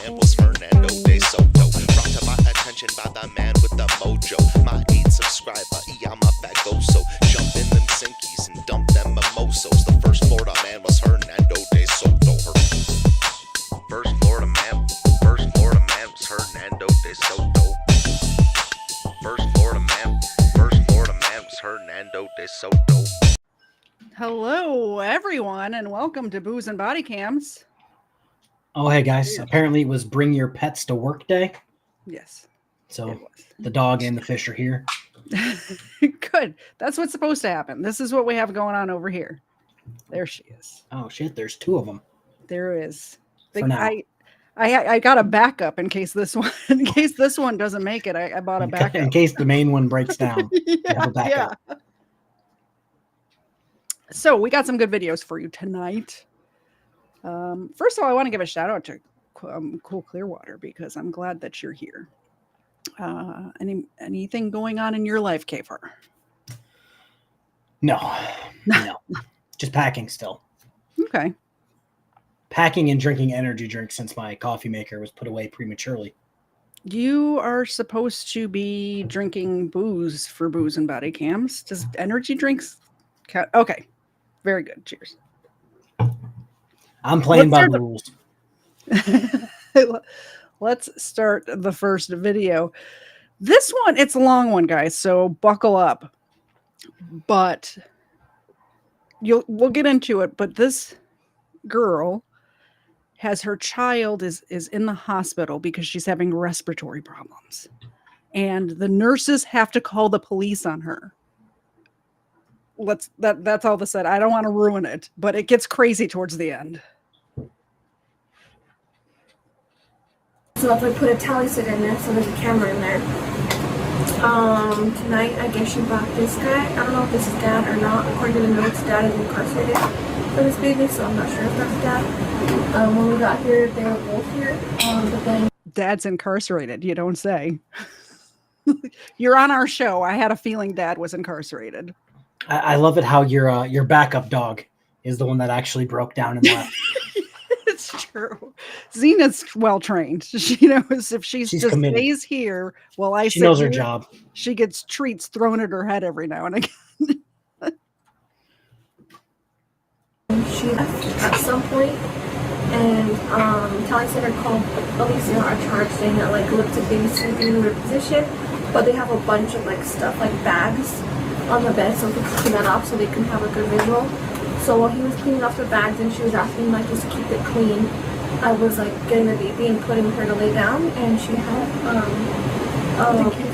man was Fernando de Soto. Brought to my attention by the man with the mojo. My 8 subscriber, I'm a fagoso. Jump in them sinkies and dump them mimosos. The first Florida man was Hernando de Soto. First Florida man was Hernando de Soto. First Florida man was Hernando de Soto. Hello, everyone, and welcome to Booze and Bodycams. Oh, hey, guys. Apparently it was Bring Your Pets to Work Day. Yes. So the dog and the fish are here. Good. That's what's supposed to happen. This is what we have going on over here. There she is. Oh, shit. There's 2 of them. There is. For now. I got a backup in case this one doesn't make it. I bought a backup. In case the main one breaks down. Yeah. So we got some good videos for you tonight. First of all, I want to give a shout out to Cool Clearwater because I'm glad that you're here. Anything going on in your life, KFARR? No. Just packing still. Okay. Packing and drinking energy drinks since my coffee maker was put away prematurely. You are supposed to be drinking booze for Booze and Body Cams. Does energy drinks count? Okay. Very good. Cheers. I'm playing by the rules. Let's start the first video. This one, it's a long one, guys, so buckle up. But we'll get into it. But this girl has her child is in the hospital because she's having respiratory problems. And the nurses have to call the police on her. That's all the said. I don't want to ruin it, but it gets crazy towards the end. So if I put a TeleSit in there, so there's a camera in there. Tonight I guess she brought this guy. I don't know if this is dad or not. According to the notes, dad is incarcerated for this baby, so I'm not sure if that's dad. When we got here, they were both here. But then Dad's incarcerated. You don't say. You're on our show. I had a feeling Dad was incarcerated. I love it how your backup dog is the one that actually broke down and left. It's true. Zena's well trained. She knows if she's just committed. Stays here while she knows her job. She gets treats thrown at her head every now and again. she left at some point, and TeleSitter called police are charged saying that look to baby sleeping in their position, but they have a bunch of stuff like bags on the bed, so he could clean that off so they can have a good visual. So while he was cleaning off the bags and she was asking just to keep it clean, I was getting the baby and putting her to lay down, and she had a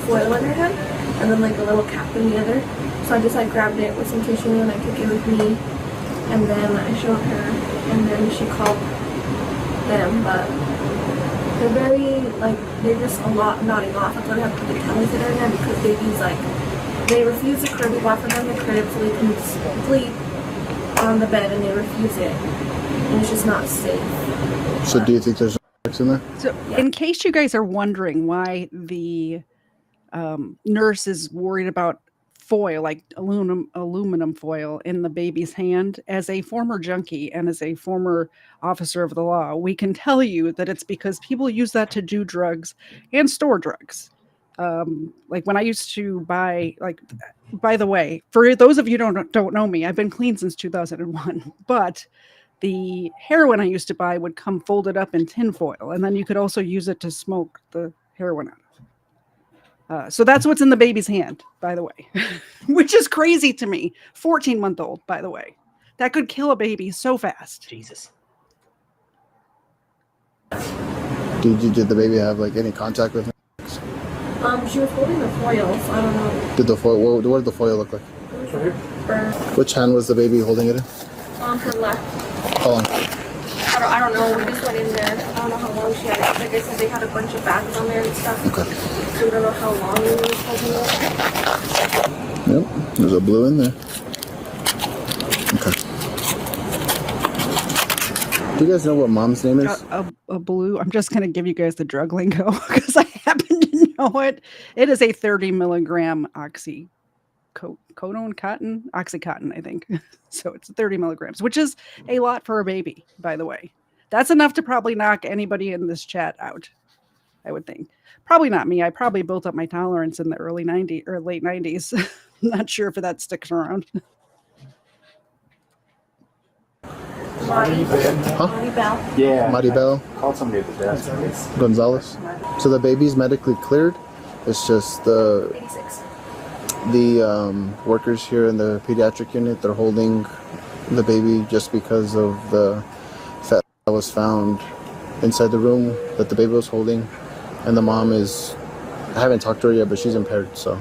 foil in her head and then a little cap in the other. So I just grabbed it with some tissue and I took it with me, and then I showed her, and then she called them, but they're very they're just a lot nodding off. I thought I had to put the TeleSitter in there because babies they refuse the crib. We bought for them the crib so they can sleep on the bed, and they refuse it, and it's just not safe. So do you think there's sex in there? So in case you guys are wondering why the nurse is worried about foil, aluminum foil in the baby's hand, as a former junkie and as a former officer of the law, we can tell you that it's because people use that to do drugs and store drugs. When I used to buy, by the way, for those of you who don't know me, I've been clean since 2001, but the heroin I used to buy would come folded up in tin foil, and then you could also use it to smoke the heroin out of. So that's what's in the baby's hand, by the way, which is crazy to me. 14-month-old, by the way. That could kill a baby so fast. Jesus. Did the baby have any contact with him? She was holding the foil, so I don't know. Did the foil? What did the foil look like? Which hand was the baby holding it in? Her left. How long? I don't know. We just went in there. I don't know how long she had it. Like I said, they had a bunch of bags on there and stuff. Okay. So we don't know how long we were holding it. Yep. There's a blue in there. Okay. Do you guys know what mom's name is? A blue. I'm just going to give you guys the drug lingo because I happen to know it. It is a 30 milligram oxycodone, Oxycontin, I think. So it's 30 milligrams, which is a lot for a baby, by the way. That's enough to probably knock anybody in this chat out, I would think. Probably not me. I probably built up my tolerance in the early 90s or late 90s. Not sure if that sticks around. Maribel. Yeah. Maribel Called somebody at the desk. Gonzalez. So the baby's medically cleared. It's just the 86. workers here in the pediatric unit, they're holding the baby just because of the fat that was found inside the room that the baby was holding. And the mom is, I haven't talked to her yet, but she's impaired, so.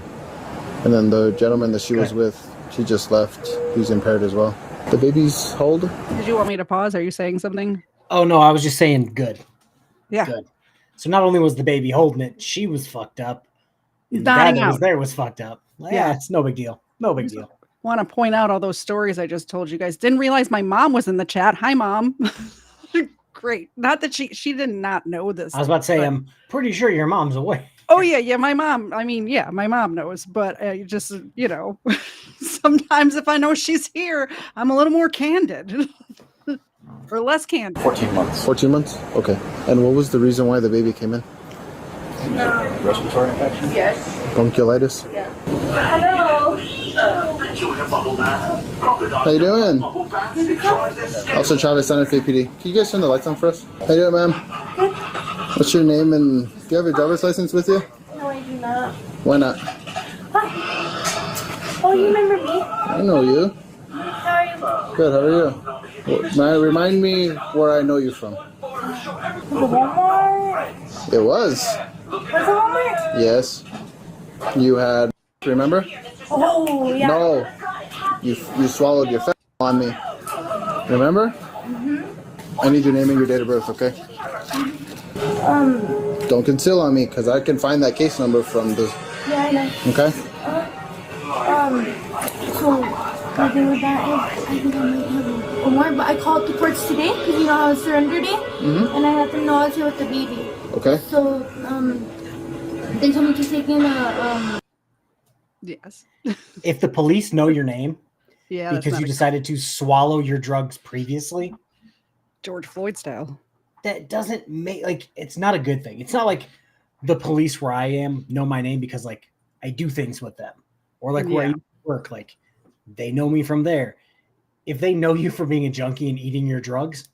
And then the gentleman that she was with, she just left. He's impaired as well. The baby's how old? Did you want me to pause? Are you saying something? Oh no, I was just saying good. Yeah. Good. So not only was the baby holding it, she was fucked up. And the guy Nodding that was out. there was fucked up. Yeah, it's no big deal. No big deal. Want to point out all those stories I just told you guys. Didn't realize my mom was in the chat. Hi, Mom. Great. Not that she did not know this. I was about to say, but- I'm pretty sure your mom's away. Oh yeah, my mom. I mean, yeah, my mom knows, but just sometimes if I know she's here, I'm a little more candid, or less candid. 14 months. 14 months? Okay. And what was the reason why the baby came in? Respiratory infection? Yes. Bronchiolitis? Yeah. Hello. How you doing? Officer Chavez, San Fe PD. Can you guys turn the lights on for us? How you doing, ma'am? What's your name and do you have your driver's license with you? No, I do not. Why not? Oh, you remember me? I know you. How are you? Good, how are you? Well, remind me where I know you from. The Walmart? It was. Was it Walmart? Yes. You had, remember? Oh, yeah. No. You swallowed your fat on me. Remember? I need your name and your date of birth, okay? Don't conceal on me, because I can find that case number from the... Yeah, I know. Okay? So, what I did with that is, I think I might have a warrant, but I called the courts today, because you know how it's surrender day, and I let them know I was here with the baby. Okay. So, they told me to take in a, Yes. If the police know your name Yeah. That's because not you a decided to swallow your drugs previously, George Floyd style. that doesn't make, like, it's not a good thing. It's not like the police where I am know my name because, like, I do things with them, or like where I work, like they know me from there. If they know you for being a junkie and eating your drugs,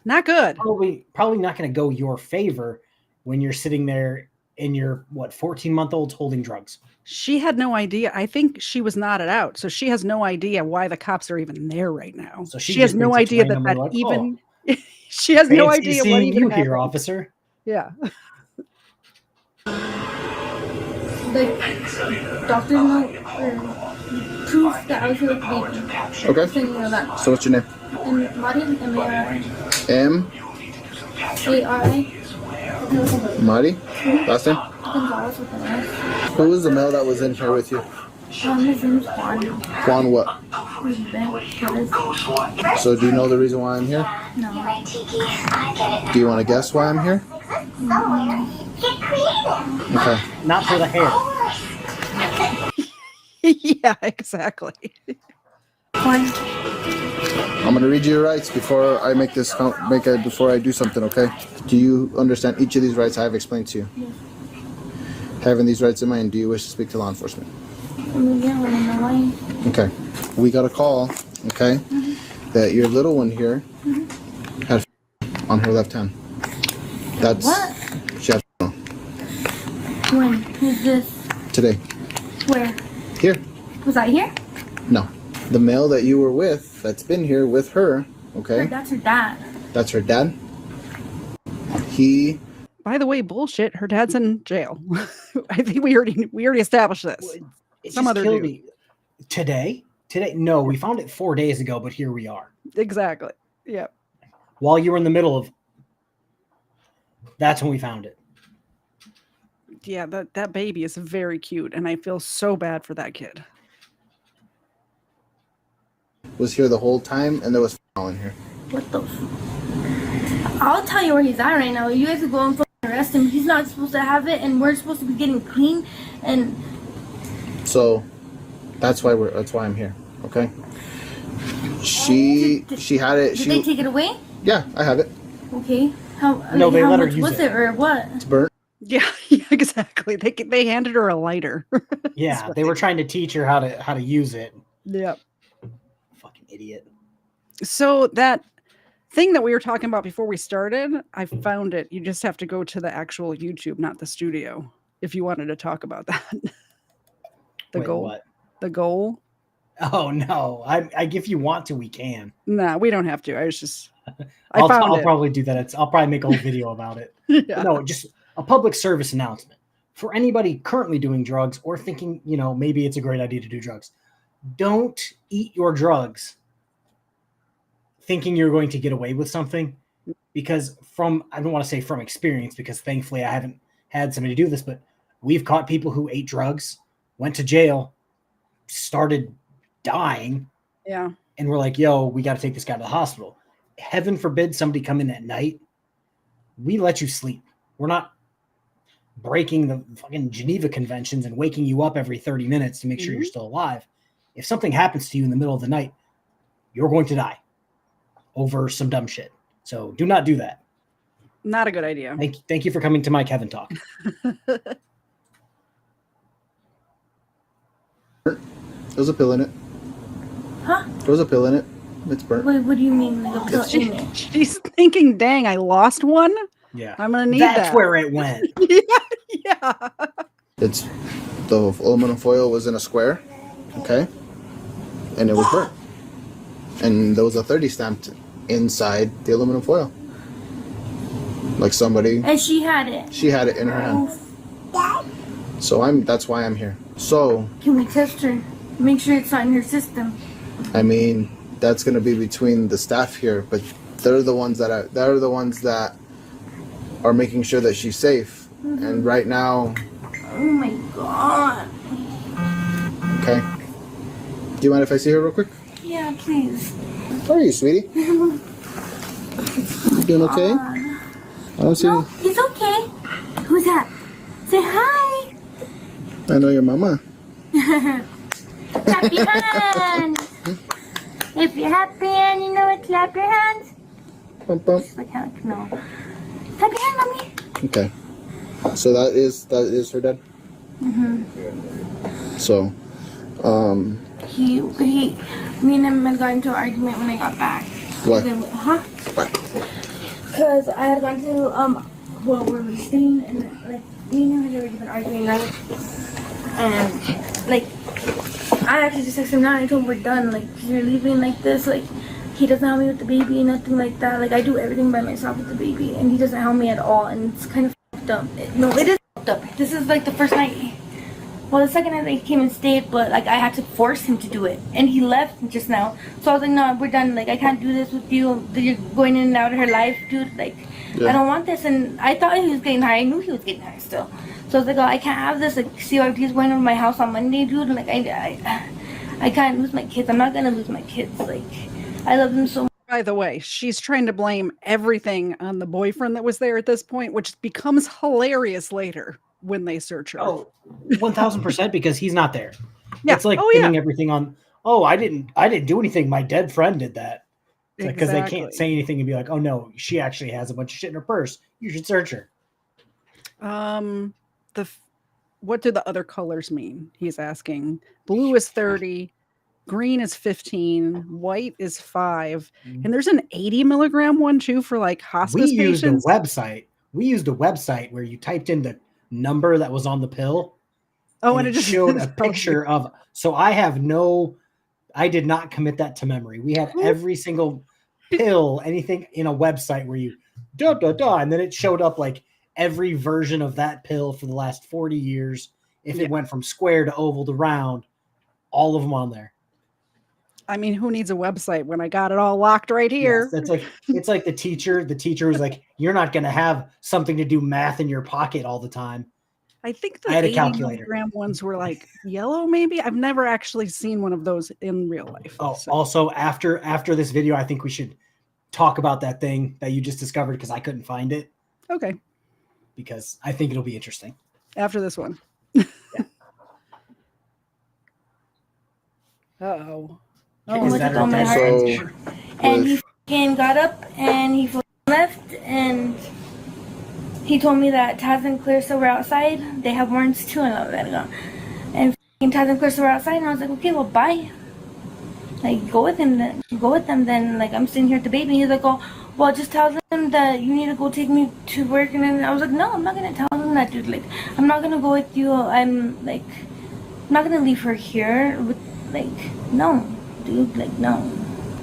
Not good. probably not going to go your favor when you're sitting there and you're 14-month-olds holding drugs. She had no idea. I think she was knotted out, so she has no idea why the cops are even there right now. So she she has just no thinks it's idea that randomly like, even. She has no Fancy idea what seeing even you happened. here, officer. Yeah. like, doctor's note or proof that I was here with the baby. Okay. So you know that. So what's your name? And Mari, M-A-R-I. M. A-R-I. Marty? Last name? Gonzalez with an S. Who was the male that was in here with you? His name is Juan. Juan what? Who's Ben? What is? So do you know the reason why I'm here? No. Do you want to guess why I'm here? Okay. Not for the hair. Yeah, exactly. Juan. I'm gonna read you your rights before I make this before I do something. Okay? Do you understand each of these rights I have explained to you? Yes. Having these rights in mind, do you wish to speak to law enforcement? Yeah, I want to know why. Okay. We got a call. Okay. That your little one here had on her left hand. That's What? she had When? Who's this? today. Where? Here. Was I here? No. The male that you were with, that's been here with her. Okay. That's her dad. That's her dad. He. By the way, bullshit. Her dad's in jail. I think we already established this. It Some just other killed dude. me. Today? No, we found it 4 days ago, but here we are. Exactly. Yep. While you were in the middle of, that's when we found it. Yeah, that baby is very cute, and I feel so bad for that kid. Was here the whole time, and there was all in here. What the? I'll tell you where he's at right now. You guys will go and arrest him. He's not supposed to have it, and we're supposed to be getting clean. And So, that's why I'm here. Okay. She had it. did they take it away? Yeah, I have it. Okay. How? No, they how let her much use was it. it or what? It's burnt. Yeah, yeah, exactly. They handed her a lighter. Yeah, what they were trying to teach her how to use it. Yep. Fucking idiot. So that thing that we were talking about before we started, I found it. You just have to go to the actual YouTube, not the studio, if you wanted to talk about that. The Wait, goal. what? The goal. Oh no! If you want to, we can. Nah, we don't have to. I was just. I'll found it. probably do that. I'll probably make a whole video about it. Yeah. No, just a public service announcement for anybody currently doing drugs or thinking, maybe it's a great idea to do drugs. Don't eat your drugs thinking you're going to get away with something, because I don't want to say from experience, because thankfully I haven't had somebody do this, but we've caught people who ate drugs, went to jail, started dying, Yeah. and we're like, yo, we got to take this guy to the hospital. Heaven forbid somebody come in at night. We let you sleep. We're not breaking the fucking Geneva Conventions and waking you up every 30 minutes to make sure you're still alive. If something happens to you in the middle of the night, you're going to die over some dumb shit. So do not do that. Not a good idea. Thank you for coming to my Kevin Talk. There's a pill in it. Huh? There was a pill in it. It's burnt. What do you mean? Like a pill in it? She's thinking, dang, I lost one. Yeah. I'm going to need That's that. where it went. Yeah. It's the aluminum foil was in a square, okay, and it was burnt, and there was a 30 stamped inside the aluminum foil. Like somebody. And she had it. She had it in her hand. So that's why I'm here. So Can we test her? Make sure it's not in her system. I mean, that's gonna be between the staff here, but they're the ones that are making sure that she's safe. Mm-hmm. And right now, Oh my god. okay. Do you mind if I see her real quick? Yeah, please. How are you, sweetie? You doing okay? I don't see. No, it's okay. Who's that? Say hi. I know your mama. Clap your hands. If you're happy and you know it, clap your hands. Bump, bump. Like how no. Clap your hands, mommy. Okay. So that is her dad. So, me and him had got into an argument when I got back. Why? Huh? Why? Because I had gone to where we were staying, and like me and him had already been arguing, right? And like I actually just texted him now and I told him we're done. Like you're leaving like this, like he doesn't help me with the baby, nothing like that. Like I do everything by myself with the baby, and he doesn't help me at all, and it's kind of fucked up. It is fucked up. This is like the first night. Well, the second night he came and stayed, but like I had to force him to do it, and he left just now. So I was like, no, we're done. Like I can't do this with you. You're going in and out of her life, dude. Like I don't want this. And I thought he was getting high. I knew he was getting high still. So I was like, oh, I can't have this. Like CRT is going over my house on Monday, dude. And like I can't lose my kids. I'm not gonna lose my kids. Like I love them so much. By the way, she's trying to blame everything on the boyfriend that was there at this point, which becomes hilarious later when they search her. Oh, 1000%, because he's not there. Yeah. It's like pinning everything on, I didn't do anything. My dead friend did that. Because they can't say anything and be like, oh no, she actually has a bunch of shit in her purse. You should search her. What do the other colors mean? He's asking. Blue is 30, green is 15, white is 5, and there's an 80 milligram one too for like hospice patients. We used a website where you typed in the number that was on the pill. Oh, and it just showed a picture of. So I did not commit that to memory. We had every single pill, anything in a website where you and then it showed up like every version of that pill for the last 40 years. If it went from square to oval to round, all of them on there. I mean, who needs a website when I got it all locked right here? Yes, it's like the teacher. The teacher was like, "You're not going to have something to do math in your pocket all the time." I think the I had a 80 calculator. milligram ones were like yellow, maybe. I've never actually seen one of those in real life. Oh, so. Also after this video, I think we should talk about that thing that you just discovered because I couldn't find it. Okay. Because I think it'll be interesting. After this one. Yeah. Uh-oh. Is that on my her heart. dad? And got up and he left, and he told me that Taz and Clarissa were outside. They have warrants too, and I was like, and Taz and Clarissa were outside, and I was like, okay, well, bye. Like, go with him then. Go with them then. Like, I'm sitting here with the baby. He's like, oh, well, just tell them that you need to go take me to work. And then I was like, no, I'm not gonna tell them that, dude. Like, I'm not gonna go with you. I'm not gonna leave her here. No, dude. Like, no.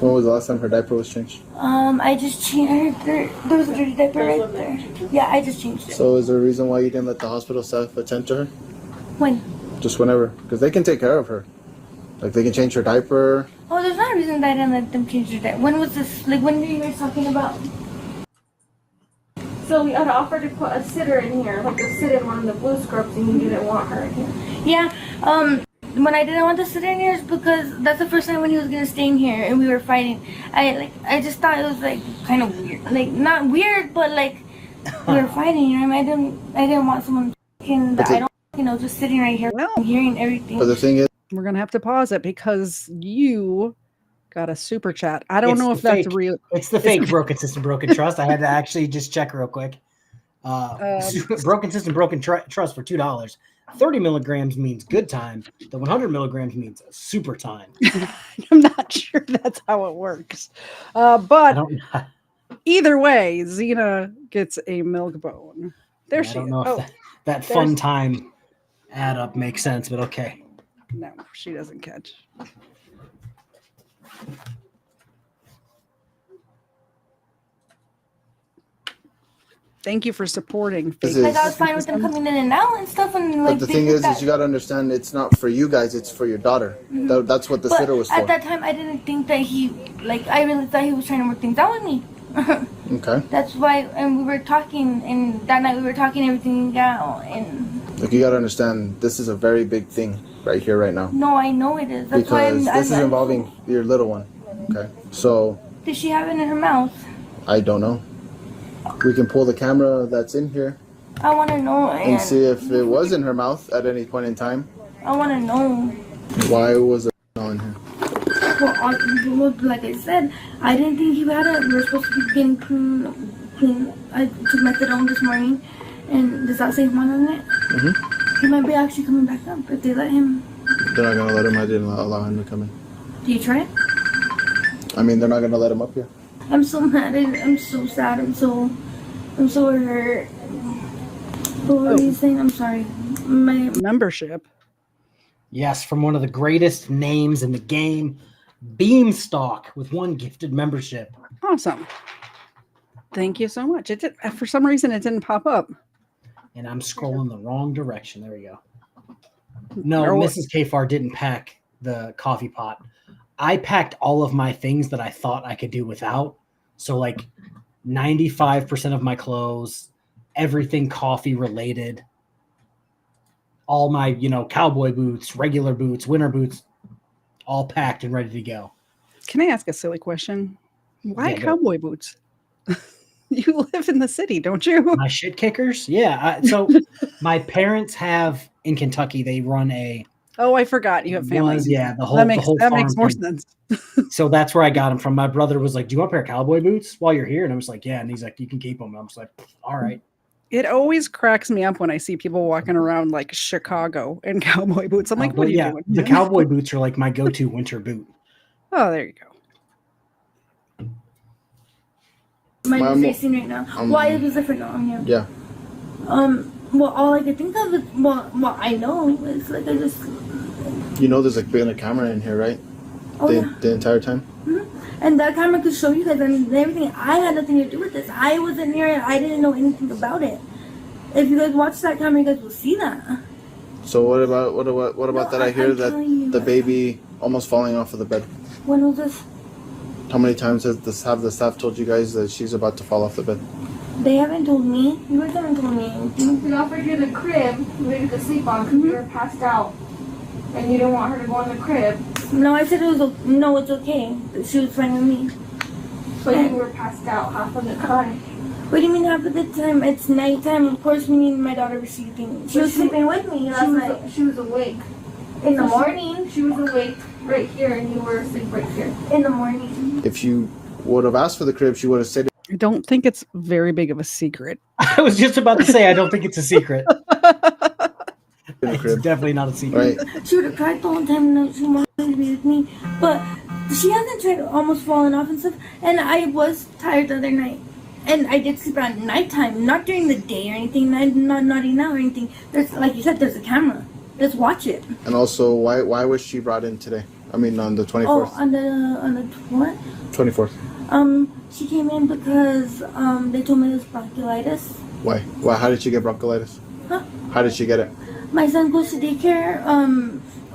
When was the last time her diaper was changed? I just changed. There was a dirty diaper right there. Yeah, I just changed it. So is there a reason why you didn't let the hospital staff attend to her? When? Just whenever, because they can take care of her. Like, they can change her diaper. Oh, there's not a reason that I didn't let them change their diaper. When was this? Like, when were you guys talking about? So we had offered to put a sitter in here, like to sit in one of the blue scrubs, and you didn't want her in here. Yeah, when I didn't want to sit in here is because that's the first time when he was gonna stay in here and we were fighting. I just thought it was like kind of weird. Like, not weird, but like we were fighting, you know what I mean? I didn't want someone just sitting right here Well, hearing everything. But the thing is, we're gonna have to pause it because you got a super chat. I don't know if that's real. It's the fake broken system, broken trust. I had to actually just check real quick. Broken system, broken trust for $2. 30 milligrams means good time. The 100 milligrams means super time. I'm not sure that's how it works. But either way, Xena gets a milk bone. There she is. I don't know if that fun time add up makes sense, but okay. No, she doesn't catch. Thank you for supporting. Like, I was fine with them coming in and out and stuff. And like, but the thing is you got to understand, it's not for you guys, it's for your daughter. Mm-hmm. That's what the sitter was for. At that time, I didn't think that I really thought he was trying to work things out with me. Okay. That's why, and we were talking, and that night we were talking everything out. And look, you got to understand, this is a very big thing right here, right now. No, I know it is. That's because this is involving your little one. Okay. So. Did she have it in her mouth? I don't know. We can pull the camera that's in here. I want to know. And see if it was in her mouth at any point in time. I want to know. Why was it on here? Well, like I said, I didn't think he had it. We were supposed to be getting clean. I took methadone this morning, and does that say one on it? Mm-hmm. He might be actually coming back up if they let him. They're not gonna let him. I didn't allow him to come in. Do you try it? I mean, they're not gonna let him up here. I'm so mad. I'm so sad. I'm so hurt. What were you saying? I'm sorry. My membership. Yes, from one of the greatest names in the game, Beamstock, with 1 gifted membership. Awesome. Thank you so much. It did, for some reason, it didn't pop up. And I'm scrolling the wrong direction. There we go. No, Mrs. KFARR didn't pack the coffee pot. I packed all of my things that I thought I could do without. So like 95% of my clothes, everything coffee related, all my, cowboy boots, regular boots, winter boots, all packed and ready to go. Can I ask a silly question? Why cowboy boots? You live in the city, don't you? My shit kickers? Yeah. So my parents have, in Kentucky, they run a... Oh, I forgot you have family. Yeah, that makes more sense. So that's where I got them from. My brother was like, "Do you want a pair of cowboy boots while you're here?" And I was like, "Yeah." And he's like, "You can keep them." And I was like, "All right." It always cracks me up when I see people walking around like Chicago in cowboy boots. I'm like, "What are you doing?" The cowboy boots are like my go-to winter boot. Oh, there you go. Mine is facing right now. Why is it different now? I'm here. Yeah. Well, all I could think of is well, I know it's like I just. There's like been a camera in here, right? Oh, the entire time. Mm-hmm. And that camera could show you guys and everything. I had nothing to do with this. I wasn't here and I didn't know anything about it. If you guys watch that camera, you guys will see that. So what about that? I hear that the baby almost falling off of the bed. When was this? How many times have the staff told you guys that she's about to fall off the bed? They haven't told me. You guys haven't told me anything. We offered you the crib for you to sleep on because you were passed out. And you didn't want her to go in the crib. No, I said it's okay. She was fine with me. But you were passed out half of the time. What do you mean half of the time? It's nighttime. Of course, me and my daughter were sleeping. She was sleeping with me last night. She was awake. In the morning. She was awake right here and you were asleep right here. In the morning. If you would have asked for the crib, she would have said it I don't think it's very big of a secret. I was just about to say I don't think it's a secret. in the It's crib. definitely not a secret. Right. She would have cried the whole time. No, she wanted to be with me, but she hasn't tried almost falling off and stuff. And I was tired the other night, and I did sleep at nighttime, not during the day or anything. I'm not nodding out or anything. There's, like you said, there's a camera. Let's watch it. And also, why was she brought in today? I mean, on the 24th. Oh, on the what? 24th. She came in because they told me it was bronchiolitis. Why? Why? How did she get bronchiolitis? Huh? How did she get it? My son goes to daycare.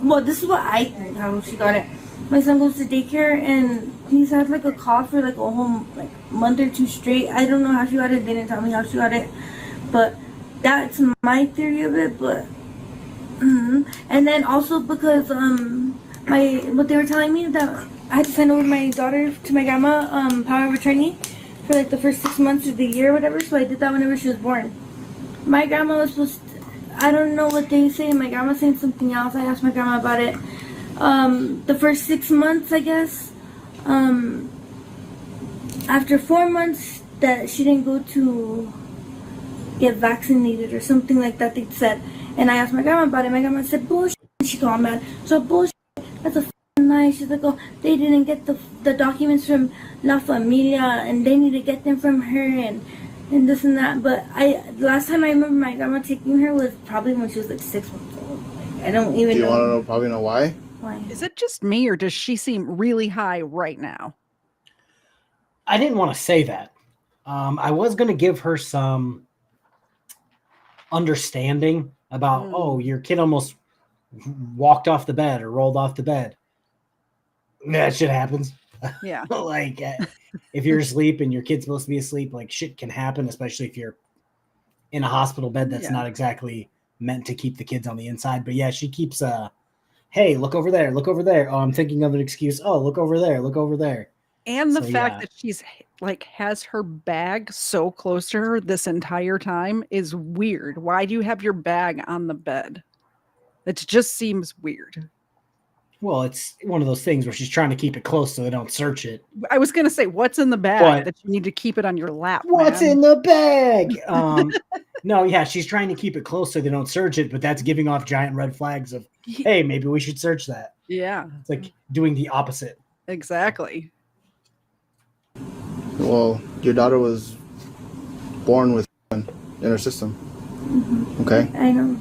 Well, this is what I think how she got it. My son goes to daycare and he's had like a cough for like a whole month or two straight. I don't know how she got it. They didn't tell me how she got it, but that's my theory of it. But and then also because what they were telling me that I had to send over my daughter to my grandma power of attorney for like the first 6 months of the year or whatever. So I did that whenever she was born. My grandma was supposed to, I don't know what they say. My grandma's saying something else. I asked my grandma about it. The first 6 months, I guess, after 4 months that she didn't go to get vaccinated or something like that, they said. And I asked my grandma about it. My grandma said, bullshit. She got mad. So bullshit. That's a f***ing lie. She's like, oh, they didn't get the documents from La Familia and they need to get them from her and this and that. But the last time I remember my grandma taking her was probably when she was like 6 months old. I don't even Do you know. want to know? Probably know why. Why? Is it just me or does she seem really high right now? I didn't want to say that. I was going to give her some understanding about, oh, your kid almost walked off the bed or rolled off the bed. That shit happens. Yeah. Like, if you're asleep and your kid's supposed to be asleep, like, shit can happen, especially if you're in a hospital bed that's not exactly meant to keep the kids on the inside. But yeah, she keeps, hey, look over there, look over there. Oh, I'm thinking of an excuse. Oh, look over there, look over there. And the So, fact yeah. that she's like has her bag so close to her this entire time is weird. Why do you have your bag on the bed? It just seems weird. Well, it's one of those things where she's trying to keep it close so they don't search it. I was going to say, what's in the bag What? that you need to keep it on your lap? What's man? in the bag? No, yeah, she's trying to keep it close so they don't search it, but that's giving off giant red flags of, hey, maybe we should search that. Yeah, It's like doing the opposite. exactly. Well, your daughter was born with in her system. Okay. I know.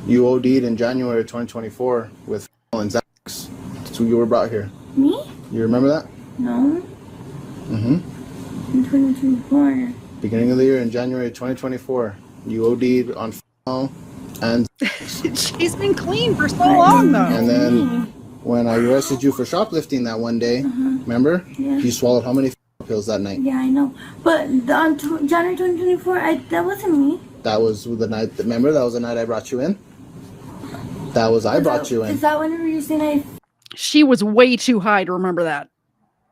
You OD'd in January 2024 with and Xanax. So you were brought here. Me? You remember that? No. Mm-hmm. In 2024. Beginning of the year in January 2024, you OD'd on and She's been clean for so long, though. and then when I arrested you for shoplifting that one day, remember? Yeah. You swallowed how many pills that night? Yeah, I know. But on January 2024, that wasn't me. That was the night. Remember, that was the night I brought you in. That was I brought you in. Is that whenever you're saying She was way too high to remember that.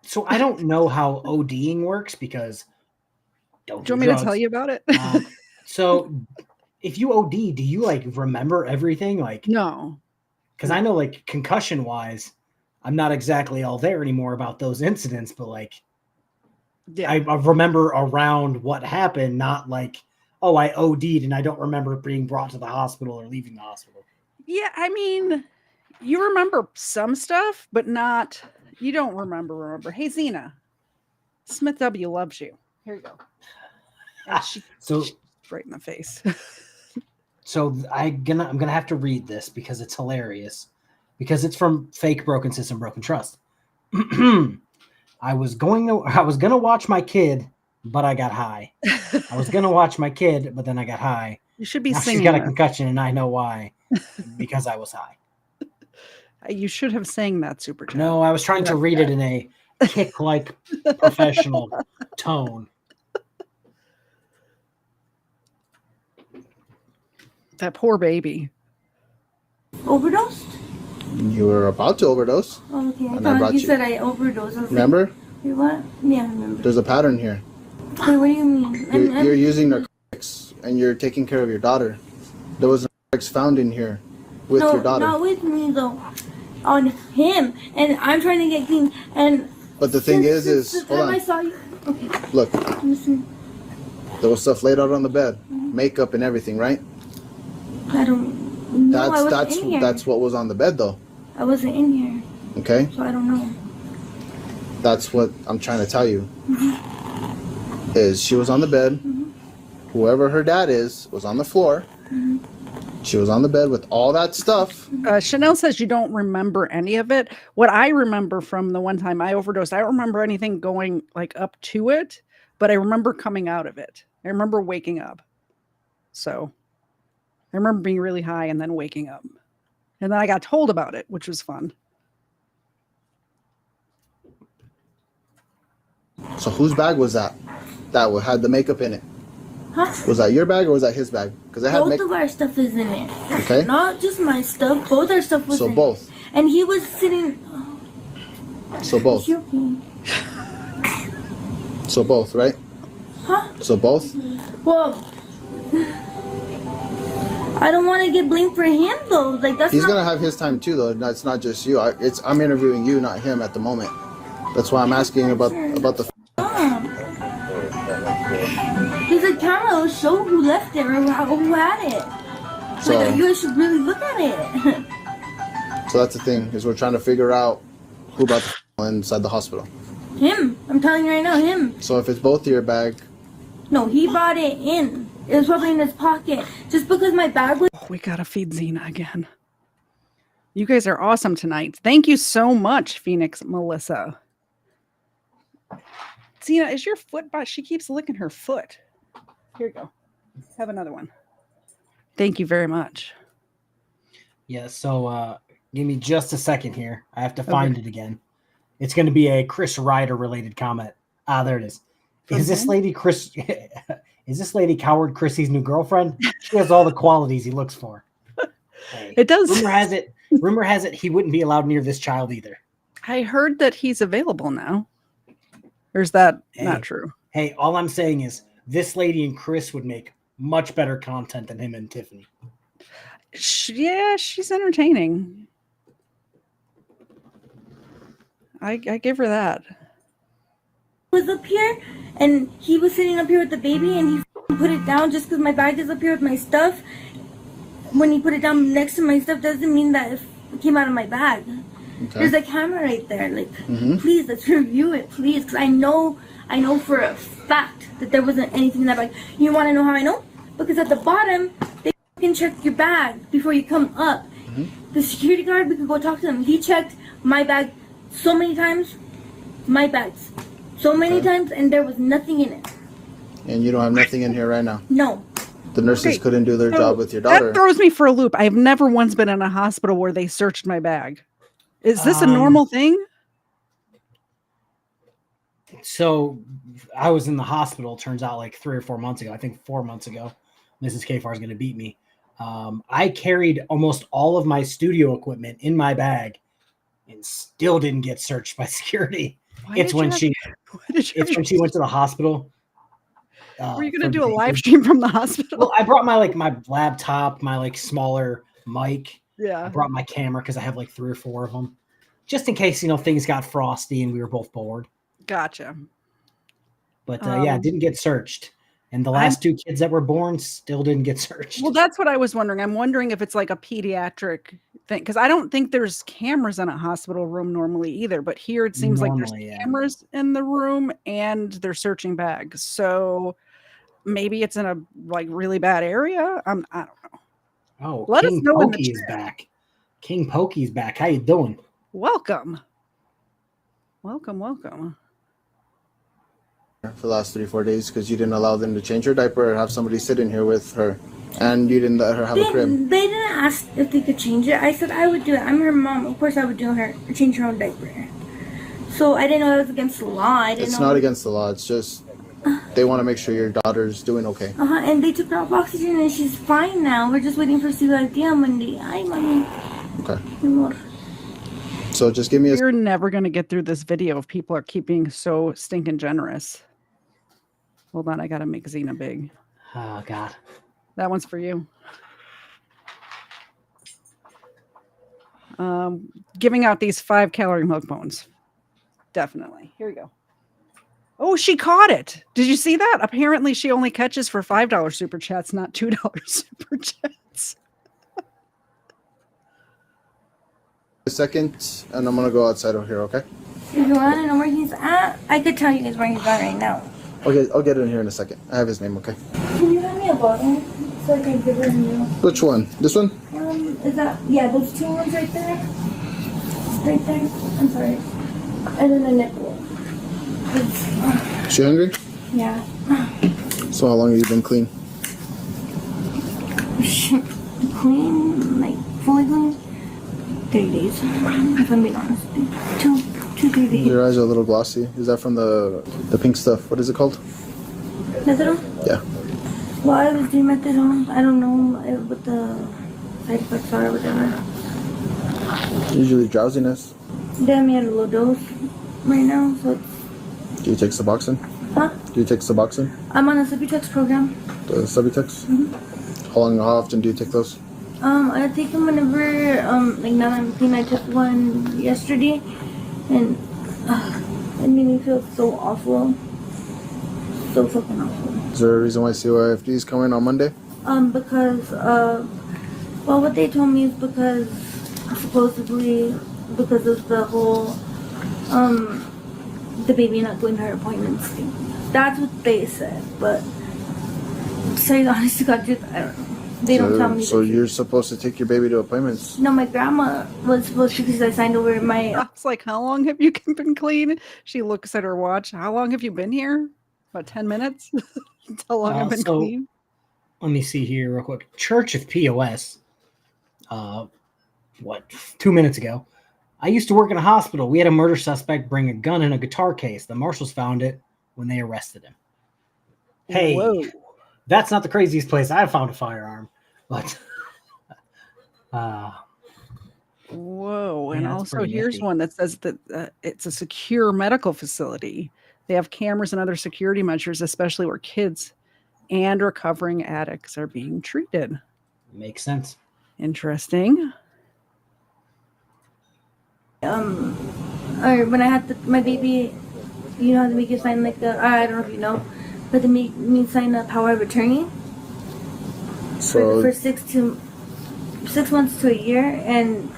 So I don't know how ODing works because don't Do you do want me to drugs. tell you about it? So if you OD, do you like remember everything? Like, No. because I know like concussion wise, I'm not exactly all there anymore about those incidents, but like Yeah. I remember around what happened, not like, oh, I OD'd and I don't remember being brought to the hospital or leaving the hospital. Yeah, I mean, you remember some stuff, but not. You don't remember. Hey, Zena, Smith W loves you. Here you go. And So right in the face. So I'm gonna have to read this because it's hilarious. Because it's from Fake Broken System Broken Trust. I was gonna watch my kid, but I got high. I was gonna watch my kid, but then I got high. You should be Now she's singing. got a this. concussion, and I know why. Because I was high. You should have sang that super chat. No, I was trying to read it in a kick-like professional tone. That poor baby. overdosed? You were about to overdose. Oh, okay. I And I thought brought you you- said I overdosed. I was Remember? Like, wait, what? Yeah, I remember. There's a pattern here. Wait, what do you mean? You're using narcotics and you're taking care of your daughter. There was narcotics found in here with no, your daughter. not with me though. On him, and I'm trying to get clean. And But the thing Since is, the hold time I on. saw you. Okay. Look, Listen. there was stuff laid out on the bed, makeup and everything, right? I don't know. I wasn't in here. That's what was on the bed, though. I wasn't in here, Okay, so I don't know. that's what I'm trying to tell you. Is she was on the bed. Whoever her dad is was on the floor. She was on the bed with all that stuff. Chanel says you don't remember any of it. What I remember from the one time I overdosed, I don't remember anything going like up to it, but I remember coming out of it. I remember waking up. So I remember being really high and then waking up. And then I got told about it, which was fun. So whose bag was that? That had the makeup in it. Huh? Was that your bag or was that his bag? Because I had Both of our stuff is in it. Okay. Not just my stuff. Both our stuff was So in it. both. And he was sitting. So both. Is he okay? So both, right? Huh? So both. Well, I don't want to get blamed for him though. Like that's He's not. gonna have his time too, though. It's not just you. I'm interviewing you, not him, at the moment. That's why I'm asking about the. There's a camera will show who left it or who had it. So, Like, you guys should really look at it. so that's the thing, is we're trying to figure out who brought the inside the hospital. Him. I'm telling you right now, him. So if it's both your bag, No, he brought it in. It was probably in his pocket. Just because my bag was. Oh, we gotta feed Xena again. You guys are awesome tonight. Thank you so much, Phoenix Melissa. Xena, is your foot bought? She keeps licking her foot. Here you go. Have another one. Thank you very much. Yeah, so give me just a second here. I have to find it again. It's going to be a Chris Ryder related comment. Ah, there it is. Is this lady Chris? Is this lady Coward Chrissy's new girlfriend? She has all the qualities he looks for. Hey, It does. Rumor has it he wouldn't be allowed near this child either. I heard that he's available now. Or is that not true? Hey, all I'm saying is this lady and Chris would make much better content than him and Tiffany. Yeah, she's entertaining. I give her that. Was up here and he was sitting up here with the baby and he put it down just because my bag is up here with my stuff. When he put it down next to my stuff doesn't mean that it came out of my bag. Okay. There's a camera right there. Like, please, let's review it, please, because I know for a fact that there wasn't anything in that bag. You want to know how I know? Because at the bottom they can check your bag before you come up. The security guard, we could go talk to him. He checked my bag so many times, my bags so many times, and there was nothing in it. and you don't have nothing in here right now. No. The nurses couldn't do their job with your daughter. That throws me for a loop. I've never once been in a hospital where they searched my bag. Is this a normal thing? So I was in the hospital, turns out, like 3 or 4 months ago. I think 4 months ago. Mrs. KFARR is going to beat me. I carried almost all of my studio equipment in my bag and still didn't get searched by security. It's when she went to the hospital. Were you going to do a live stream from the hospital? Well, I brought my laptop, my smaller mic. Yeah. I brought my camera because I have 3 or 4 of them, just in case things got frosty and we were both bored. Gotcha. But yeah, didn't get searched. And the last 2 kids that were born still didn't get searched. Well, that's what I was wondering. I'm wondering if it's like a pediatric thing, because I don't think there's cameras in a hospital room normally either. But here it seems like there's cameras in the room and they're searching bags. So maybe it's in a really bad area. I don't know. Oh, let us know. Pokey is back. King Pokey's back. How you doing? Welcome. For the last 3-4 days because you didn't allow them to change her diaper or have somebody sit in here with her, and you didn't let her have a crib. They didn't ask if they could change it. I said I would do it. I'm her mom. Of course I would change her own diaper. So I didn't know that was against the law. It's not against the law. It's just they want to make sure your daughter's doing okay. And they took her off oxygen and she's fine now. We're just waiting for Ciudadía on Monday. Ay, mami. Okay. So just give me a... You're never going to get through this video if people are keeping so stinking generous. Hold on, I got to make Xena big. Oh, God. That one's for you. Giving out these 5-calorie milk bones. Definitely. Here we go. Oh, she caught it. Did you see that? Apparently she only catches for $5 super chats, not $2 super chats. A second, and I'm gonna go outside over here, okay? If you want to know where he's at, I could tell you guys where he's at right now. Okay, I'll get in here in a second. I have his name, okay? Can you hand me a bottle so I can give it to you? Which one? This one? Is that, yeah, those two ones right there? Right there? I'm sorry. And then a nipple. She hungry? Yeah. So how long have you been clean? Clean, like fully clean? 3 days, if I'm being honest. 3 days. Your eyes are a little glossy. Is that from the pink stuff? What is it called? Methadone? Yeah. Well, I was doing methadone. I don't know what the side effects are or whatever. Usually drowsiness. They have me at a low dose right now, so it's... Do you take Suboxone? Huh? Do you take Suboxone? I'm on a Subutex program. The Subutex? How often do you take those? I take them whenever, like now that I'm clean. I took one yesterday, and it made me feel so awful. So fucking awful. Is there a reason why CYFD is coming on Monday? Because, well, what they told me is because, supposedly, because of the whole, the baby not going to her appointments thing. That's what they said, but, say honest to God, truth, I don't know. They don't tell me. So you're supposed to take your baby to appointments? No, my grandma was supposed to because I signed over my... I was like, how long have you been clean? She looks at her watch. How long have you been here? About 10 minutes? That's how long I've been clean. Let me see here real quick. Church of POS. 2 minutes ago. I used to work in a hospital. We had a murder suspect bring a gun in a guitar case. The marshals found it when they arrested him. Hey, Whoa. That's not the craziest place I've found a firearm. But whoa. And Yeah, that's also pretty here's nifty. one that says that it's a secure medical facility. They have cameras and other security measures, especially where kids and recovering addicts are being treated. Makes sense. Interesting. Or when I had my baby, you know how to make you sign like the, I don't know if you know, but they make me sign a power of attorney for 6 months to a year, and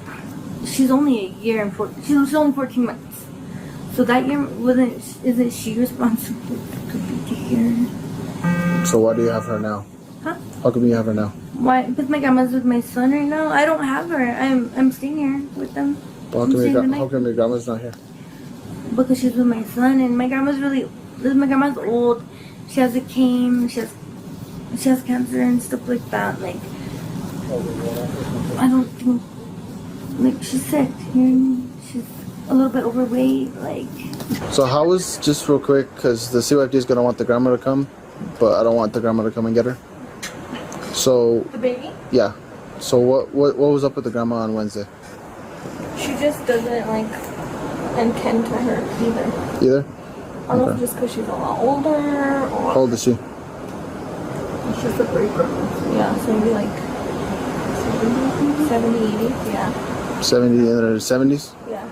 she's only a year and she's only 14 months. So that year isn't she responsible to be here? So why do you have her now? Huh? How come you have her now? Why? Because my grandma's with my son right now. I don't have her. I'm staying here with them. How come your grandma's not here? Because she's with my son, and my grandma's old. She has a cane. She has cancer and stuff like that. Like, I don't think, like, she's sick. She's a little bit overweight. Like. So how is, just real quick, because the CYFD is gonna want the grandma to come, but I don't want the grandma to come and get her. So. The baby? Yeah. So what was up with the grandma on Wednesday? She just doesn't like intend to hurt either. Either? I don't know if just because she's a lot older or... How old is she? She's a great girl. Yeah, so maybe like 70, 80. Yeah. 70 in her 70s? Yeah.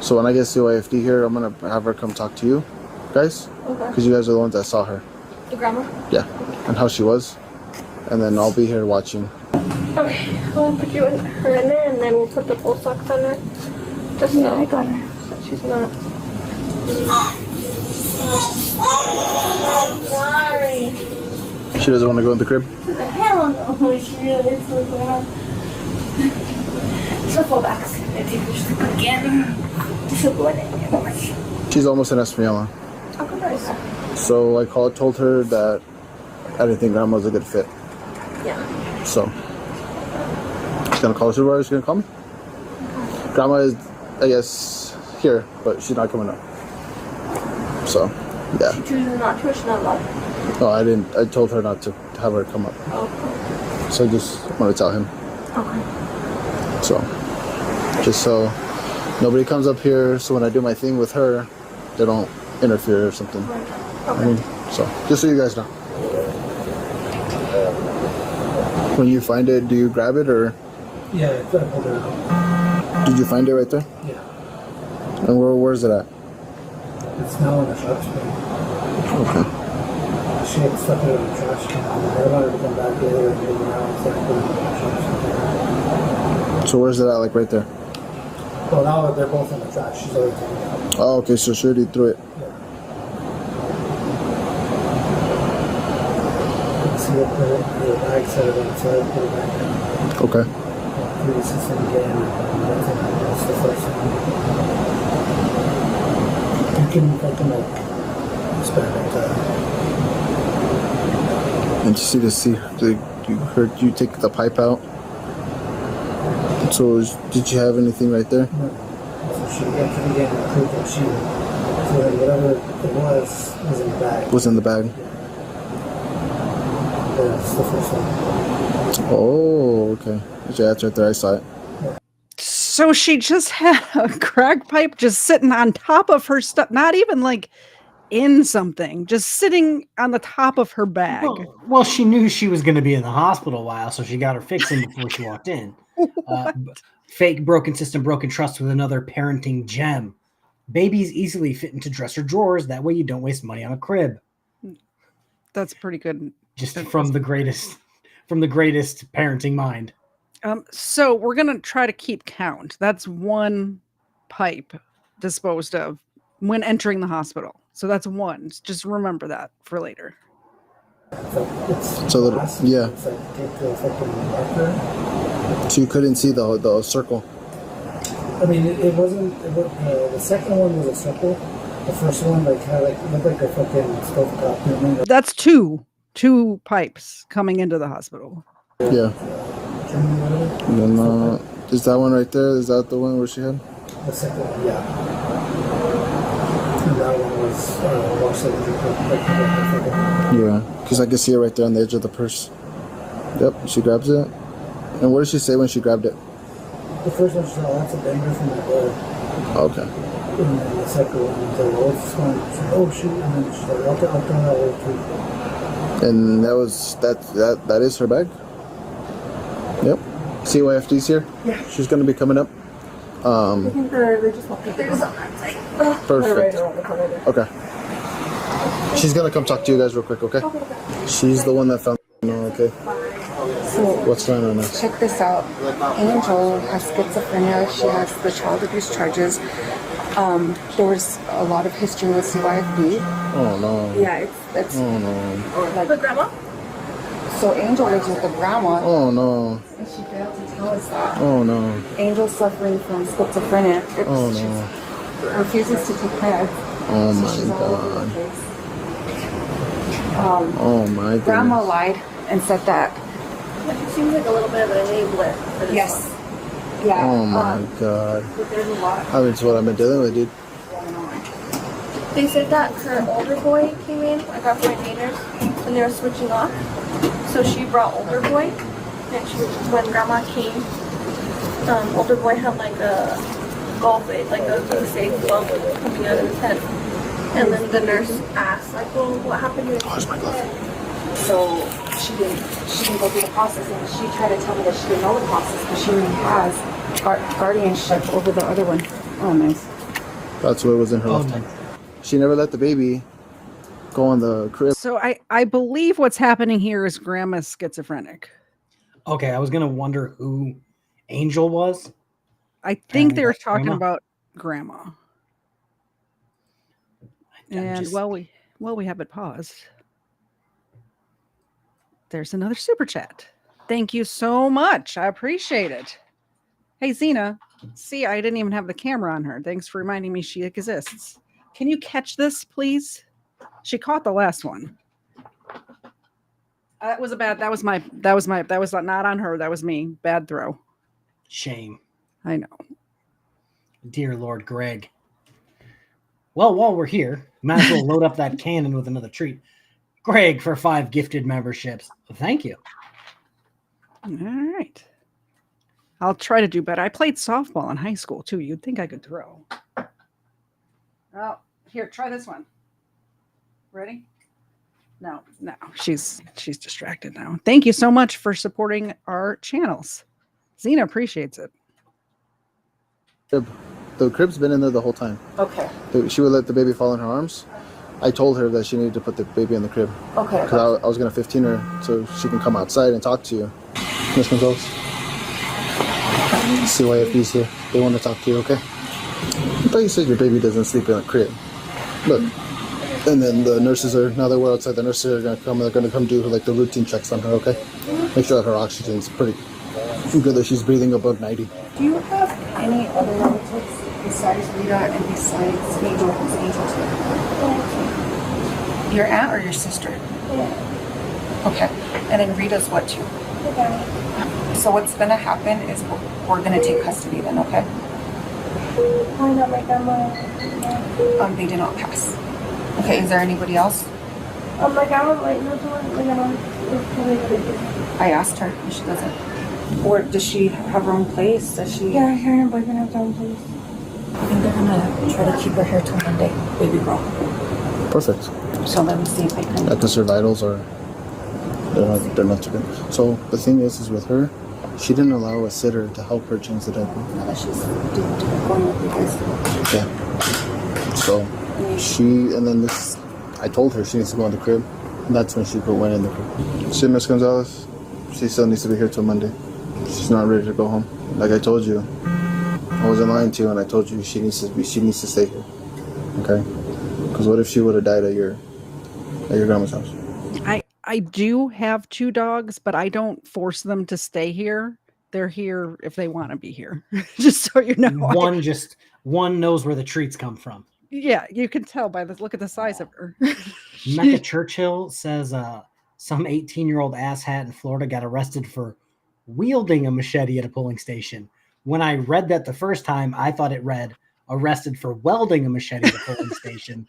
So when I get CYFD here, I'm going to have her come talk to you guys. Okay. Because you guys are the ones that saw her. The grandma? Yeah. And how she was. And then I'll be here watching. Okay, I'll put her in there and then we'll put the pulse ox on her. Just so I got her. So she's not... Sorry. She doesn't want to go in the crib? Hell no. She really is so bad. She'll fall back. I take her sleep again. She'll go in there. She's almost in Espanyola. How come that is? So I told her that I didn't think grandma was a good fit. Yeah. So she's going to call the supervisor. She's going to call me. Grandma is, I guess, here, but she's not coming up. So, yeah. She chooses not to or she's not allowed? No, I didn't. I told her not to have her come up. Okay. So I just want to tell him. Okay. So, just so nobody comes up here, so when I do my thing with her, they don't interfere or something. Okay. So, just so you guys know. When you find it, do you grab it or? Yeah, it's hold it. Did you find it right there? Yeah. And where's it at? It's now in the trash bin. Okay. She had stuck it in the trash can. I wanted to come back later and figure out exactly what the trash can. So where's it at? Like right there? Well, now they're both in the trash. She's already taken it out. Oh, okay. So she already threw it. Yeah. You can see it, the bag set it outside, put it back in. Okay. Through the system again. That's the first one. I can like spend it. And you you heard you take the pipe out. So did you have anything right there? No. So she actually gave me proof that she, so whatever it was in the bag. Was in the bag. Yeah, that's the first one. Oh, okay. Yeah, that's right there. I saw it. So she just had a crack pipe just sitting on top of her stuff, not even like in something, just sitting on the top of her bag. Well, she knew she was going to be in the hospital a while, so she got her fixing before she walked in. Fake broken system, broken trust with another parenting gem. Babies easily fit into dresser drawers. That way you don't waste money on a crib. That's pretty good. Just from the greatest parenting mind. So we're going to try to keep count. That's one pipe disposed of when entering the hospital. So that's one. Just remember that for later. So yeah. So you couldn't see the circle. I mean, it wasn't. The second one was a circle. The first one had looked like a fucking stovetop. That's two pipes coming into the hospital. Yeah. And then is that one right there? Is that the one where she had? The second one, yeah. And that one was Yeah, because I can see it right there on the edge of the purse. Yep, she grabs it. And what did she say when she grabbed it? The first one, she said, "Oh, that's a banger from my blood." Okay. And then the second one, was like, "Oh, it's fine." She said, "Oh shoot!" And then she's like, "I'll turn that way too." And that is her bag. Yep. CYFD's here. Yeah. She's gonna be coming up. I think they just walked up. They're just on that side. Perfect. Right around the corner there. Okay. She's gonna come talk to you guys real quick, okay? She's the one that found. No, okay. So What's going on next? check this out. Angel has schizophrenia. She has the child abuse charges. There was a lot of history with CYFD. Oh no. Yeah, it's Oh no. like The grandma? so. Angel lives with the grandma, Oh no. and she failed to tell us that. Oh no. Angel's suffering from schizophrenia. Oh no. She refuses to take meds. Oh so my she's all over god. the place. Oh my god. Grandma lied and said that. It seems like a little bit of an enabler for this Yes. one. Yeah. Oh my god. But there's a lot I mean, it's what I've been dealing with, dude. going on. They said that her older boy came in, I got my meters, and they were switching off. So she brought older boy, and when grandma came, older boy had like a gall vein, like a safe lump coming out of his head. And then the nurse asked, like, well, what happened to his head? So she didn't go through the process, and she tried to tell me that she didn't know the process, but she already has guardianship over the other one. Oh, nice. That's what was in her lifetime. She never let the baby go on the crib. So I believe what's happening here is grandma's schizophrenic. Okay, I was gonna wonder who Angel was. I think they were that's talking grandma? about grandma. And while we have it paused, there's another super chat. Thank you so much. I appreciate it. Hey, Zena. See, I didn't even have the camera on her. Thanks for reminding me she exists. Can you catch this, please? She caught the last one. That was not on her. That was me. Bad throw. Shame. I know. Dear Lord Greg. Well, while we're here, might as well load up that cannon with another treat. Greg for 5 gifted memberships. Thank you. All right. I'll try to do better. I played softball in high school too. You'd think I could throw. Oh, here, try this one. Ready? No. She's distracted now. Thank you so much for supporting our channels. Zena appreciates it. The crib's been in there the whole time. Okay. She would let the baby fall in her arms. I told her that she needed to put the baby in the crib. Okay. Because I was going to 15 her so she can come outside and talk to you. Miss Gonzalez. CYFB's here. They want to talk to you, okay? I thought you said your baby doesn't sleep in a crib. Look. And then the nurses are, now that we're outside, the nurses are going to come, they're going to come do like the routine checks on her, okay? Make sure that her oxygen's pretty good, that she's breathing above 90. Do you have any other relatives besides Rita and besides Angel? Who's Angel's here? Your aunt or your sister? Yeah. Okay. And then Rita's what too? Okay. So what's gonna happen is we're gonna take custody then, okay? Why not my grandma? They did not pass. Okay, is there anybody else? My grandma might know someone. My grandma is probably good. I asked her and she doesn't. Or does she have her own place? Does she? Yeah, her and her boyfriend have their own place. I think they're gonna try to keep her here till Monday, baby girl. Perfect. So let me see if I can. Because her vitals are, they're not too good. So the thing is with her, she didn't allow a sitter to help her change the diaper. Now that she's going with you guys. Yeah. So and then this, I told her she needs to go in the crib. And that's when she went in the crib. See, Miss Gonzalez, she still needs to be here till Monday. She's not ready to go home. Like I told you, I wasn't lying to you, and I told you she needs to stay here. Okay? Because what if she would have died at your grandma's house? I do have 2 dogs, but I don't force them to stay here. They're here if they want to be here. Just so you know. One knows where the treats come from. Yeah, you can tell by the look at the size of her. Mecca Churchill says some 18-year-old asshat in Florida got arrested for wielding a machete at a polling station. When I read that the first time, I thought it read arrested for welding a machete at a polling station.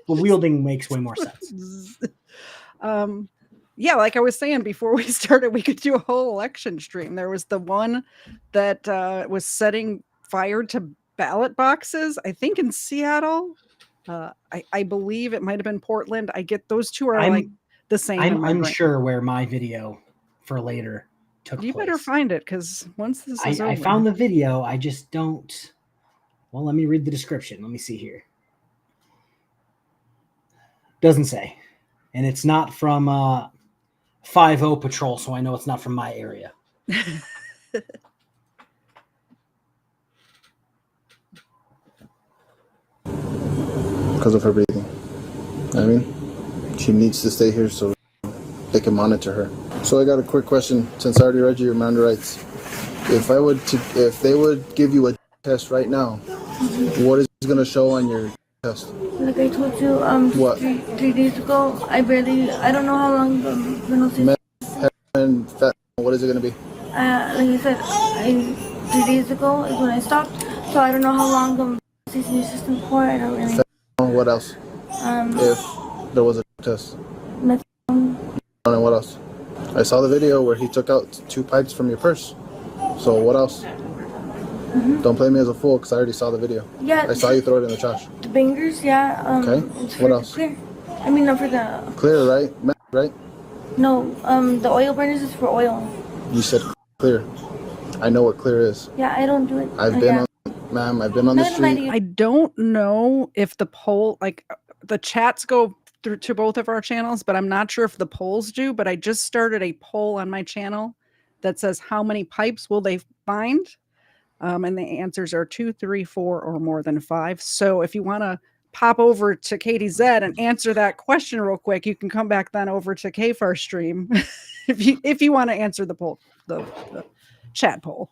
But wielding makes way more sense. Yeah, like I was saying before we started, we could do a whole election stream. There was the one that was setting fire to ballot boxes, I think in Seattle. I believe it might have been Portland. I get those two are like the same. I'm unsure where my video for later took place. You better find it, because once this is over. I found the video. I just don't. Well, let me read the description. Let me see here. Doesn't say. And it's not from 5-0 Patrol, so I know it's not from my area. Because of her breathing. I mean, she needs to stay here so they can monitor her. So I got a quick question. Since I already read you your Miranda rights, if they would give you a test right now, what is it going to show on your test? Like I told you, what? Three days ago, I don't know how long the and fat, what is it going to be? Like I said, 3 days ago is when I stopped, so I don't know how long the seasoning system for. I don't really. What else? If there was a test. Methadone. And what else? I saw the video where he took out 2 pipes from your purse. So what else? Mm-hmm. Don't play me as a fool, because I already saw the video. Yeah. I saw you throw it in the trash. The bangers, yeah. Okay. What else? Clear. I mean, not for the. Clear, right? Right? No. The oil burners is for oil. You said clear. I know what clear is. Yeah, I don't do it. I've been on the street. I don't know if the poll, like the chats go through to both of our channels, but I'm not sure if the polls do. But I just started a poll on my channel that says how many pipes will they find? And the answers are 2, 3, 4, or more than 5. So if you want to pop over to KTZed and answer that question real quick, you can come back then over to KFARR stream if you want to answer the poll, the chat poll.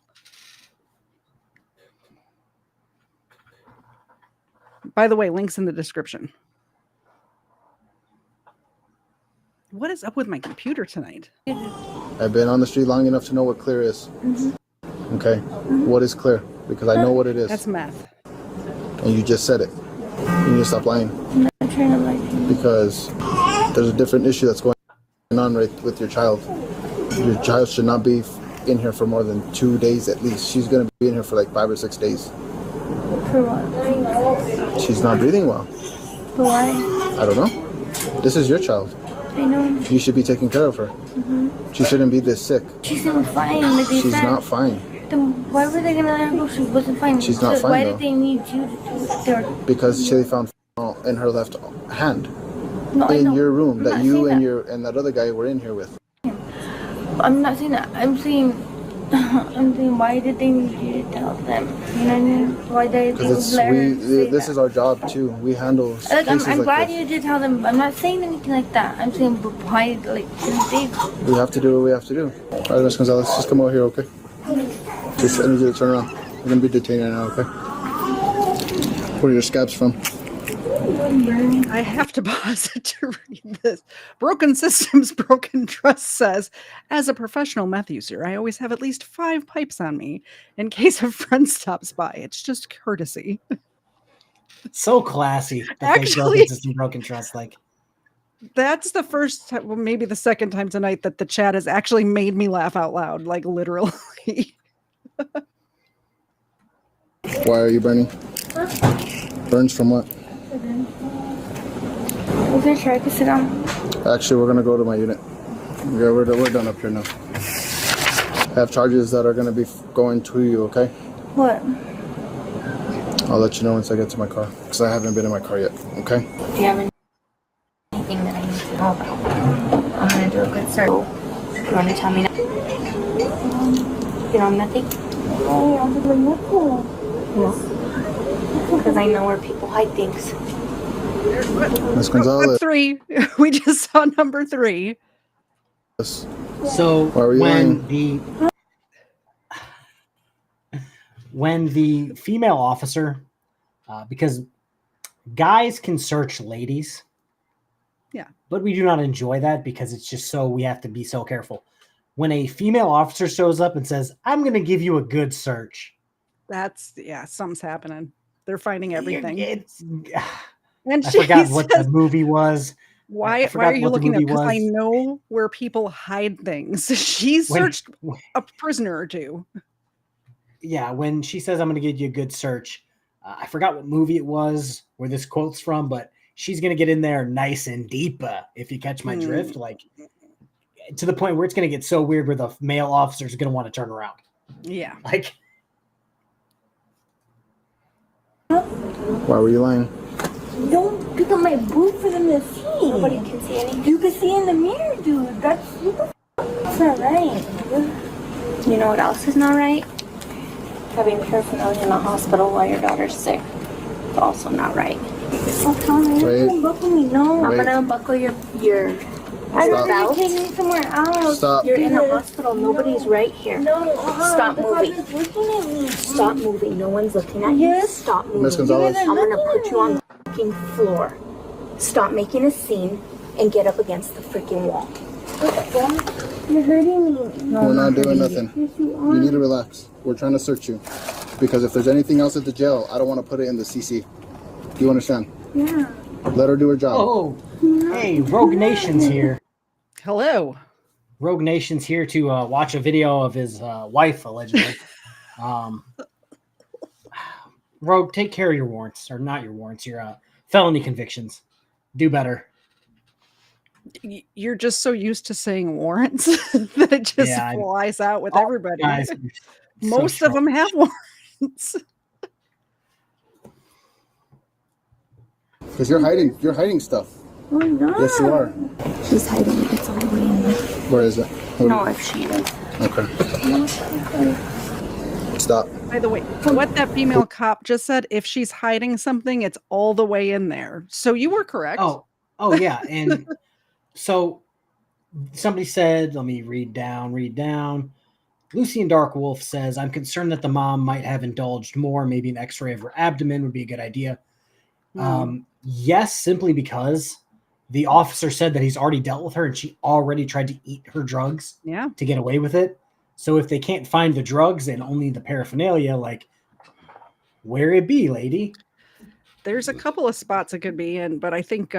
By the way, links in the description. What is up with my computer tonight? I've been on the street long enough to know what clear is. Mm-hmm. Okay. Mm-hmm. What is clear? Because I know what it is. That's meth. And you just said it. You need to stop lying. I'm not trying to lie to you. Because there's a different issue that's going on right with your child. Your child should not be in here for more than 2 days at least. She's going to be in here for like 5 or 6 days. For what? She's not breathing well. For why? I don't know. This is your child. I know. You should be taking care of her. Mm-hmm. She shouldn't be this sick. She seems fine. Like she's not fine. Then why were they gonna let her go? She wasn't fine. She's not So fine, why though. did they need you to do it? They were, Because she found in her left hand no, I in know. your room I'm that not you saying and that. and that other guy were in here with. I'm not saying that. I'm saying why did they need you to tell them? You know what I mean? Why did they Because let her say this that? is our job too. We handle Like, cases I'm like glad this. you did tell them. I'm not saying anything like that. I'm saying, but why, like, didn't they? We have to do what we have to do. All right, Ms. Gonzalez, just come over here, okay? Just I need you to turn around. You're gonna be detained right now, okay? Where are your scabs from? I have to pause it to read this. Broken Systems, Broken Trust says, as a professional meth user, I always have at least 5 pipes on me in case a friend stops by. It's just courtesy. So classy. The fake Actually- broken system, broken trust. Like, That's the first time, well, maybe the second time tonight that the chat has actually made me laugh out loud, like literally. Why are you burning? Burns from what? Okay, sure, I can sit down. Actually, we're gonna go to my unit. Yeah, we're done up here now. I have charges that are gonna be going to you, okay? What? I'll let you know once I get to my car, because I haven't been in my car yet, okay? Do you have anything that I need to know about? I'm gonna do a good search. You want to tell me now? You know nothing? Oh, I'm just like, no. Because I know where people hide things. Ms. Gonzalez. 3. We just saw number 3. so Why were you lying? when the female officer, because guys can search ladies, Yeah. but we do not enjoy that because it's just so we have to be so careful. When a female officer shows up and says, "I'm going to give you a good search," That's, something's happening. They're finding everything. I And she forgot what the says, movie was. why forgot are you what the looking at? movie Because I was. know where people hide things. She searched a prisoner or two. Yeah, when she says, "I'm going to give you a good search," I forgot what movie it was where this quote's from, but she's going to get in there nice and deep, if you catch my drift, like to the point where it's going to get so weird where the male officer is going to want to turn around. Yeah. Like, Why were you lying? Don't pick up my boob for them to see. Nobody can see anything. You can see in the mirror, dude. That's not right. You know what else is not right? Having paraphernalia in the hospital while your daughter's sick. It's also not right. Oh, Tommy, Wait. you're gonna buckle me. No. I'm Wait. gonna unbuckle your I don't Stop. think you take me somewhere else. Stop. You're in a hospital. Nobody's right here. No. Stop the moving. cop is looking at me. Stop moving. No one's looking at you. Yes. Stop moving. Ms. Gonzalez. I'm gonna put you on the fucking floor. Stop making a scene and get up against the freaking wall. You're hurting me. We're not doing nothing. Yes, you You are. need to relax. We're trying to search you. Because if there's anything else at the jail, I don't want to put it in the CC. Do you understand? Yeah. Let her do her job. oh, hey, Rogue Nation's here. Hello. Rogue Nation's here to watch a video of his wife, allegedly. Rogue, take care of your warrants, or not your warrants, your felony convictions. Do better. You're just so used to saying warrants that it just Yeah, I- flies out with All everybody. guys are so Most of them have warrants. Because you're hiding stuff. Oh, no. Yes, you are. She's hiding. It's all the way in there. Where is it? No, if she is. Okay. Stop. By the way, what that female cop just said, if she's hiding something, it's all the way in there. So you were correct. Oh, yeah. And so somebody said, let me read down. Lucy and Dark Wolf says, I'm concerned that the mom might have indulged more. Maybe an x-ray of her abdomen would be a good idea. Yes, simply because the officer said that he's already dealt with her and she already tried to eat her drugs Yeah. to get away with it. So if they can't find the drugs and only the paraphernalia, like, where it be, lady? There's a couple of spots it could be in, but I think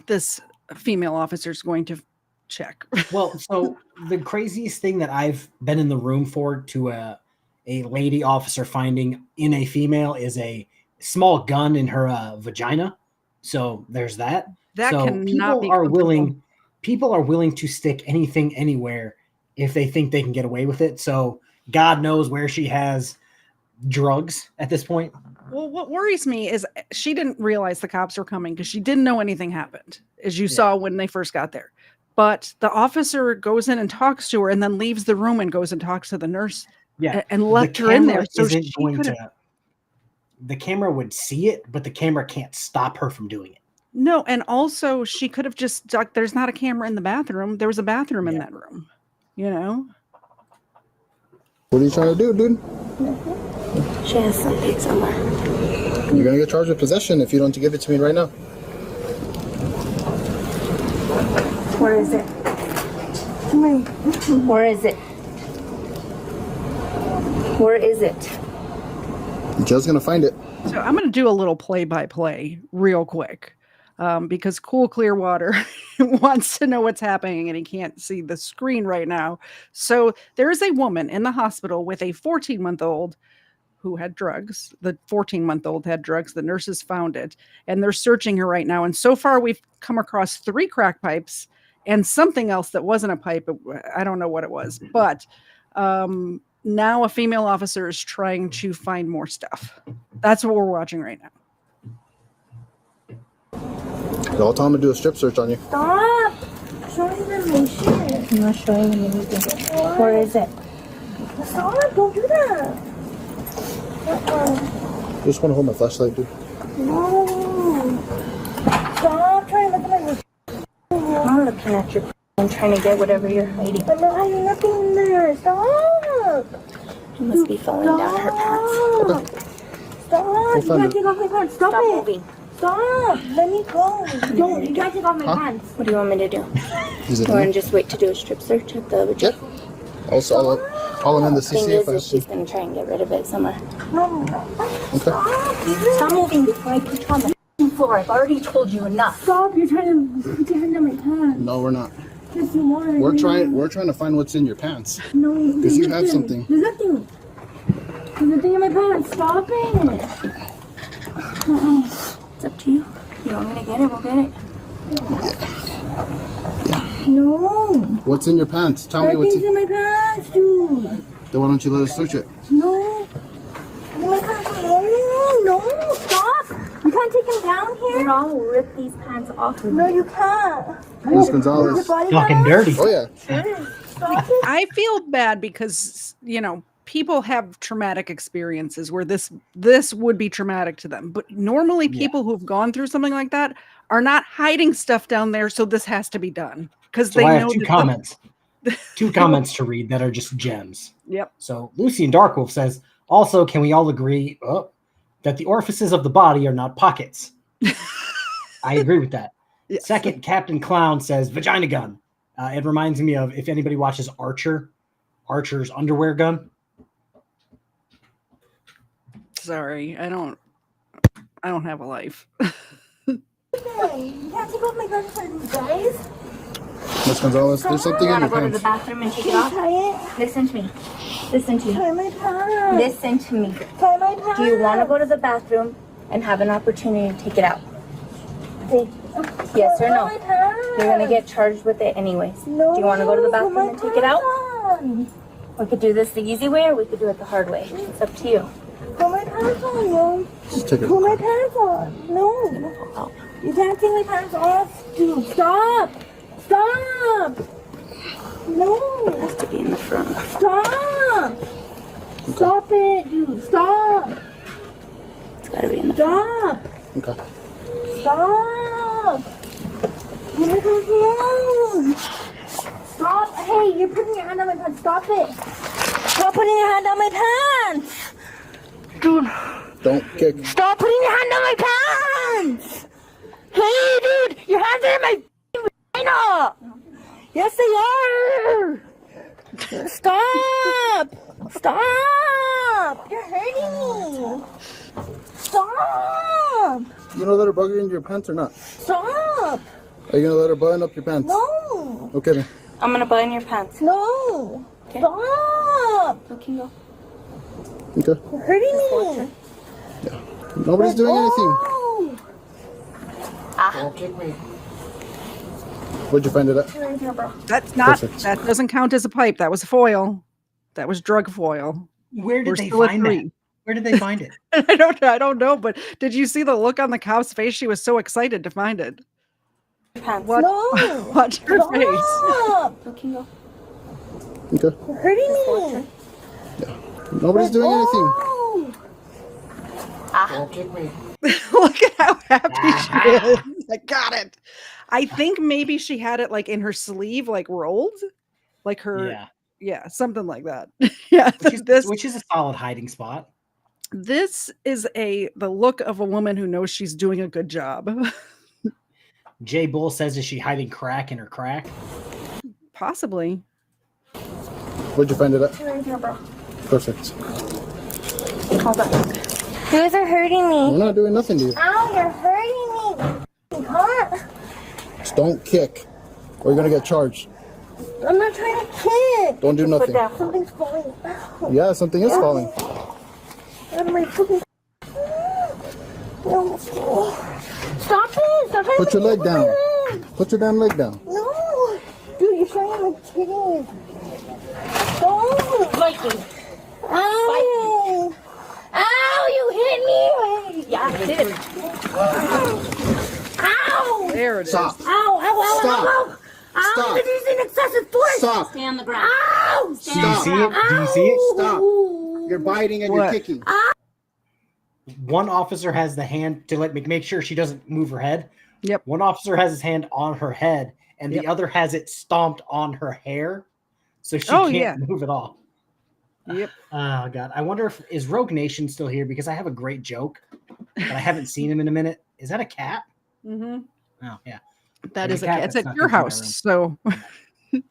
this female officer is going to check. Well, so the craziest thing that I've been in the room for to a lady officer finding in a female is a small gun in her vagina. So there's that. That so cannot people be are comfortable. willing to stick anything anywhere if they think they can get away with it. So God knows where she has drugs at this point. Well, what worries me is she didn't realize the cops were coming because she didn't know anything happened, as you saw when they first got there. But the officer goes in and talks to her and then leaves the room and goes and talks to the nurse and left her in there. So she the camera would see it, but the camera can't stop her from doing it. No, and also she could have just ducked. There's not a camera in the bathroom. There was a bathroom in that room, you know? What are you trying to do, dude? She has something somewhere. You're gonna get charged with possession if you don't give it to me right now. Where is it? Where is it? Where is it? Just gonna find it. So I'm going to do a little play-by-play real quick because Cool Clearwater wants to know what's happening and he can't see the screen right now. So there is a woman in the hospital with a 14-month-old who had drugs. The 14-month-old had drugs. The nurses found it and they're searching her right now. And so far we've come across 3 crack pipes and something else that wasn't a pipe. I don't know what it was, but now a female officer is trying to find more stuff. That's what we're watching right now. I'll tell him to do a strip search on you. Stop! Showing them my shit. I'm not showing you anything. Where is it? Stop! Don't do that. You just want to hold my flashlight, dude. No. Stop trying to look at my. I'm looking at your. I'm trying to get whatever you're hiding. But no, I have nothing in there. Stop! You must be falling down her pants. Okay. Stop! You can't take off my pants. Stop it! Moving. Stop! Let me go. Don't. You can't take off my pants. What do you want me to do? Is it You want to just wait to do a strip search at the Yeah. Also, I'll amend the thing CCA. is she's going to try and get rid of it somewhere. No. Okay. Stop moving before I put you on the floor. I've already told you enough. Stop! You're trying to put your hand on my pants. No, we're not. Yes, you are. We're trying to find what's in your pants. No, Because you have something. There's nothing. There's nothing in my pants. Stop it. It's up to you. You want me to get it? We'll get it. No. What's in your pants? Tell me what's Nothing's in my pants, dude. Then why don't you let us search it? No. My pants. No. Stop. You can't take them down here. I'll rip these pants off of No, you can't. Miss Gonzalez. Fucking dirty. Oh yeah. Stop it. I feel bad because, you know, people have traumatic experiences where this would be traumatic to them. But normally people who've gone through something like that are not hiding stuff down there. So this has to be done because So they I know have 2 that comments. 2 comments to read that are just gems. Yep. So Lucy and Darkwolf says, also, can we all agree that the orifices of the body are not pockets? I agree with that. Yes. Second, Captain Clown says, vagina gun. It reminds me of, if anybody watches Archer's underwear gun. Sorry, I don't have a life. You can't take off my pants for these guys. Miss Gonzalez, there's something in You your want to go to the pants. bathroom and take it Can you off? tie it? Listen to me. Listen to me. Tie my pants. Listen to me. Tie my pants. Do you want to go to the bathroom and have an opportunity to take it out? Yes or no? You're going to get charged with it anyways. No. Do you want to go to the bathroom put my and take it out? pants We could do this the easy way or we could do it the hard way. It's up to you. on. Put my pants on, yo. Just take it. Put my pants on. No. You can't take my pants off, dude. Stop. Stop. No. It has to be in the front. Stop. Stop it, dude. Stop. It's got to be in the front. Stop. Okay. Stop. Put my pants on. Stop. Hey, you're putting your hand on my pants. Stop it. Stop putting your hand on my pants. Dude. Don't kick. Stop putting your hand on my pants! Hey, dude! Your hands are in my vagina! Yes, they are! Stop! Stop! You're hurting me! Stop! You gonna let her bugger into your pants or not? Stop! Are you gonna let her button up your pants? No! Okay then. I'm going to button your pants. No! Okay. Stop! You can go. Okay. You're hurting me! Nobody's doing anything. Ah. Where'd you find it at? That's not. Perfect. That doesn't count as a pipe. That was a foil. That was drug foil. Where We're did they still at find that? 3. Where did they find it? I don't know, but did you see the look on the cop's face? She was so excited to find it. What? No. Watch her face. Stop. Okay. You're hurting me. Nobody's doing anything. Don't kick me. Look at how happy she is. I got it. I think maybe she had it like in her sleeve, like rolled, like her, yeah, something like that. Yeah, Which is a solid hiding spot. This is the look of a woman who knows she's doing a good job. Jay Bull says, is she hiding crack in her crack? Possibly. Where'd you find it at? Right here, bro. Perfect. Hold on. You guys are hurting me. We're not doing nothing to you. Ow, you're hurting me. Huh? Just don't kick, or you're gonna get charged. I'm not trying to kick. Don't do nothing. Something's falling out. Yeah, something is falling. Out of my fucking... No. Stop it. Stop it. Put your leg down. Put your damn leg down. No. Dude, you're showing my titties. Don't. Mikey. Ow. Ow, you hit me. Yeah, I did. Ow. There it is. Stop. Ow, ow, ow, Stop. ow, ow. Ow, Stop. this is an excessive force. Stop. Stay on the ground. Ow. Do you see it? Do you see it? Stop. You're biting and What? you're kicking. One officer has the hand to make sure she doesn't move her head. Yep. One officer has his hand on her head, and the other has it stomped on her hair, so she can't move it off. Yep. Oh God, I wonder is Rogue Nation still here, because I have a great joke, but I haven't seen him in a minute. Is that a cat? Mm-hmm. Oh yeah, That There's is a cat. It's that's at not your into my house, so room.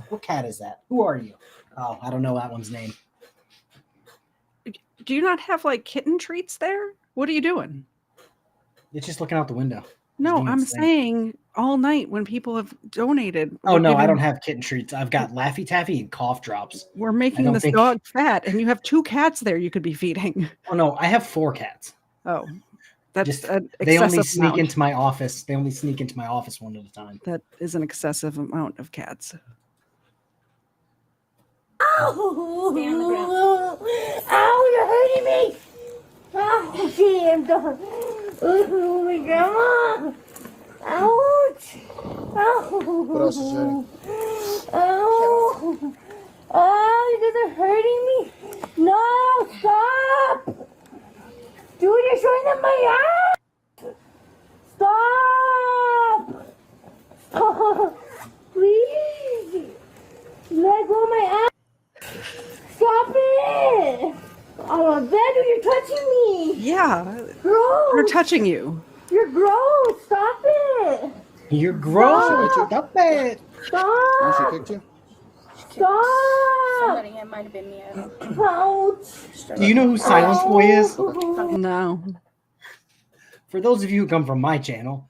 What cat is that? Who are you? Oh, I don't know that one's name. do you not have like kitten treats there? What are you doing? It's just looking out the window. No, doing I'm its thing. saying all night when people have donated. Oh we're no, I giving- don't have kitten treats. I've got Laffy Taffy and cough drops. We're making don't this think- dog fat, and you have 2 cats there you could be feeding. Oh no, I have 4 cats. Oh, that's Just an they only excessive sneak amount. into my office. They only sneak into my office one at a time. That is an excessive amount of cats. Ow. Stay on the ground. Ow, you're hurting me. Oh, okay, I'm done. Oh my grandma. Ouch. Ow. What else is hurting? Ow. Oh, you guys are hurting me. No, stop. Dude, you're showing them my ass. Stop. Stop. Please. Let go of my ass. Stop it. Oh, Bedu, you're touching me. Yeah, Gross. they're touching you. You're gross. Stop it. You're gross. Stop. Stop it. Oh, Stop. she kicked you? Stop. Somebody, it might have been me. I don't know. Ouch. Do you know who Silence Boy is? No. For those of you who come from my channel,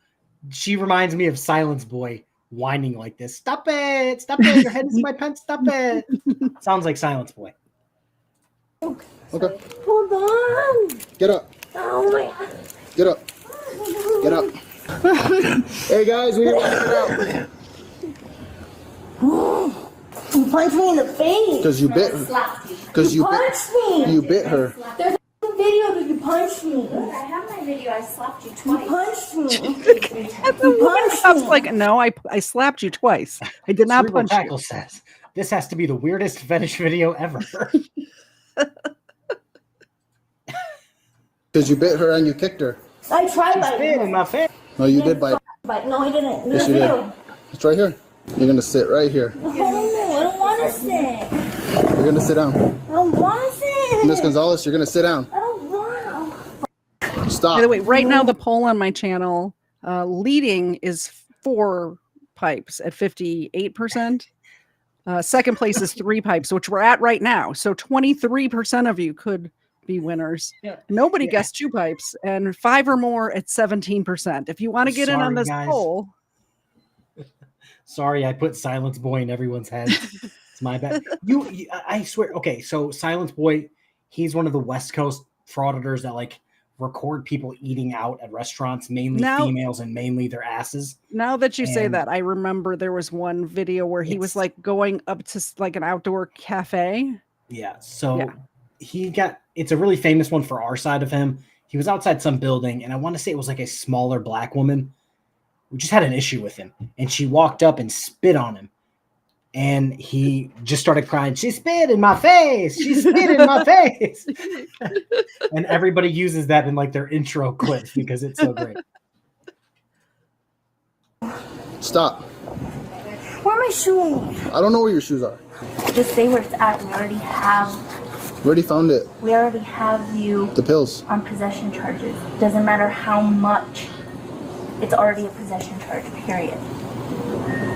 she reminds me of Silence Boy whining like this. Stop it. Stop it. Your head is in my pants. Stop it. Sounds like Silence Boy. Okay. Hold on. Get up. Oh my. Get up. Get up. Hey guys, we want to get out. You punched me in the face. Because you bit her. Because you punched me. You bit her. There's a video that you punched me. I have my video. I slapped you You twice. punched me. The woman cop's like, no, I slapped you twice. I did not Cerebral punch Tackle you. says this has to be the weirdest fetish video ever. Because you bit her and you kicked her. I tried She spit in biting. my face. No, you did bite. But no, I didn't. Yes, you did. It's right here. You're going to sit right here. No, I don't want to sit. You're going to sit down. I don't want to sit. Miss Gonzalez, you're going to sit down. I don't want. Stop. By the way, right now the poll on my channel leading is 4 pipes at 58%. Second place is 3 pipes, which we're at right now. So 23% of you could be winners. Yeah. Nobody guessed 2 pipes, and 5 or more at 17%. If you want to get in on Sorry, this guys. poll, Sorry, I put Silence Boy in everyone's head. It's my bad. I swear. Okay, so Silence Boy, he's one of the West Coast frauditors that like record people eating out at restaurants, mainly Now- females and mainly their asses. now that you say And- that, I remember there was one video where he was It's- like going up to like an outdoor cafe Yeah. So Yeah. it's a really famous one for our side of him. He was outside some building, and I want to say it was like a smaller black woman who just had an issue with him. And she walked up and spit on him. And he just started crying, "She spit in my face! She spit in my face!" And everybody uses that in like their intro clips because it's so great. Stop. Where are my shoes? I don't know where your shoes are. Just say where it's at. We already have We already found it. you The pills. on possession charges. Doesn't matter how much. It's already a possession charge, period.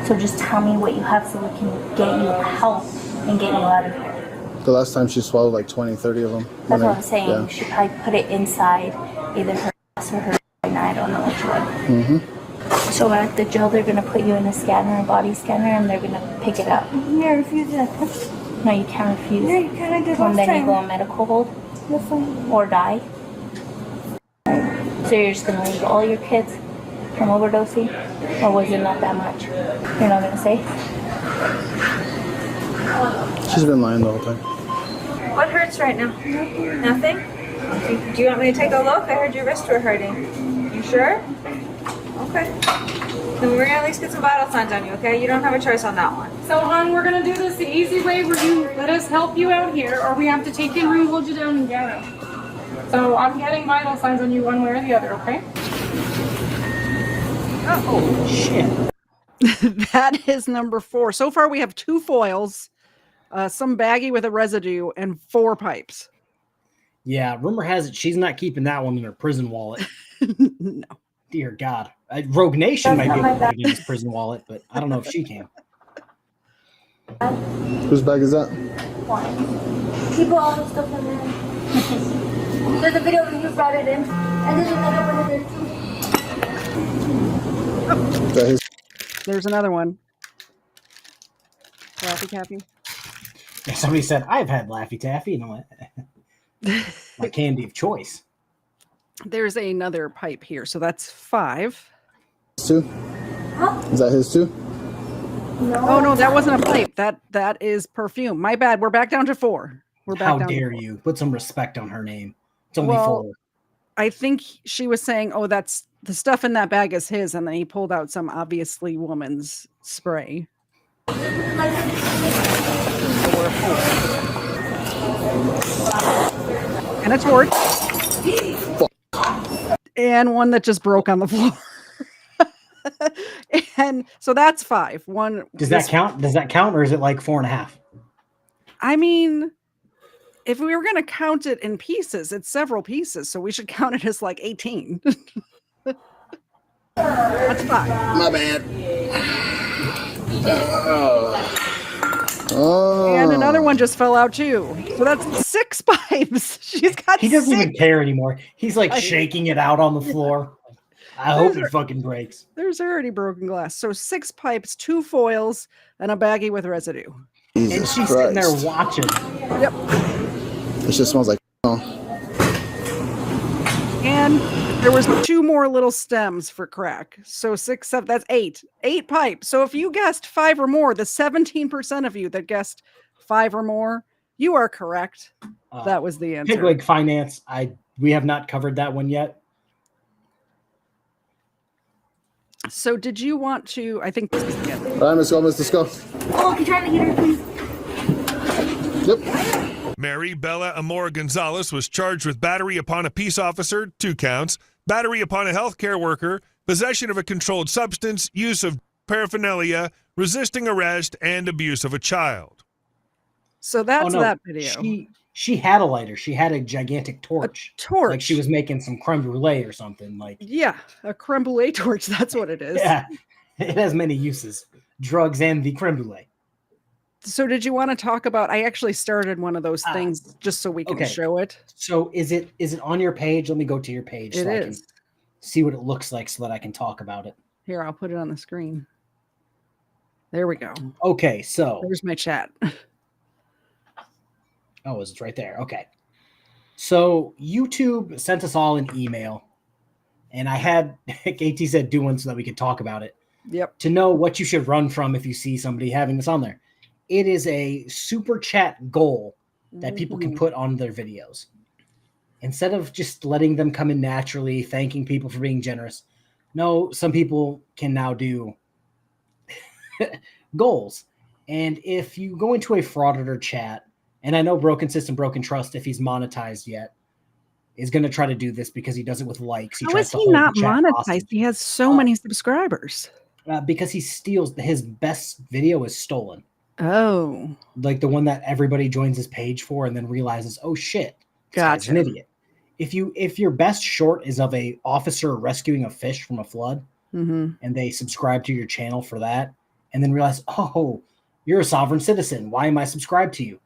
So just tell me what you have so we can get you help and get you out of here. The last time she swallowed like 20, 30 of them. That's what I'm saying. Yeah. You should probably put it inside either her ass or her vagina. I don't know which one. Mm-hmm. So at the jail, they're going to put you in a scanner, a body scanner, and they're going to pick it up. Yeah, I refuse it. No, you can't refuse. Yeah, you can. I did And last then you go time. on medical hold That's fine. or die. So you're just going to leave all your kids from overdosing? Or was it not that much? You're not going to say? She's been lying the whole time. What hurts right now? Nothing? Do you want me to take a look? I heard your wrists were hurting. You sure? Okay. Then we're gonna at least get some vital signs on you, okay? You don't have a choice on that one. So, hon, we're gonna do this the easy way where you let us help you out here, or we have to take you in a room, hold you down, and get him. So, I'm getting vital signs on you one way or the other, okay? Oh, shit. That is number 4. So far, we have 2 foils, some baggie with a residue, and 4 pipes. Yeah, rumor has it she's not keeping that one in her prison wallet. No. Dear God. Rogue Nation might be able to put it in his prison wallet, but I don't know if she can. Whose bag is that? He put all the stuff in there. There's a video where you brought it in. And there's another one in there too. Is that his? There's another one. Laffy Taffy. Somebody said, I've had Laffy Taffy. You know what? My candy of choice. There's another pipe here, so that's 5. His too? Is that his too? Oh no, that wasn't a pipe. That is perfume. My bad. We're back down to 4. We're back How down. dare to 4. you? Put some respect on her name. It's only Well, 4. I think she was saying, "Oh, that's the stuff in that bag is his," and then he pulled out some obviously woman's spray. And a torch. And one that just broke on the floor. And so that's 5. One. Does that count? Does that count, or is it like 4.5? I mean, if we were going to count it in pieces, it's several pieces, so we should count it as like 18. That's 5. My bad. Oh. And another one just fell out too. So that's 6 pipes. She's got. He doesn't 6. even care anymore. He's like shaking it out on the floor. I hope it fucking breaks. There's already broken glass. So 6 pipes, 2 foils, and a baggie with residue. Jesus And she's Christ. sitting there watching. Yep. It just smells like. Oh. And there was 2 more little stems for crack. So 6, 7, that's 8. 8 pipes. So if you guessed 5 or more, the 17% of you that guessed 5 or more, you are correct. That was the answer. Pigleg Finance. We have not covered that one yet. So did you want to, I think this is the end. All right, let's go. Let's go. Oh, can you try to get her, please? Yep. Mary Bella Amor Gonzalez was charged with battery upon a peace officer, 2 counts, battery upon a healthcare worker, possession of a controlled substance, use of paraphernalia, resisting arrest, and abuse of a child. So that's that video. She had a lighter. She had a gigantic torch. Torch. Like she was making some creme brulee or something. Like Yeah, a creme brulee torch. That's what it is. yeah, it has many uses. Drugs and the creme brulee. So did you want to talk about, I actually started one of those things just so we can show it. So is it on your page? Let me go to your page It so I is. can see what it looks like so that I can talk about it. Here, I'll put it on the screen. There we go. Okay, so There's my chat. oh, it's right there. Okay. So YouTube sent us all an email, and I had KTZed do one so that we could talk about it. Yep. To know what you should run from if you see somebody having this on there. It is a super chat goal that people can put on their videos. Instead of just letting them come in naturally, thanking people for being generous. No, some people can now do goals. And if you go into a frauditor chat, and I know Broken System, Broken Trust, if he's monetized yet, is going to try to do this because he does it with likes. How is he not monetized? He has so many subscribers. Because he steals, his best video is stolen. Oh. Like the one that everybody joins his page for and then realizes, oh shit, this guy's an idiot. If your best short is of a officer rescuing a fish from a flood, and they subscribe to your channel for that, and then realize, oh, you're a sovereign citizen. Why am I subscribed to you?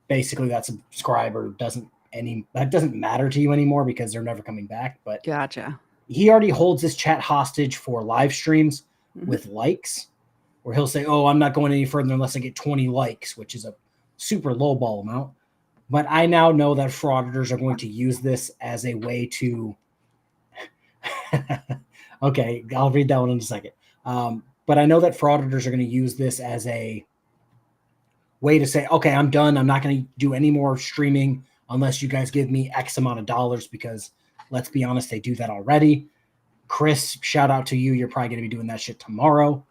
Basically, that subscriber doesn't matter to you anymore because they're never coming back. But gotcha. He already holds his chat hostage for live streams with likes, where he'll say, oh, I'm not going any further unless I get 20 likes, which is a super low ball amount. But I now know that frauditors are going to use this as a way to okay, I'll read that one in a second. But I know that frauditors are going to use this as a way to say, okay, I'm done. I'm not going to do any more streaming unless you guys give me X amount of dollars, because let's be honest, they do that already. Chris, shout out to you. You're probably going to be doing that shit tomorrow.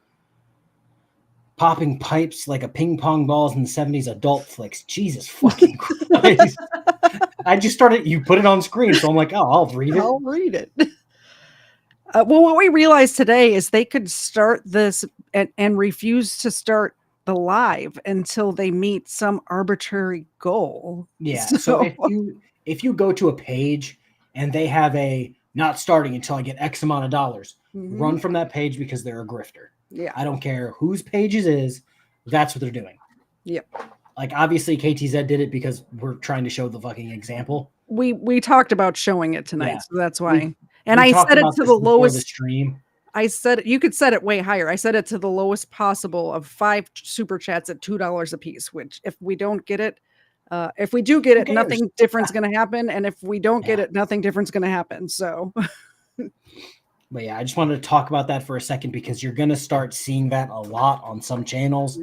Popping pipes like a ping pong balls in the 70s adult flicks. Jesus fucking Christ. I just started, you put it on screen, so I'm like, oh, I'll read it. I'll read it. Well, what we realized today is they could start this and refuse to start the live until they meet some arbitrary goal. Yeah. So if you go to a page and they have a not starting until I get X amount of dollars, run from that page because they're a grifter. Yeah. I don't care whose page it is. That's what they're doing. Yep. Like obviously KTZed did it because we're trying to show the fucking example. We talked about showing it tonight, so that's why. And I set it to the lowest stream. I said you could set it way higher. I set it to the lowest possible of 5 super chats at $2 a piece, which if we don't get it, if we do get it, nothing different's going to happen. And if we don't get it, nothing different's going to happen. So, but yeah, I just wanted to talk about that for a second because you're going to start seeing that a lot on some channels.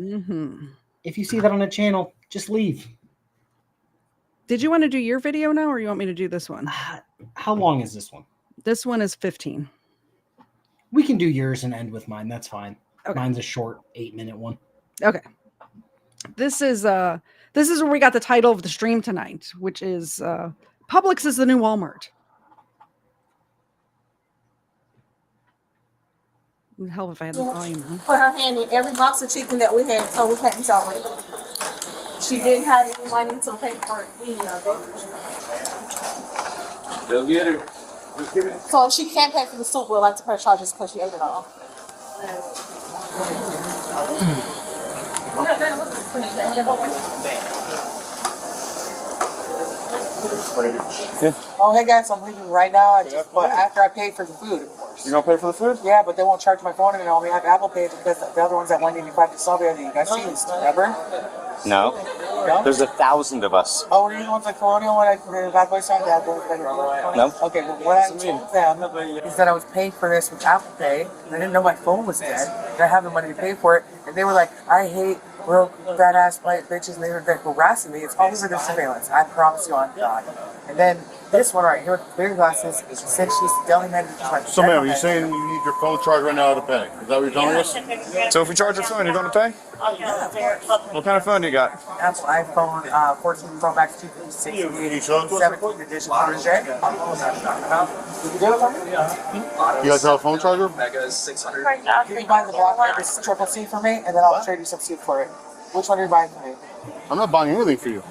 If you see that on a channel, just leave. Did you want to do your video now, or you want me to do this one? How long is this one? This one is 15. We can do yours and end with mine. That's fine. Okay. Mine's a short 8-minute one. Okay. This is where we got the title of the stream tonight, which is Publix is the new Walmart. It would help if I had the volume on. Put her hand in every box of chicken that we had, so we couldn't sell it. She didn't have any money to pay for any of it. They'll get her. So if she can't pay for the soup, we'll like to press charges because she ate it all. Yeah. Oh, hey guys, I'm leaving right now. But after I paid for the food, of course. You gonna pay for the food? Yeah, but they won't charge my phone and I only have Apple Pay because the other one's at $185 to Strawberry. You guys see this, remember? No. There's 1,000 of us. Oh, were you the ones like Colonial when I created Bad Boy Song? No. Okay, well, what I told them is that I was paying for this with Apple Pay, and I didn't know my phone was dead, and I have the money to pay for it, and they were like, I hate broke, badass white bitches, and they were like harassing me. It's all over the surveillance. I promise you on God. And then this one right here with the clear glasses, she said she's deli manager. So, ma'am, you're saying you need your phone charged right now to pay? Is that what you're telling us? So if we charge your phone, you're going to pay? What kind of phone do you got? Apple iPhone 14 Pro Max 256 17 edition 100J. You guys have a phone charger? Mega 600. You can buy the black this triple C for me, and then I'll trade you some C for it. Which one are you buying for me? I'm not buying anything for you.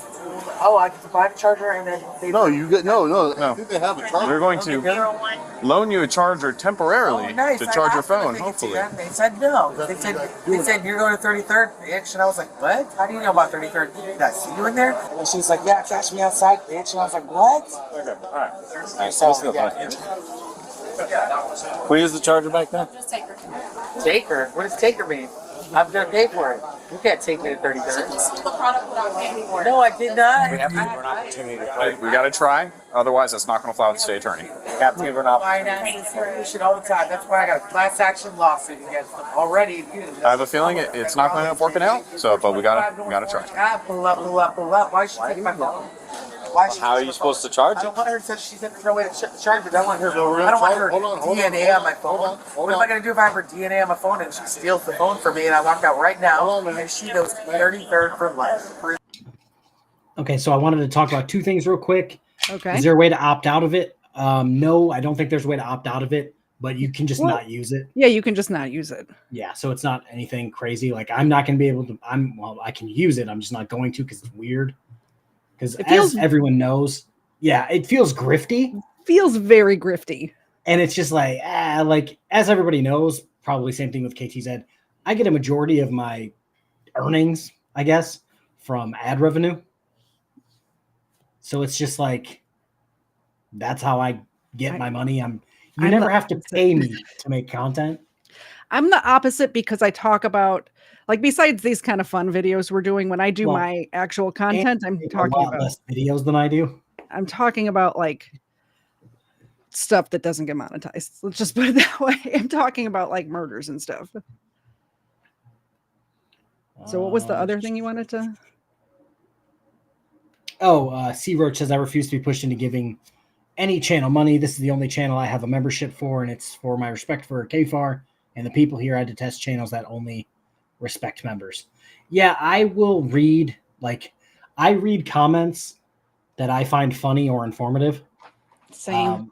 Oh, I get to buy the charger and then they no. I think they have a charger. We're going to loan you a charger temporarily to charge your phone, hopefully. They said no. They said you're going to 33rd, bitch, and I was like, what? How do you know about 33rd? Did I see you in there? And she was like, yeah, catch me outside, bitch, and I was like, what? Okay, all right. So, yeah. Can we use the charger back then? Taker? What does taker mean? I'm gonna pay for it. You can't take me to 33rd. The product without paying for it. No, I did not. We have to give her an opportunity to play. We got to try. Otherwise, that's not going to fly with the state attorney. We have to give her an opportunity. Finance all the time. That's why I got a class action lawsuit against them already. I have a feeling it's not going to end up working out. So, but we got to try. Ah, pull up. Why should she take my phone? How are you supposed to charge I it? don't want her to. She said there's no way to charge it. I want her. I don't want her DNA on my phone. What am I gonna do if I have her DNA on my phone and she steals the phone from me and I walk out right now and she goes 33rd for life? Okay, so I wanted to talk about two things real quick. Okay. Is there a way to opt out of it? No, I don't think there's a way to opt out of it, but you can just not use it. Yeah, you can just not use it. Yeah, so it's not anything crazy. Like I'm not going to be able to. I can use it. I'm just not going to because it's weird. Because as everyone knows, yeah, it feels grifty. Feels very grifty. And it's just like as everybody knows, probably same thing with KTZed. I get a majority of my earnings, I guess, from ad revenue. So it's just like that's how I get my money. You never have to pay me to make content. I'm the opposite because I talk about like besides these kind of fun videos we're doing when I do my actual content, I'm talking about less videos than I do. I'm talking about like stuff that doesn't get monetized. Let's just put it that way. I'm talking about like murders and stuff. So what was the other thing you wanted to? C Roach says I refuse to be pushed into giving any channel money. This is the only channel I have a membership for, and it's for my respect for KFARR and the people here. I detest channels that only respect members. Yeah, I will read I read comments that I find funny or informative. Same.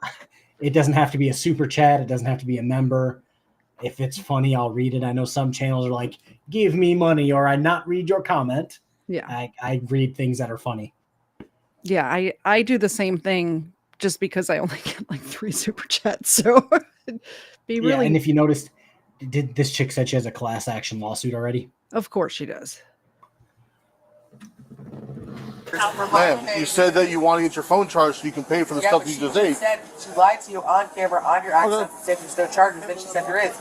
It doesn't have to be a super chat. It doesn't have to be a member. If it's funny, I'll read it. I know some channels are like, give me money or I not read your comment. Yeah. I read things that are funny. Yeah, I do the same thing just because I only get like 3 super chats. So be really. Yeah, and if you noticed, did this chick said she has a class action lawsuit already? Of course she does. Ma'am, you said that you want to get your phone charged so you can pay for the stuff you just ate. She lied to you on camera on your access and said there's no charges. Then she said there is.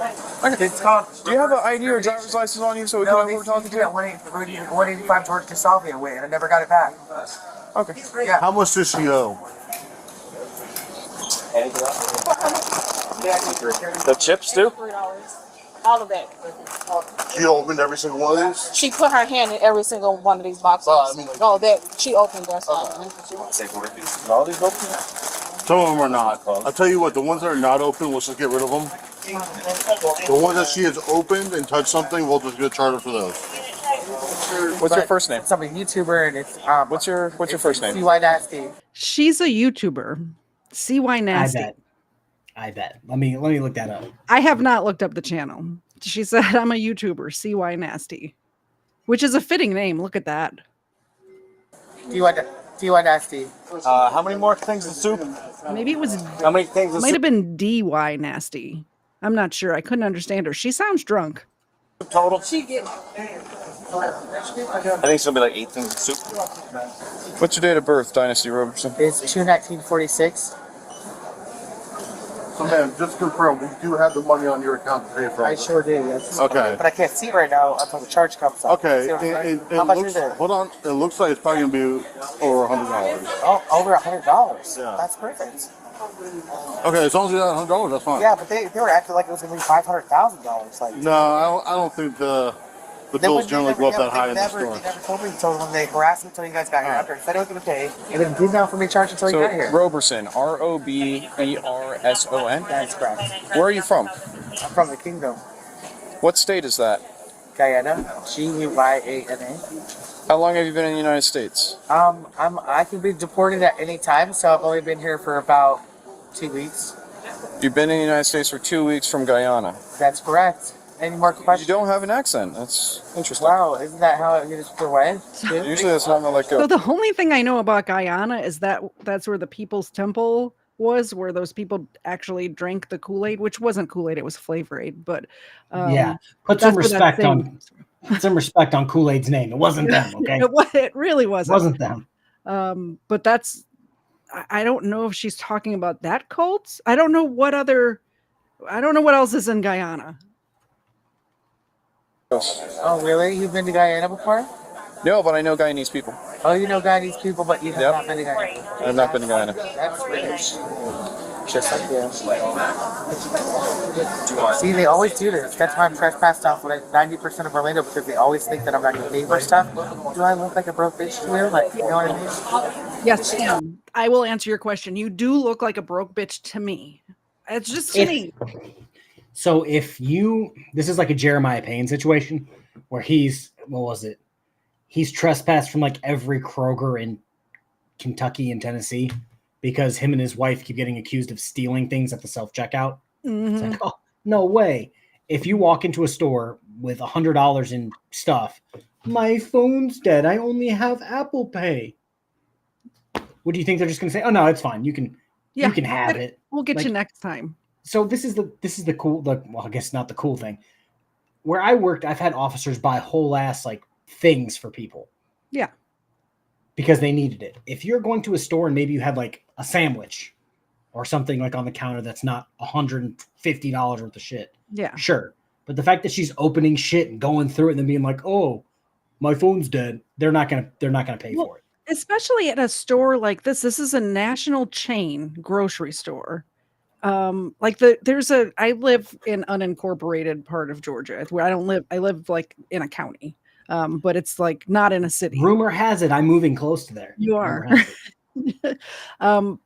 It's called. Do you have an ID or driver's license on you so we know who we're talking to? 185 Georgia Salvia way, and I never got it back. Okay. Yeah. How much does she owe? The chips too? All of that. She opened every single one of these? She put her hand in every single one of these boxes. Oh, that she opened that stuff. All these open? Some of them are not. I'll tell you what, the ones that are not open, let's just get rid of them. The ones that she has opened and touched something, we'll just get charged for those. What's your first name? I'm a YouTuber, and it's what's your first name? CY Nasty. She's a YouTuber. CY Nasty. I bet. Let me look that up. I have not looked up the channel. She said I'm a YouTuber, CY Nasty, which is a fitting name. Look at that. CY Nasty. How many more things of soup? Maybe it was. How many things of might soup? have been DY Nasty. I'm not sure. I couldn't understand her. She sounds drunk. Total? She get. I think it's gonna be like 8 things of soup. What's your date of birth, Dynasty Robertson? It's 2/1946. So, ma'am, just confirm, we do have the money on your account to pay for I it. sure do. Yes. Okay. But I can't see right now until the charge comes up. Okay, See what I'm saying? it How much looks, is it? hold on, it looks like it's probably going to be over $100. Oh, over $100. Yeah. That's perfect. Okay, as long as you got $100, that's fine. Yeah, but they were acting like it was going to be $500,000. Like, No, I don't think the bills generally go up that high in the store. They never told me until when they harassed me until you guys got here. After I said I was going to pay, and then did not for me charge until you got here. Roberson, Roberson. That's correct. Where are you from? I'm from the Kingdom. What state is that? Guyana. Guyana. How long have you been in the United States? I can be deported at any time, so I've only been here for about 2 weeks. You've been in the United States for 2 weeks from Guyana. That's correct. Any more questions? You don't have an accent. That's interesting. Wow, isn't that how it is for way? Usually that's not how that goes. So the only thing I know about Guyana is that that's where the People's Temple was, where those people actually drank the Kool-Aid, which wasn't Kool-Aid, it was Flavor Aid. But yeah, put some respect on Kool-Aid's name. It wasn't them. Okay, it really wasn't. It wasn't them. But that's. I don't know if she's talking about that cult. I don't know what else is in Guyana. Oh, really? You've been to Guyana before? No, but I know Guyanese people. Oh, you know Guyanese people, but you have not been to Guyana. I've not been to Guyana. That's rich. Just like you. See, they always do this. That's why I'm trespassed off like 90% of Orlando, because they always think that I'm not going to pay for stuff. Do I look like a broke bitch to you? Like, you know what I mean? Yes, Sam. I will answer your question. You do look like a broke bitch to me. It's just to me. So if you, this is like a Jeremiah Payne situation where he's, what was it? He's trespassed from like every Kroger in Kentucky and Tennessee because him and his wife keep getting accused of stealing things at the self-checkout. It's like, oh, no way. If you walk into a store with $100 in stuff, my phone's dead. I only have Apple Pay. What do you think they're just going to say? Oh no, it's fine. You can have it. We'll get you next time. So this is the cool, well, I guess not the cool thing. Where I worked, I've had officers buy whole ass like things for people. Yeah. Because they needed it. If you're going to a store and maybe you had like a sandwich or something like on the counter that's not $150 worth of shit. Yeah. Sure. But the fact that she's opening shit and going through it and then being like, "Oh, my phone's dead," they're not gonna pay for it. Especially at a store like this. This is a national chain grocery store. I live in unincorporated part of Georgia where I live like in a county. But it's like not in a city. Rumor has it I'm moving close to there. You are.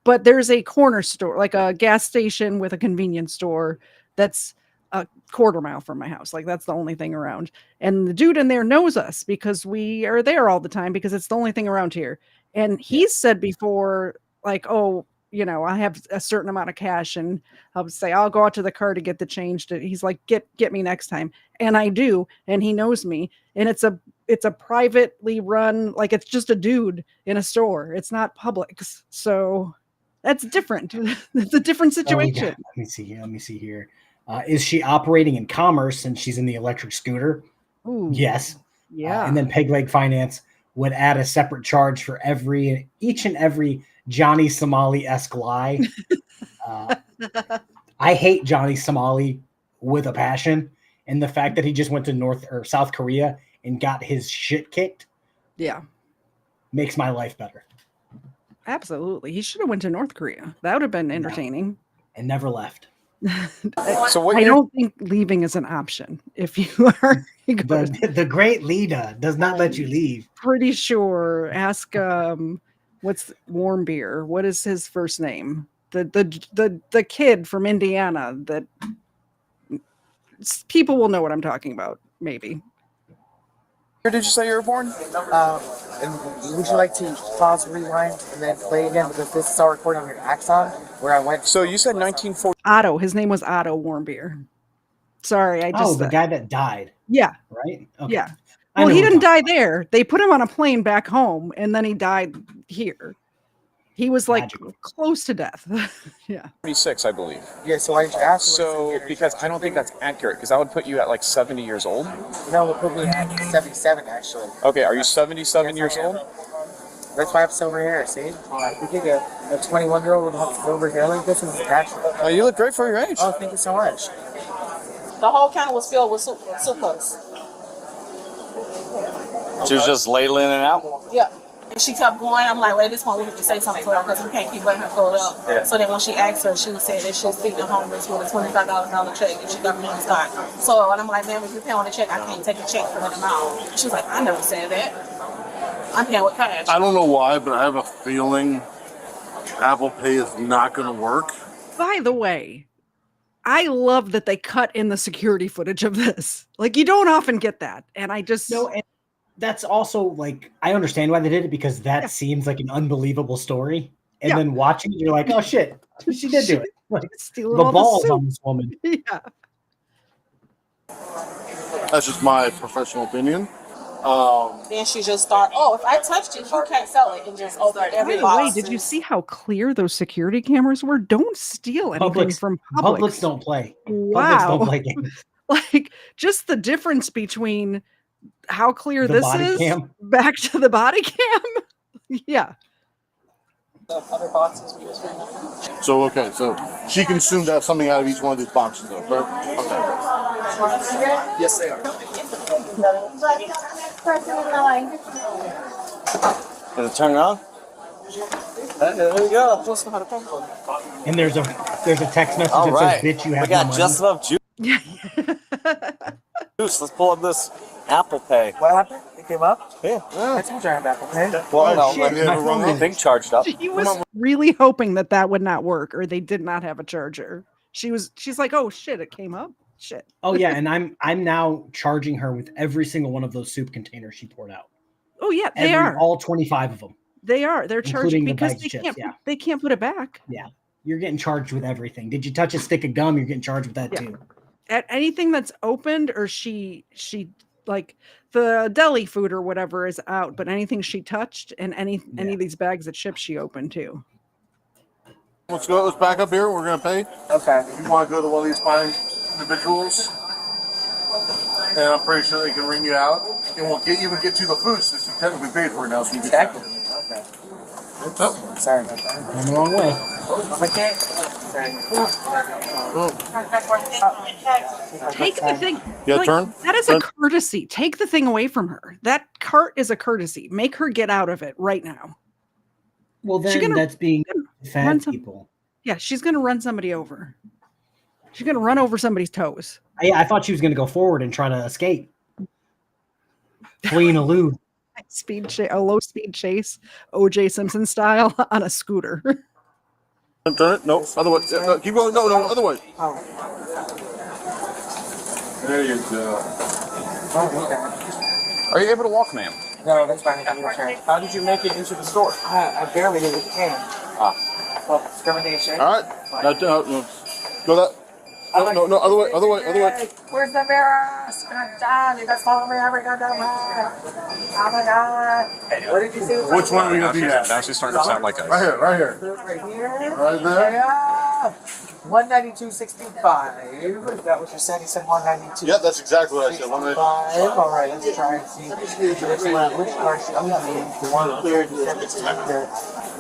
But there's a corner store, like a gas station with a convenience store that's a quarter mile from my house. Like that's the only thing around. And the dude in there knows us because we are there all the time because it's the only thing around here. And he's said before, like, oh, you know, I have a certain amount of cash and I'll say, I'll go out to the car to get the change. He's like, get me next time. And I do. And he knows me. And it's a privately run, like it's just a dude in a store. It's not Publix. So that's different. It's a different situation. Let me see here. Is she operating in commerce since she's in the electric scooter? Ooh, yes. Yeah. And then Peg Leg Finance would add a separate charge for each and every Johnny Somali-esque lie. I hate Johnny Somali with a passion. And the fact that he just went to North or South Korea and got his shit kicked. Yeah. Makes my life better. Absolutely. He should have went to North Korea. That would have been entertaining. And never left. So I don't think leaving is an option if you are. The great leader does not let you leave. Pretty sure. Ask what's warm beer? What is his first name? The kid from Indiana that people will know what I'm talking about. Maybe. Where did you say you were born? And would you like to pause, rewind, and then play again? Because this is our recording on your Axon, where I went. So you said 1940. Otto. His name was Otto Warmbier. Sorry, I just. the guy that died. Yeah. Right. Okay. Yeah. Well, he didn't die there. They put him on a plane back home, and then he died here. He was like close to death. Yeah. 36, I believe. Yeah, so I asked. So, because I don't think that's accurate, because that would put you at like 70 years old. No, it put me at 77, actually. Okay, are you 77 years old? That's why I have silver hair, see? You think a 21-year-old would have silver hair like this is natural. Oh, you look great for your age. Oh, thank you so much. The whole counter was filled with soup cups. She was just ladling it out? Yeah. And she kept going. I'm like, well, at this point, we have to say something to her because we can't keep letting her fill it up. Yeah. So then when she asked her, she said that she was feeding the homeless with a $25 check and she got me on the spot. So and I'm like, man, if you pay on the check, I can't take a check for that amount. She was like, I never said that. I'm paying with cash. I don't know why, but I have a feeling Apple Pay is not going to work. By the way, I love that they cut in the security footage of this. Like, you don't often get that. And I just... No, and that's also, like, I understand why they did it because that seems like an unbelievable story. And then watching it, you're like, oh, shit, she did do it. Like, stealing the all balls soup on this woman. Yeah. That's just my professional opinion. Then she just started, oh, if I touched it, you can't sell it. And just start every By the way, box. did you see how clear those security cameras were? Don't steal anything from Publix. Publix don't play. Wow. Publix don't play games. Like, just the difference between how clear The this body is cam. back to the body cam. Yeah. The other boxes we just ran out. So, okay, so she consumed something out of each one of these boxes, though, correct? Okay. Yes, they are. Person in line. Is it turning on? There we go. And there's a text message All that right. says, "Bitch, you have We got no money." just enough juice. Let's pull up this Apple Pay. What happened? It came up? Yeah. I told you I have Apple Pay. Well, no, shit, my phone the thing charged up. She was really hoping that would not work, or they did not have a charger. She's like, oh shit, it came up. Shit. Oh yeah, and I'm now charging her with every single one of those soup containers she poured out. Oh yeah, they are. All 25 of them. They are. They're charging Including the because bags of chips, they can't put it back. Yeah. You're getting charged with everything. Did you touch a stick of gum? You're getting charged with that too. At anything that's opened, or she like the deli food or whatever is out, but anything she touched and any of these bags of chips she opened too. Let's go. Let's back up here. We're gonna pay. Okay. If you want to go to one of these fine individuals, and I'm pretty sure they can ring you out, and we'll even get you the food since you technically paid for it now. So you can Okay. Yep. Sorry about that. I'm the wrong way. Okay. Take the thing. Yeah, turn. That is Turn. a courtesy. Take the thing away from her. That cart is a courtesy. Make her get out of it right now. Well, She's then gonna- that's being run fat some- people. Yeah, she's gonna run somebody over. She's gonna run over somebody's toes. I thought she was going to go forward and try to escape. Flee and elude. A low speed chase, OJ Simpson style on a scooter. Turn it. No, other way. No, keep going. No, other way. Oh. There you go. Oh, okay. Are you able to walk, ma'am? No, that's fine. I'm okay. How did you make it into the store? I barely did with the cane. Ah. Well, discrimination. All right. Now, go that. No, other way. Where's the mirrors? God, you guys follow me every goddamn way. Oh my god. What did you say? Which one are we gonna be at? Now she's starting to sound like us. Right here. Right here? Right there. Yeah. 192.65. Is that what you said? You said 192. Yeah, that's exactly what I said. 192. All right, let's try and see. Which card should we use? The one cleared.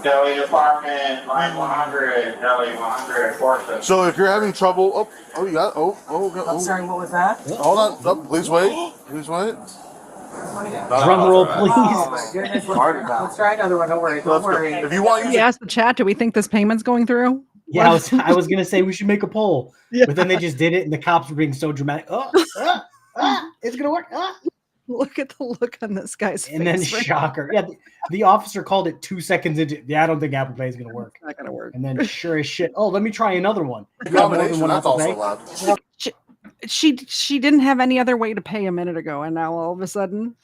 Deli department, line 100, deli 100, forklift. So if you're having trouble, you got. I'm sorry, what was that? Hold on. Please wait. Please wait. Drum roll, please. Oh my goodness. Let's try another one. Don't worry. Don't worry. If you want, We asked the chat, do we think this payment's going through? Yeah, I was going to say we should make a poll. Yeah. But then they just did it, and the cops were being so dramatic. It's going to work. Look at the look on this guy's face. And then right shocker. Yeah, the officer called it 2 seconds into. Yeah, I don't think Apple Pay is going to work. It's not going to work. And then sure as shit. Oh, let me try another one. You got more than combination, one that's Apple also Pay? allowed. She didn't have any other way to pay a minute ago, and now all of a sudden,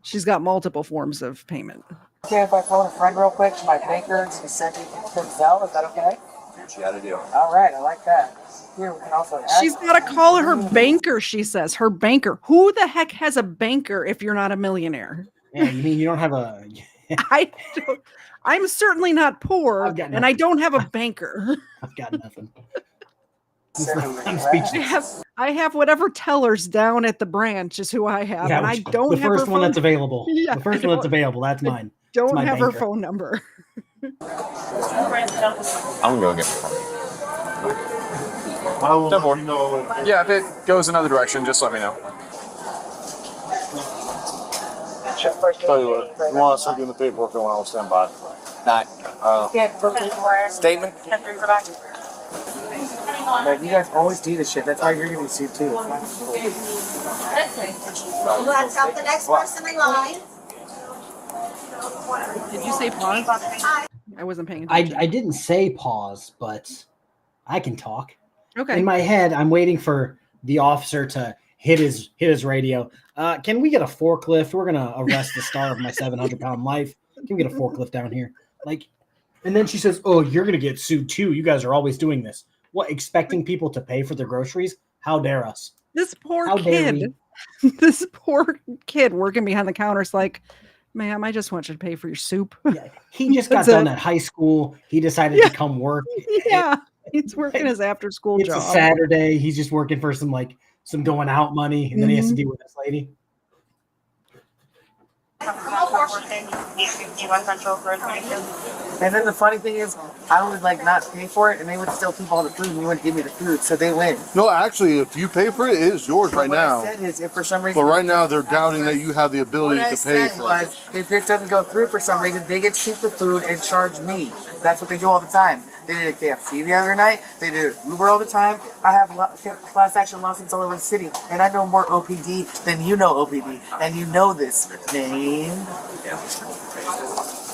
she's got multiple forms of payment. Okay, if I phone a friend real quick to my banker to send me to Zelle, is that okay? What you gotta do. All right, I like that. Here, we can also add. She's got to call her banker, she says. Her banker. Who the heck has a banker if you're not a millionaire? Yeah, you mean you don't have a. I'm certainly not poor, I've got and I nothing. don't have a banker. I've got nothing. I'm speechless. I have whatever tellers down at the branch is who I have, and I don't the have her first one that's phone- available. Yeah, The first I one that's don't- available. That's mine. Don't It's my have her banker. phone number. I'm gonna go get my phone. Yeah, if it goes another direction, just let me know. Tell you what, you want us to do the paperwork and I'll stand by. Statement? Man, you guys always do this shit. That's how you're gonna be sued too. Let's help the next person in line. Did you say pause? I wasn't paying attention. I didn't say pause, but I can talk. Okay. In my head, I'm waiting for the officer to hit his radio. Can we get a forklift? We're gonna arrest the star of my 700-pound life. Can we get a forklift down here? Like, and then she says, "Oh, you're gonna get sued too. You guys are always doing this. What? Expecting people to pay for their groceries? How dare us? This poor How dare kid. This poor kid working behind the counter is like, ma'am, I just want you to pay for your soup. He just got That's done it. at high school. He decided to come work. Yeah, he's working his after-school It's job. a Saturday. He's just working for some going out money, and then he has to Mhm. deal with this lady. And then the funny thing is, I would like not pay for it, and they would still keep all the food, and they wouldn't give me the food, so they win. No, actually, if you pay for it, it is yours right What now. I said is, if for some reason, But right now, they're doubting that you have the ability what I to pay said for it. was, if it doesn't go through for some reason, they get cheaper food and charge me. That's what they do all the time. They did a KFC the other night. They did Uber all the time. I have class action lawsuits all over the city, and I know more OPD than you know OPD, and you know this name.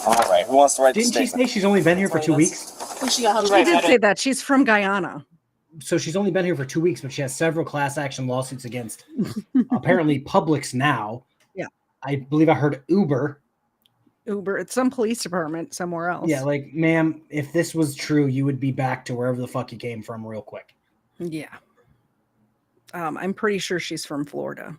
All right, who wants to write the Didn't she statement? say she's only been here for 2 weeks? She got She did say that. She's from Guyana. So she's only been here for 2 weeks, but she has several class action lawsuits against apparently Publix now. Yeah. I believe I heard Uber. It's some police department somewhere else. Yeah, like, ma'am, if this was true, you would be back to wherever the fuck you came from real quick. Yeah. I'm pretty sure she's from Florida.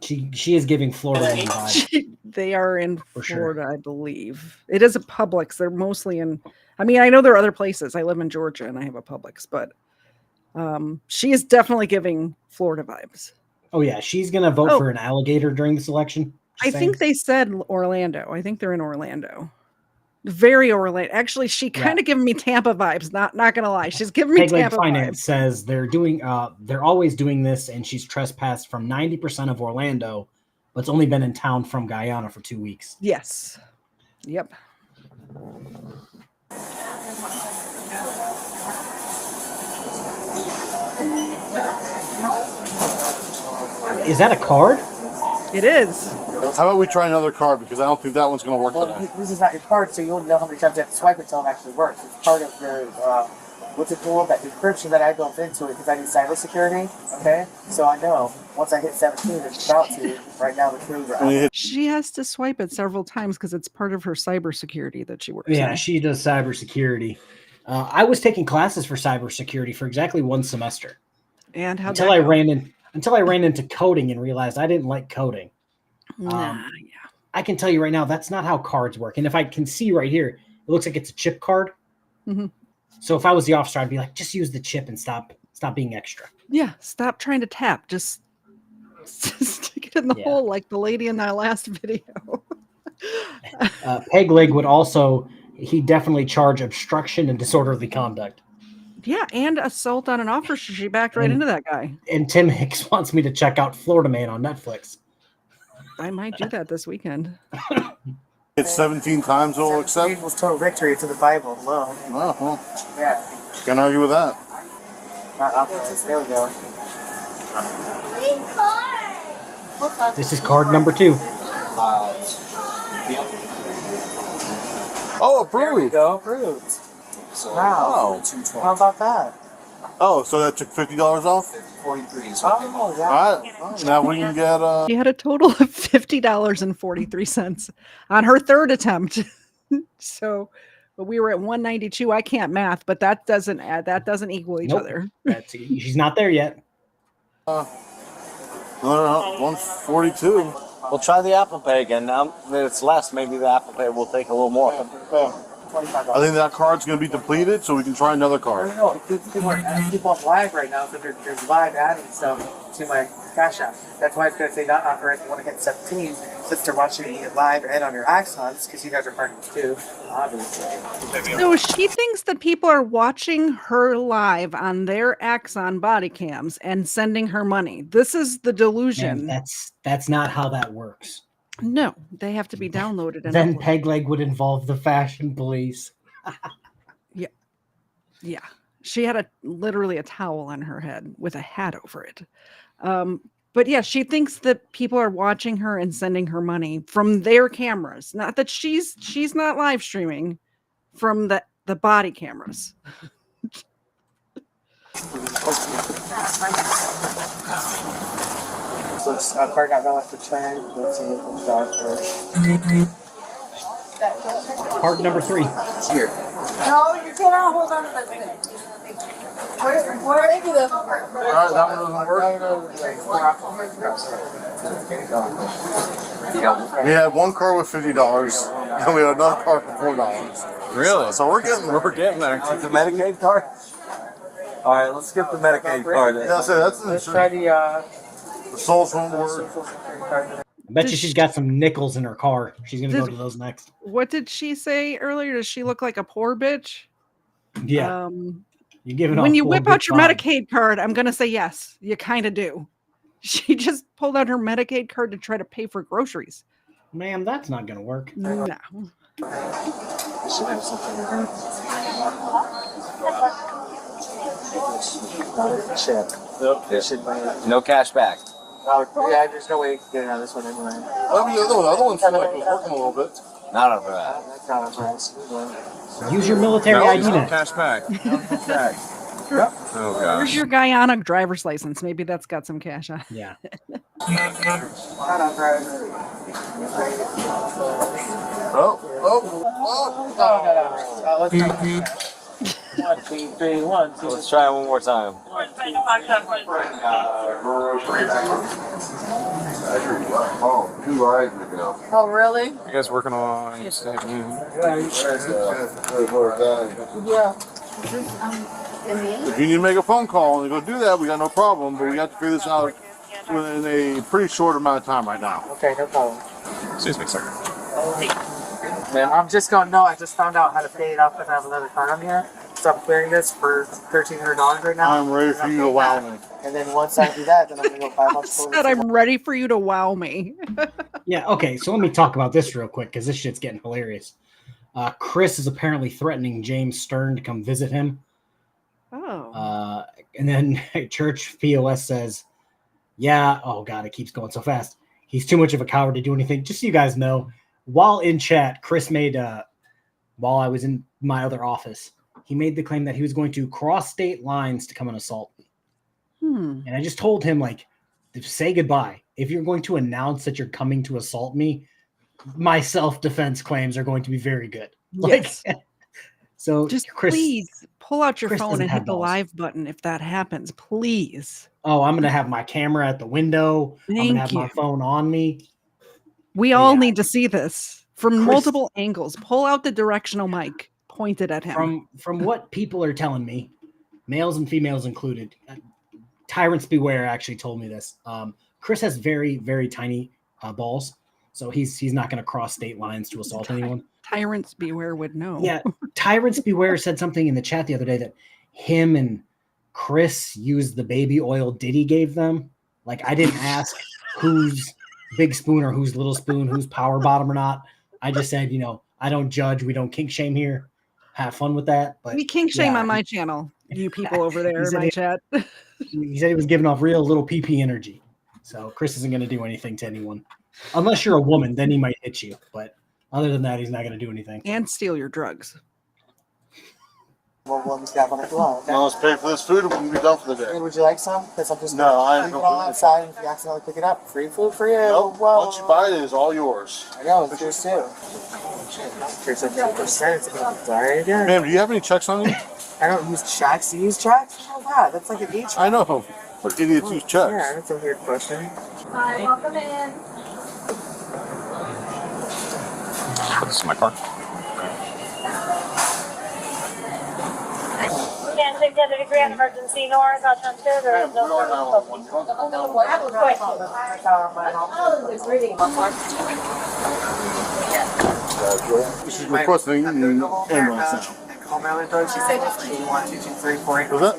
She is giving Florida a vibe. They are in For Florida, sure. I believe. It is a Publix. They're mostly in. I mean, I know there are other places. I live in Georgia and I have a Publix, but she is definitely giving Florida vibes. Oh yeah, she's gonna vote Oh. for an alligator during this election. I think they said Orlando. I think they're in Orlando. Very Orlando. Actually, she kind of giving me Tampa vibes. Not gonna lie, she's giving me Peg Leg Tampa Finance vibes. says they're always doing this, and she's trespassed from 90% of Orlando, but it's only been in town from Guyana for 2 weeks. Yes. Yep. Is that a card? It is. How about we try another card, because I don't think that one's going to work today. Well, this is not your card, so you won't know how many times you have to swipe it until it actually works. It's part of your, what's it called? That encryption that I built into it because I need cybersecurity. Okay? So I know once I hit 17, it's about to. Right now, the code She has to swipe it several times because it's part of her cybersecurity that she works Yeah, in. she does cybersecurity. I was taking classes for cybersecurity for exactly 1 semester. And how until I ran into coding and realized I didn't like coding. I can tell you right now that's not how cards work. And if I can see right here, it looks like it's a chip card. Mhm. So if I was the officer, I'd be like, just use the chip and stop being extra. Yeah, stop trying to tap. Just stick it in the hole like the lady in that last video. Peg Leg would also, he definitely charge obstruction and disorderly conduct. Yeah, and assault on an officer. She backed right into that guy. And Tim Hicks wants me to check out Florida Man on Netflix. I might do that this weekend. It's 17 times it'll accept. equals total victory to the Bible alone. Oh, well. Yeah. Can't argue with that. Not opposites. There we go. This is card number 2. Oh, approved. There we go. Approved. Wow. How about that? Oh, so that took $50 off? 43. Oh, yeah. All right. Now we can get She had a total of $50.43 on her third attempt. So, but we were at 192. I can't math, but that doesn't add. That doesn't equal each Nope. other. She's not there yet. 142. We'll try the Apple Pay again. Now that it's less, maybe the Apple Pay will take a little more. I think that card's going to be depleted, so we can try another card. No, people are live right now, so there's live adding stuff to my Cash App. That's why it's going to say not authorized. You want to hit 17 since they're watching me live and on your Axons because you guys are partners too, obviously. So she thinks that people are watching her live on their Axon body cams and sending her money. This is the delusion. And that's not how that works. No, they have to be downloaded. And Then uploaded. Peg Leg would involve the fashion police. Yeah. She had literally a towel on her head with a hat over it. But yeah, she thinks that people are watching her and sending her money from their cameras. Not that she's not live streaming, from the body cameras. So it's card got relaxed to train. Let's see if it's dark first. Card number 3. Here. No, you cannot hold on to that thing. Where are you? All right, that one doesn't work. We had one card with $50, and we had another card for $4. Really? So we're getting there. We're getting there. The Medicaid card? All right, let's skip the Medicaid card. Yeah, so that's Let's try the souls won't work. Bet Does you she's she- got some nickels in her car. She's gonna go Does- to those next. What did she say earlier? Does she look like a poor bitch? Yeah. You're giving When off you poor whip out bitch your vibes. Medicaid card, I'm gonna say yes. You kind of do. She just pulled out her Medicaid card to try to pay for groceries. Ma'am, that's not gonna work. No. No cash back. Yeah, there's no way you can get it out of this one anyway. The other one seemed like it was working a little bit. Not over that. That's not a price. Use your military No, ID no then. cash back. Oh gosh. Where's your Guyana driver's license? Maybe that's got some cash on. Yeah. Let's try it one more time. Oh, 2 rides ago. Oh, really? You guys working on? Yeah. If you need to make a phone call and go do that, we got no problem, but we have to figure this out within a pretty short amount of time right now. Okay, no problem. Excuse me, sir. Man, I'm just going, no, I just found out how to pay it off if I have another card on here. So I'm clearing this for $1,300 right now. I'm ready for you to wow me. And then once I do that, then I'm going to go buy a bunch of Said I'm ready for you to wow me. Yeah, okay, so let me talk about this real quick because this shit's getting hilarious. Chris is apparently threatening James Stern to come visit him. Oh. And then Church POS says, yeah, oh God, it keeps going so fast. He's too much of a coward to do anything. Just so you guys know, while in chat, Chris made, while I was in my other office, he made the claim that he was going to cross state lines to come and assault me. And I just told him, like, say goodbye. If you're going to announce that you're coming to assault me, my self-defense claims are going to be very good. Yes. Like, so Just Chris, please pull out your Chris phone doesn't and have hit the balls. live button if that happens. Please. oh, I'm going to have my camera at the window. I'm going to have Thank my you. phone on me. We all need to see this from Chris- multiple angles. Pull out the directional mic pointed at him. From what people are telling me, males and females included, Tyrants Beware actually told me this. Chris has very, very tiny balls, so he's not going to cross state lines to assault anyone. Tyrants Beware would know. Yeah, Tyrants Beware said something in the chat the other day that him and Chris used the baby oil Diddy gave them. Like, I didn't ask who's big spoon or who's little spoon, who's power bottom or not. I just said, I don't judge. We don't kink shame here. Have fun with that. But We kink shame yeah, on my channel, you people over there He in said my he- chat. He said he was giving off real little PP energy. So Chris isn't going to do anything to anyone. Unless you're a woman, then he might hit you. But other than that, he's not going to do anything. And steal your drugs. Well, we'll just grab one if you want. Now let's pay for this food and we can be done for the day. Hey, would you like some? Because I'm just No, I I'm don't going need it. outside, and if you accidentally pick it up, free food for you. Nope. Whoa. Once you buy it, it's all yours. I know, it's yours too. Here's a 2%. Sorry again. Ma'am, do you have any checks on you? I don't use checks. Do you use checks? Oh God, that's like an E check. I know, but idiots use checks. Yeah, that's a weird question. Hi, welcome in. Put this in my car. Can take that a degree on emergency north alternative or no This is requesting an ambulance now. Call me on the she said it's 1, 2, 2, 3, 4, 8. Was that?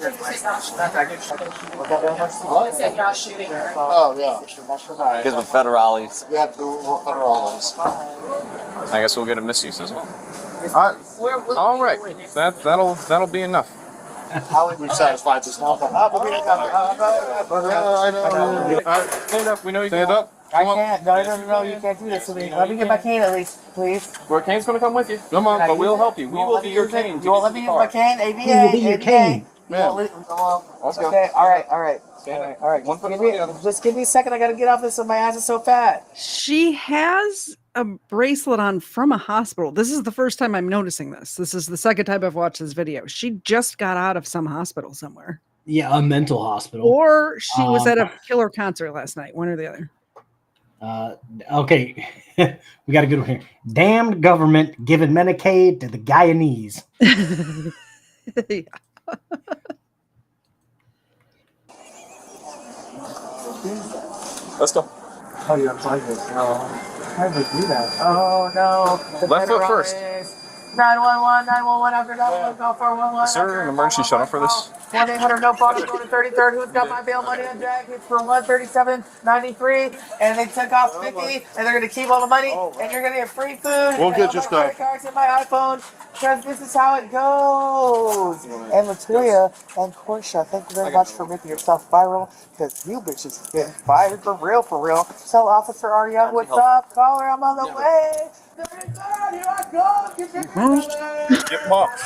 Oh, yeah. Because with federales. We have to do federales. I guess we'll get a misuse as well. All All right. That'll be enough. We've satisfied this now. I know. All right. Stand up. We know you Stand can. up. I can't. No, you can't do this to me. Let me get my cane at least, please. Your cane's gonna come with you. Come on, but we'll help you. We will be your cane. You won't let me use my cane? ABA. Who will be your cane? Man. Let's go. Okay, all right. All right. One foot in front of the other. Just give me a second. I gotta get off this so my ass is so fat. She has a bracelet on from a hospital. This is the first time I'm noticing this. This is the second time I've watched this video. She just got out of some hospital somewhere. Yeah, a mental hospital. Or she was at a killer concert last night, one or the other. Okay, we got a good one here. Damned government giving Medicaid to the Guyanese. Yeah. Let's go. Oh, you don't like this? Oh, how did they do that? Oh, no. Left foot first. 911, 911, after 911, call 411. Is there an emergency shuttle for this? 1-800 no phone, going to 33rd. Who's got my bail money on Jack? It's for 137.93, and they took off 50, and they're gonna keep all the money, and you're gonna get free food. We'll get your stuff. Cards in my iPhone, because this is how it goes. And Latoya and Portia, thank you very much for making yourself viral, because you bitches get fired for real, for real. So Officer Ariane, what's up? Caller, I'm on the way. 33rd, here I go. Get your Get popped.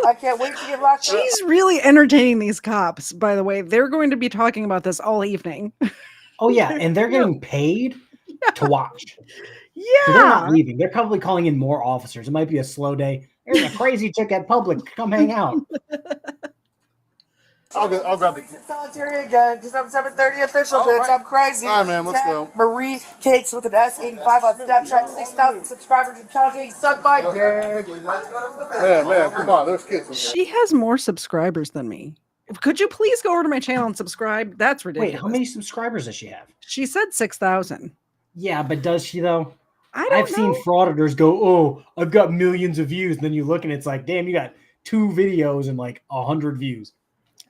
I can't wait to get locked up. She's really entertaining these cops, by the way. They're going to be talking about this all evening. Oh, yeah. And they're getting paid to watch. Yeah. So they're not leaving. They're probably calling in more officers. It might be a slow day. There's a crazy chick at Publix. Come hang out. I'll grab it. Solitary again, because I'm 7:30 official, bitch. I'm crazy. All right, man, let's go. Marie Cakes with an S85 on Snapchat, 6,000 subscribers and counting. Suck my dick. Man, come on. There's kids in here. She has more subscribers than me. Could you please go over to my channel and subscribe? That's ridiculous. Wait, how many subscribers does she have? She said 6,000. Yeah, but does she, though? I've seen frauditors go, oh, I've got millions of views. And then you look and it's like, damn, you got 2 videos and like 100 views.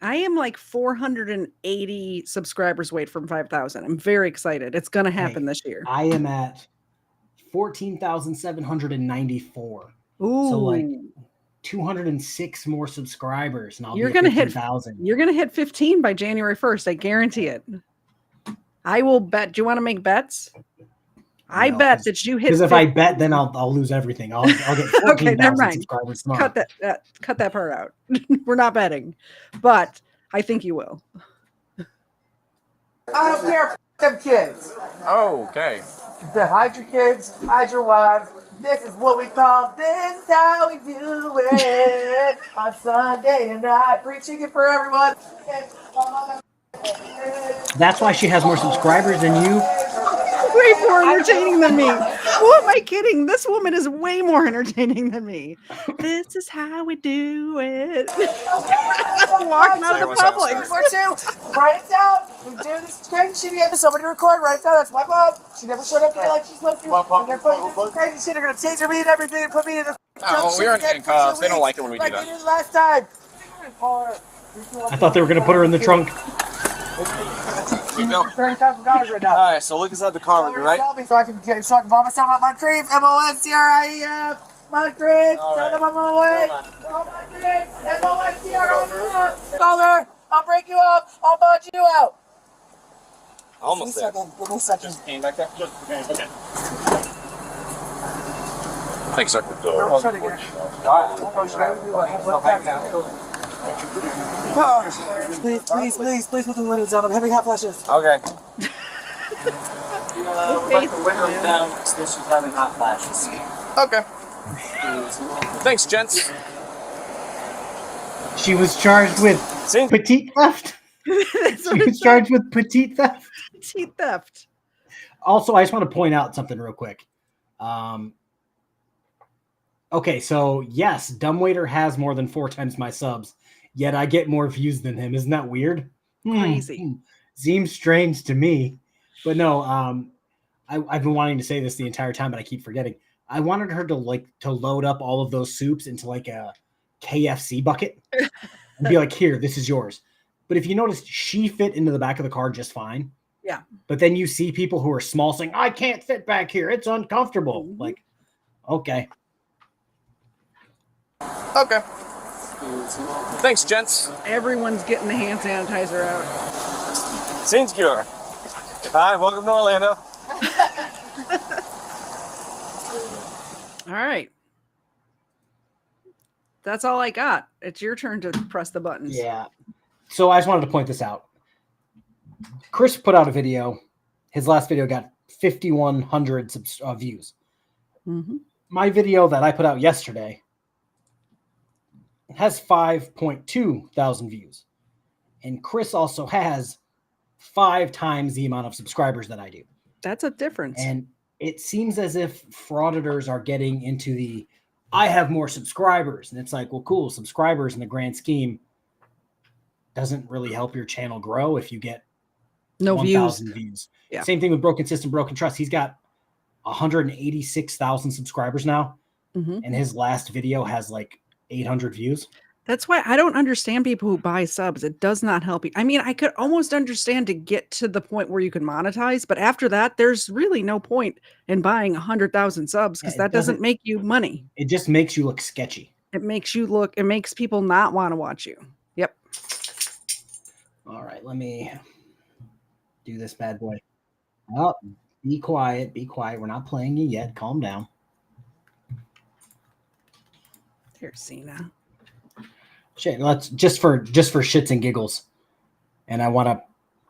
I am like 480 subscribers away from 5,000. I'm very excited. It's going to happen this year. I am at 14,794. Ooh. So like 206 more subscribers, and You're going to hit 15,000. You're going to hit 15 by January 1st. I guarantee it. I will bet. Do you want to make bets? I bet that you hit. Because if I bet, then I'll lose everything. I'll get 14,000 okay, never mind. subscribers tomorrow. Cut that part out. We're not betting, but I think you will. I don't care. Them kids. Oh, okay. Hide your kids, hide your wives. This is what we call, this is how we do it. On Sunday night, free chicken for everyone. That's why she has more subscribers than you. Way more entertaining than me. Who am I kidding? This woman is way more entertaining than me. This is how we do it. Walking out of the Publix. Write it down. We do this crazy shit. You have somebody to record. Write it down. That's my mom. She never showed up today like she's supposed to. And they're putting this crazy shit. They're gonna taser me and everything and put me in a. Oh, we aren't getting cuffs. They don't like it when we do like that. they did last time. I thought they were going to put her in the trunk. Keep going. $30,000 right now. Alright, so look inside the car, right? So I can vomit myself out my cream. MONCRIEF. My cream. Tell them I'm on my way. MONCRIEF. Caller, I'll break you up. I'll budge you out. Almost there. Give me a second. Just came back there. Okay. Thanks, sir. Please put the windows down. I'm having hot flashes. Okay. Put the windows down since she's having hot flashes. Okay. Thanks, gents. She was charged with petite theft. She was charged with petite theft. Petite theft. Also, I just want to point out something real quick. Okay, so yes, Dumbwaiter has more than 4 times my subs, yet I get more views than him. Isn't that weird? Crazy. Seems strange to me. But no, I've been wanting to say this the entire time, but I keep forgetting. I wanted her to load up all of those soups into like a KFC bucket and be like, here, this is yours. But if you notice, she fit into the back of the car just fine. Yeah. But then you see people who are small saying, I can't fit back here. It's uncomfortable. Mm-hmm. Like, okay. Okay. Thanks, gents. Everyone's getting the hand sanitizer out. Scene secure. Hi, welcome to Orlando. All right. That's all I got. It's your turn to press the buttons. Yeah. So I just wanted to point this out. Chris put out a video. His last video got 5,100 views. Mm-hmm. My video that I put out yesterday has 5.2 thousand views. And Chris also has 5 times the amount of subscribers that I do. That's a difference. And it seems as if frauditors are getting into the, I have more subscribers. And it's like, well, cool. Subscribers in the grand scheme doesn't really help your channel grow if you get No 1,000 views. Yeah. Same thing with Broken System, Broken Trust. He's got 186,000 subscribers now, and his last video has like 800 views. That's why I don't understand people who buy subs. It does not help you. I mean, I could almost understand to get to the point where you can monetize, but after that, there's really no point in buying 100,000 subs because that doesn't make you money. It just makes you look sketchy. It makes people not want to watch you. Yep. All right, let me do this bad boy. Oh, be quiet. Be quiet. We're not playing you yet. Calm down. Here, Cena. Shit, let's just for shits and giggles. And I want to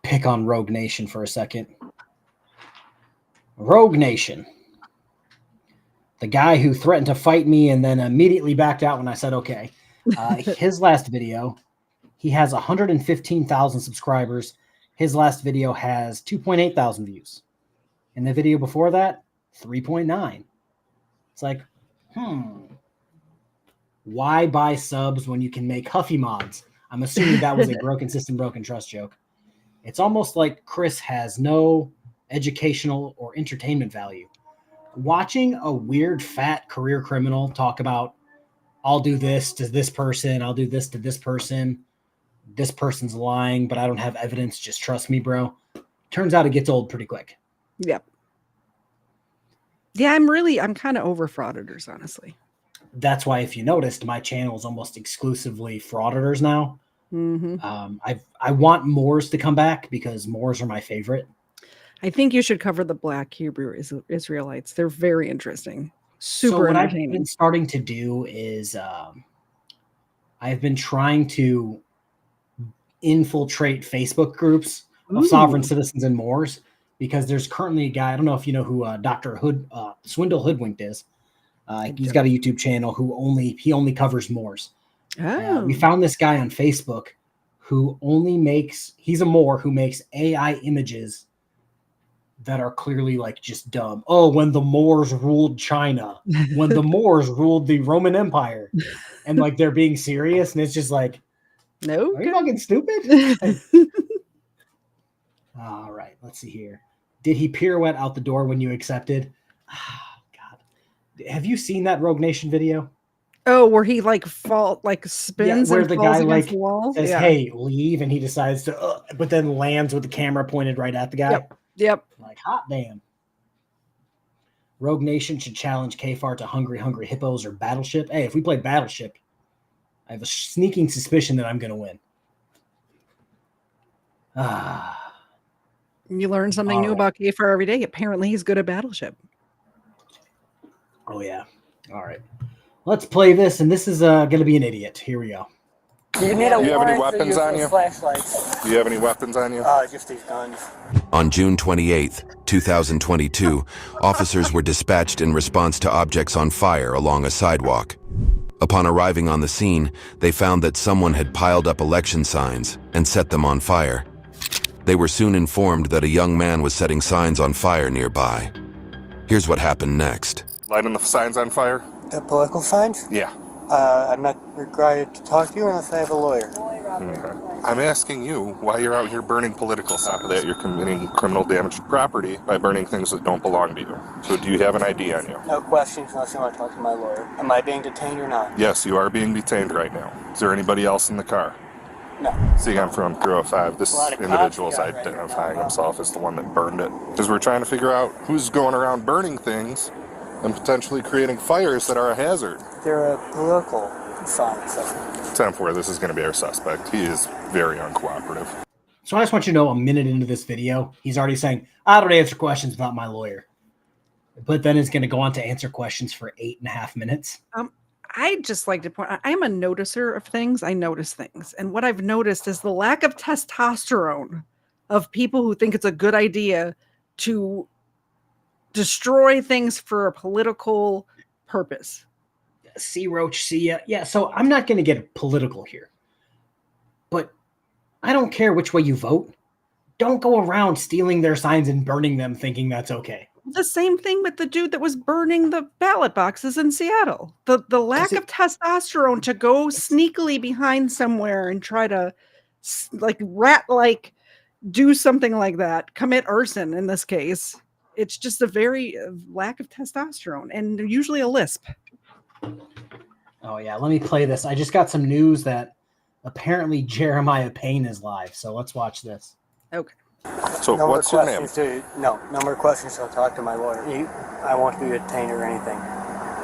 pick on Rogue Nation for a second. Rogue Nation. The guy who threatened to fight me and then immediately backed out when I said okay. His last video, he has 115,000 subscribers. His last video has 2.8 thousand views. And the video before that, 3.9. It's like, why buy subs when you can make Huffy mods? I'm assuming that was a Broken System, Broken Trust joke. It's almost like Chris has no educational or entertainment value. Watching a weird fat career criminal talk about, I'll do this to this person, I'll do this to this person, this person's lying, but I don't have evidence, just trust me, bro. Turns out it gets old pretty quick. Yep. Yeah, I'm kind of over frauditors, honestly. That's why, if you noticed, my channel is almost exclusively frauditors now. I want Moors to come back because Moors are my favorite. I think you should cover the Black Hebrew Israelites. They're very interesting. Super So what entertaining. I've been starting to do is I've been trying to infiltrate Facebook groups of sovereign citizens and Moors, because there's currently a guy, I don't know if you know who Dr. Swindle Hoodwinked is. He's got a YouTube channel he only covers Moors. We found this guy on Facebook who he's a Moor who makes AI images that are clearly like just dumb. Oh, when the Moors ruled China, when the Moors ruled the Roman Empire, and like they're being serious, and it's just like, no, are you fucking stupid? All right, let's see here. Did he pirouette out the door when you accepted? Have you seen that Rogue Nation video? Oh, where he spins where and the falls guy against the wall? says, "Hey, leave," and he decides to, but then lands with the camera pointed right at the guy. Yep. Like, hot damn. Rogue Nation should challenge KFARR to Hungry Hungry Hippos or Battleship. Hey, if we play Battleship, I have a sneaking suspicion that I'm going to win. You learn something new about KFARR every day. Apparently, he's good at Battleship. Oh, yeah. All right. Let's play this, and this is going to be an idiot. Here we go. You need Do you have any weapons on you? Flashlights. Do you have any weapons on you? Just these guns. On June 28, 2022, officers were dispatched in response to objects on fire along a sidewalk. Upon arriving on the scene, they found that someone had piled up election signs and set them on fire. They were soon informed that a young man was setting signs on fire nearby. Here's what happened next. Lighting the signs on fire? The political signs? Yeah. I'm not required to talk to you unless I have a lawyer. Okay. I'm asking you why you're out here burning political signs. That you're committing criminal damage to property by burning things that don't belong to you. So do you have an ID on you? No questions unless you want to talk to my lawyer. Am I being detained or not? Yes, you are being detained right now. Is there anybody else in the car? No. See, I'm from 305. This individual is identifying himself as the one that burned it. Because we're trying to figure out who's going around burning things and potentially creating fires that are a hazard. They're a political sign. So. 10-4, this is going to be our suspect. He is very uncooperative. So I just want you to know, a minute into this video, he's already saying, I don't answer questions without my lawyer. But then it's going to go on to answer questions for 8.5 minutes. I just like to point out, I'm a noticer of things. I notice things. And what I've noticed is the lack of testosterone of people who think it's a good idea to destroy things for a political purpose. See, Roach, see ya. Yeah, so I'm not going to get political here. But I don't care which way you vote. Don't go around stealing their signs and burning them thinking that's okay. The same thing with the dude that was burning the ballot boxes in Seattle. The lack of testosterone to go sneakily behind somewhere and try to do something like that, commit arson in this case. It's just a very lack of testosterone and usually a lisp. Oh yeah, let me play this. I just got some news that apparently Jeremiah Payne is live, so let's watch this. Okay. So no what's your name? No more questions. I'll talk to my lawyer. I won't be detained or anything.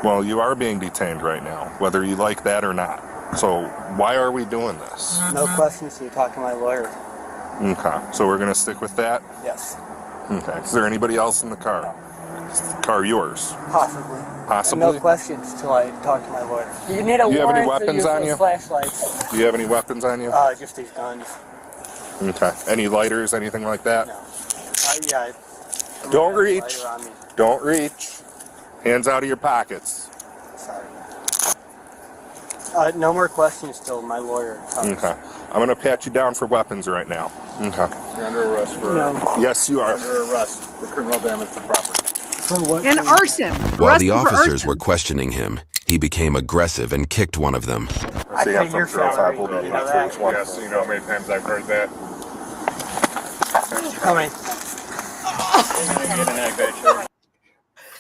Well, you are being detained right now, whether you like that or not. So why are we doing this? No questions. You talk to my lawyer. Okay, so we're going to stick with that? Yes. Okay. Is there anybody else in the car? Is the car yours? Possibly. Possibly? No questions till I talk to my lawyer. You need a Do you have any warrant weapons for on you? flashlights. Do you have any weapons on you? Just these guns. Okay. Any lighters, anything like that? No. Yeah. Don't reach. Don't reach. Hands out of your pockets. Sorry. No more questions till my lawyer comes. Okay. I'm going to pat you down for weapons right now. Okay. You're under arrest for... No. Yes, you are. Under arrest for criminal damage to property. For what? And arson. While the Arrested for officers arson. were questioning him, he became aggressive and kicked one of them. I see I'm from your 05. salary, We'll be you know here that? for yes, you know how many times I've heard that. Coming.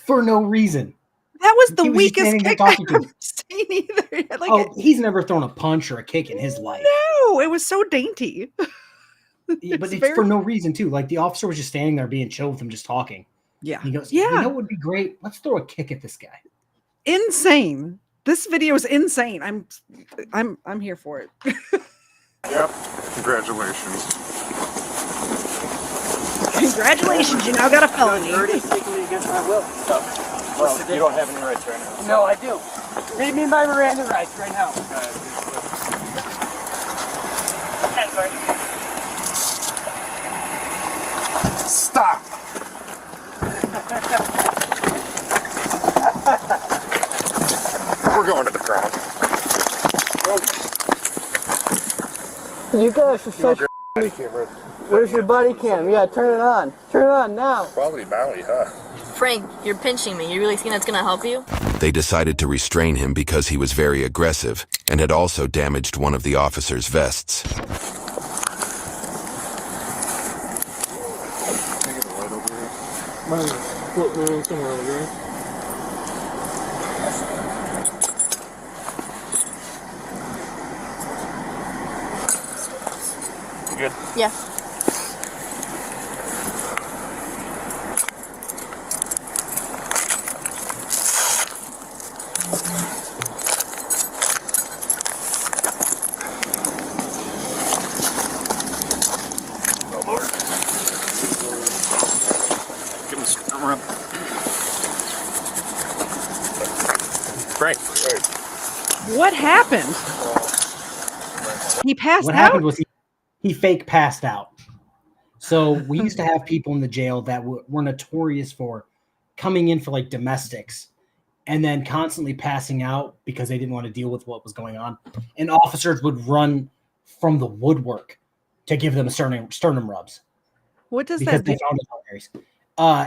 For no reason. That was the He was just weakest standing there kick I've talking to ever him. seen either. Like, Oh, he's never thrown a punch or a kick in his life. no, it was so dainty. But it's very- for no reason too. Like the officer was just standing there being chill with him, just talking. Yeah. He goes, Yeah. You know what would be great? Let's throw a kick at this guy. Insane. This video is insane. I'm here for it. Yep. Congratulations. Congratulations, you now got a felony. You're already taking me against my will. Well, you don't have any rights right now. No, I do. Read me my Miranda rights right now. Stop! We're going to the ground. You guys are such. Where's your body cam? Yeah, turn it on. Turn it on now. Quality Valley, huh? Frank, you're pinching me. You really think that's gonna help you? They decided to restrain him because he was very aggressive and had also damaged one of the officers' vests. Somewhere over here. You good? Yeah. Oh, Lord. Give him a screw up. Frank. What happened? He passed What out? happened was he fake passed out. So we used to have people in the jail that were notorious for coming in for like domestics and then constantly passing out because they didn't want to deal with what was going on. And officers would run from the woodwork to give them sternum rubs. What does Because that do? they found it hilarious.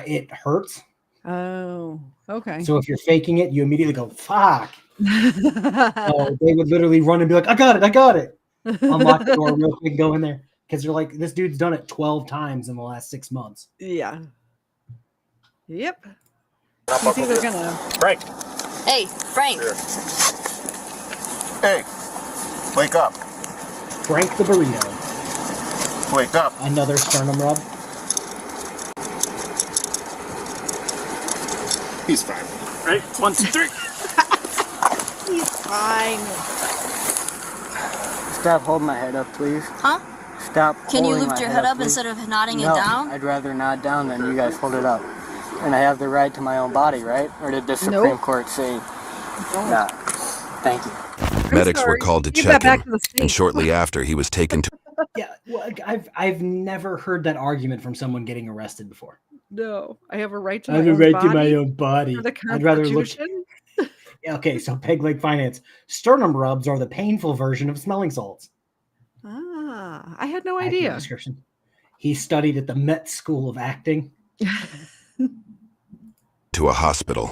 It hurts. Oh, okay. So if you're faking it, you immediately go, fuck. So they would literally run and be like, I got it. Unlock the door real quick, go in there. Because they're like, this dude's done it 12 times in the last 6 months. Yeah. Yep. He's either gonna. Frank. Hey, Frank. Here. Hey. Wake up. Frank the burrito. Wake up. Another sternum rub. He's fine. Right? 1, 2, 3. He's fine. Stop holding my head up, please. Huh? Stop. Can you holding lift my your head up please. instead of nodding No, it down? I'd rather nod down than you guys hold it up. And I have the right to my own body, right? Or did the Supreme Court say? No. Thank you. Medics were called to Give check that back him, to the state. and shortly after he was taken to Yeah, well, I've never heard that argument from someone getting arrested before. No, I have a right to I my have a own right body. to my own body. For the I'd rather look. Constitution. Yeah, okay, so Peg Leg Finance. Sternum rubs are the painful version of smelling salts. Ah, I had no Accurate idea. description. He studied at the Met School of Acting. to a hospital.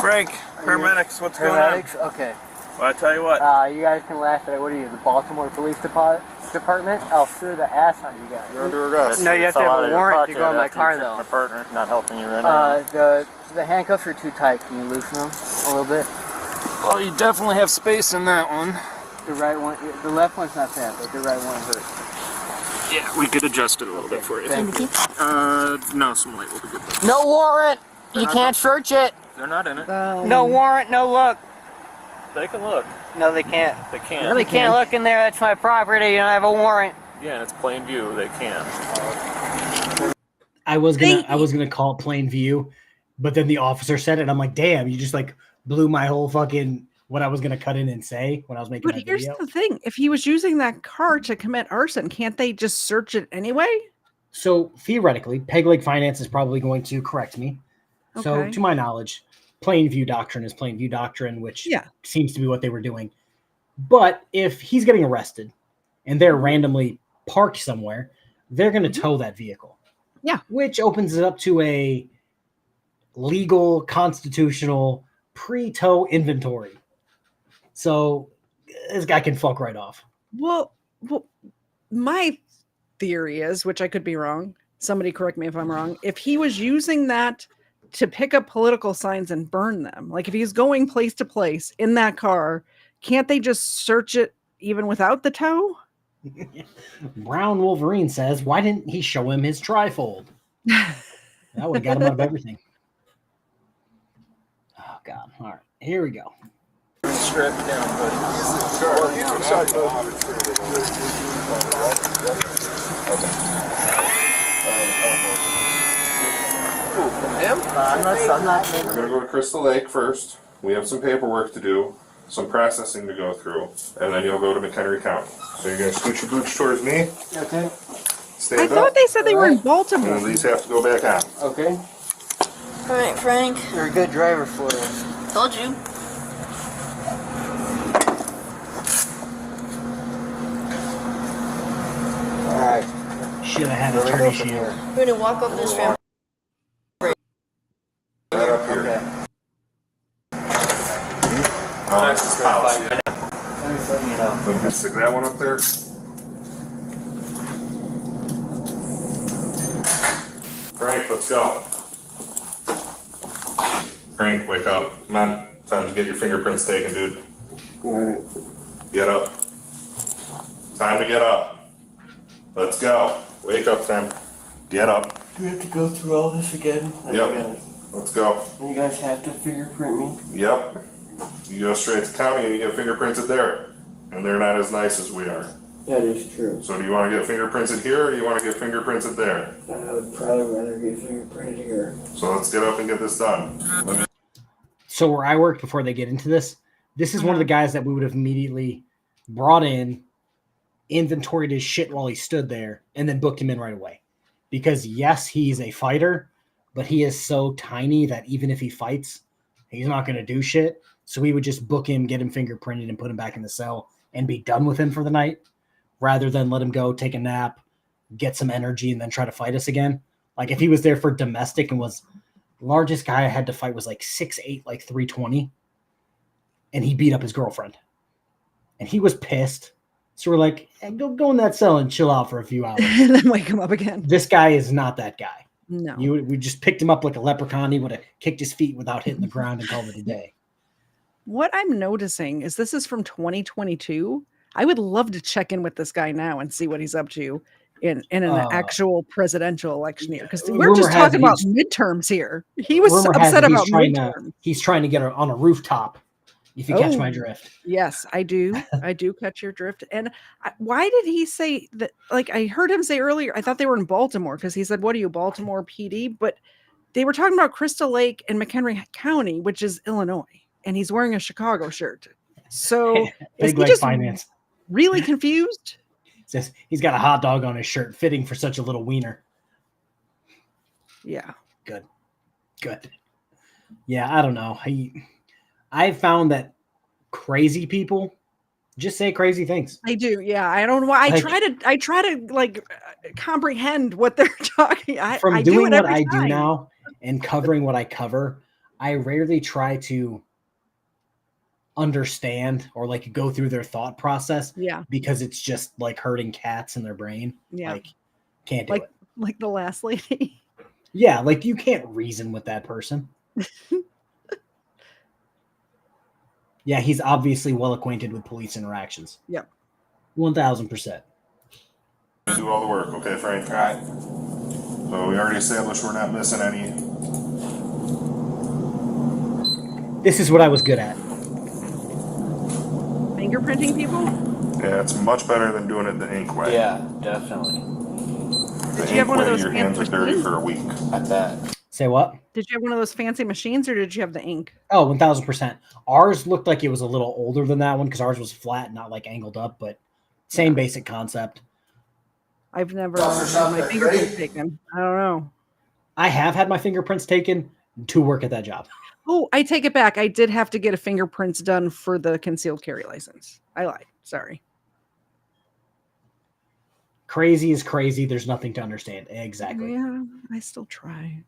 Frank, paramedics, what's going on? Paramedics? Okay. Well, I tell you what. You guys can laugh at it. What are you, the Baltimore Police Department? department, I'll sue the ass on you guys. You're under arrest. No, you have to have a warrant to go in my car, though. My partner not helping you right now. The handcuffs are too tight. Can you loosen them a little bit? Well, you definitely have space in that one. The right one, the left one's not bad, but the right one hurts. Yeah, we could adjust it a little bit for you. Thank you. No, some light will be good. No warrant! You can't search it! They're not in it. No warrant, no look. They can look. No, they can't. They can't. No, they can't look in there. That's my property. You don't have a warrant. Yeah, and it's plain view. They can't. I was gonna call it plain view, but then the officer said it. I'm like, damn, you just like blew my whole fucking what I was gonna cut in and say when I was making But that here's video. the thing: if he was using that car to commit arson, can't they just search it anyway? So theoretically, Peg Leg Finance is probably going to correct me. So Okay. to my knowledge, plain view doctrine is plain view doctrine, which seems to be what they were doing. But if he's getting arrested and they're randomly parked somewhere, they're going to tow that vehicle. Yeah. Which opens it up to a legal, constitutional pre-tow inventory. So this guy can fuck right off. Well, my theory is, which I could be wrong. Somebody correct me if I'm wrong. If he was using that to pick up political signs and burn them, like if he's going place to place in that car, can't they just search it even without the tow? Brown Wolverine says, why didn't he show him his trifold? That would have got him out of everything. Oh, God. All right. Here we go. Strap it down, buddy. I'm going to go to Crystal Lake first. We have some paperwork to do, some processing to go through, and then you'll go to McHenry County. So you're going to scoot your boots towards me. Okay. Stand I thought they said they were in Baltimore. And these have to go back on. Okay. All right, Frank. You're a good driver for us. Told you. Alright. Should have had a turn shield. We're gonna walk up this ramp. Right up here. Oh, that's his house. Yeah. Stick that one up there. Frank, let's go. Frank, wake up. Come on. Time to get your fingerprints taken, dude. Get up. Time to get up. Let's go. Wake up, Sam. Get up. Do we have to go through all this again? Yep. Let's go. You guys have to fingerprint me? Yep. You go straight to county and you get fingerprinted there. And they're not as nice as we are. That is true. So do you want to get fingerprinted here or do you want to get fingerprinted there? I would probably rather get fingerprinted here. So let's get up and get this done. So where I worked before they get into this is one of the guys that we would have immediately brought in, inventoried his shit while he stood there, and then booked him in right away. Because yes, he's a fighter, but he is so tiny that even if he fights, he's not going to do shit. So we would just book him, get him fingerprinted, and put him back in the cell and be done with him for the night, rather than let him go, take a nap, get some energy, and then try to fight us again. Like if he was there for domestic and was largest guy I had to fight was like 6'8", like 320, and he beat up his girlfriend, and he was pissed. So we're like, hey, go in that cell and chill out for a few hours, and then wake him up again. This guy is not that guy. No, we just picked him up like a leprechaun. He would have kicked his feet without hitting the ground and called it a day. What I'm noticing is this is from 2022. I would love to check in with this guy now and see what he's up to in an actual presidential election year, because we're just talking about midterms here. He was upset about midterms. He's trying to get on a rooftop. If you catch my drift. Yes, I do. I do catch your drift. And why did he say that? Like I heard him say earlier, I thought they were in Baltimore because he said, "What are you, Baltimore PD?" But they were talking about Crystal Lake and McHenry County, which is Illinois, and he's wearing a Chicago shirt. So is he just finance. Really confused? Says he's got a hot dog on his shirt, fitting for such a little wiener. Yeah. Good. Yeah, I don't know. I've found that crazy people just say crazy things. I do. Yeah. I don't know why. I try to like comprehend what they're talking. From doing what I do now and covering what I cover, I rarely try to understand or like go through their thought process. Yeah. Because it's just like hurting cats in their brain. Yeah. Like can't do it. Like the last lady. Yeah, like you can't reason with that person. Yeah, he's obviously well acquainted with police interactions. Yep. 1000%. Do all the work, okay, Frank? All right. So we already established we're not missing any. This is what I was good at. Fingerprinting people? Yeah, it's much better than doing it the ink way. Yeah, definitely. The Did you have one of way, those your hands are dirty machines? for a week. I bet. Say what? Did you have one of those fancy machines or did you have the ink? Oh, 1000%. Ours looked like it was a little older than that one because ours was flat, not like angled up, but same basic concept. I've never had my fingerprints taken. I don't know. I have had my fingerprints taken to work at that job. Oh, I take it back. I did have to get a fingerprints done for the concealed carry license. I lied. Sorry. Crazy is crazy. There's nothing to understand. Exactly. Yeah, I still try.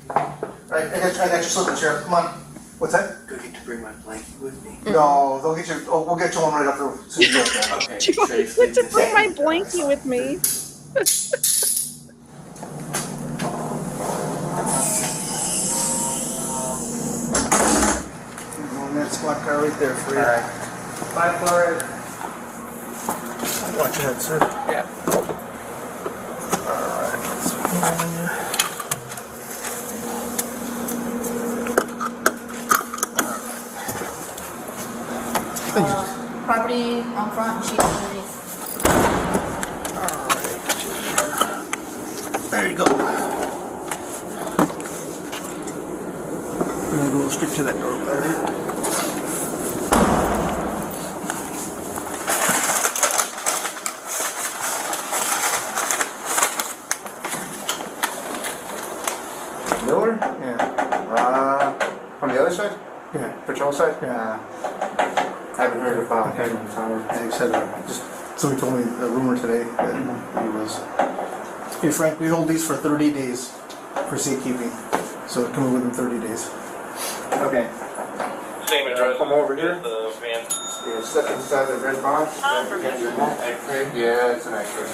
Right, I got your slip chair. Come on. What's that? Do I get to bring my blanket with me? No, they'll get you. Oh, we'll get you one right up there. Okay. Do you want me to bring my blankie with me? That squad car right there for you. All right. Bye, Florida. Watch your head, sir. Yeah. Property on front and sheet underneath. There you go. I'm gonna go straight to that door over there. Miller? Yeah. On the other side? Yeah. Patrol side? Yeah. I haven't heard about him. Yeah, he said, just somebody told me a rumor today that he was. Hey Frank, we hold these for 30 days for safekeeping, so come in within 30 days. Okay. Same address. Come over here. The van. Yeah, step inside the red box. Yeah, it's an X-ray.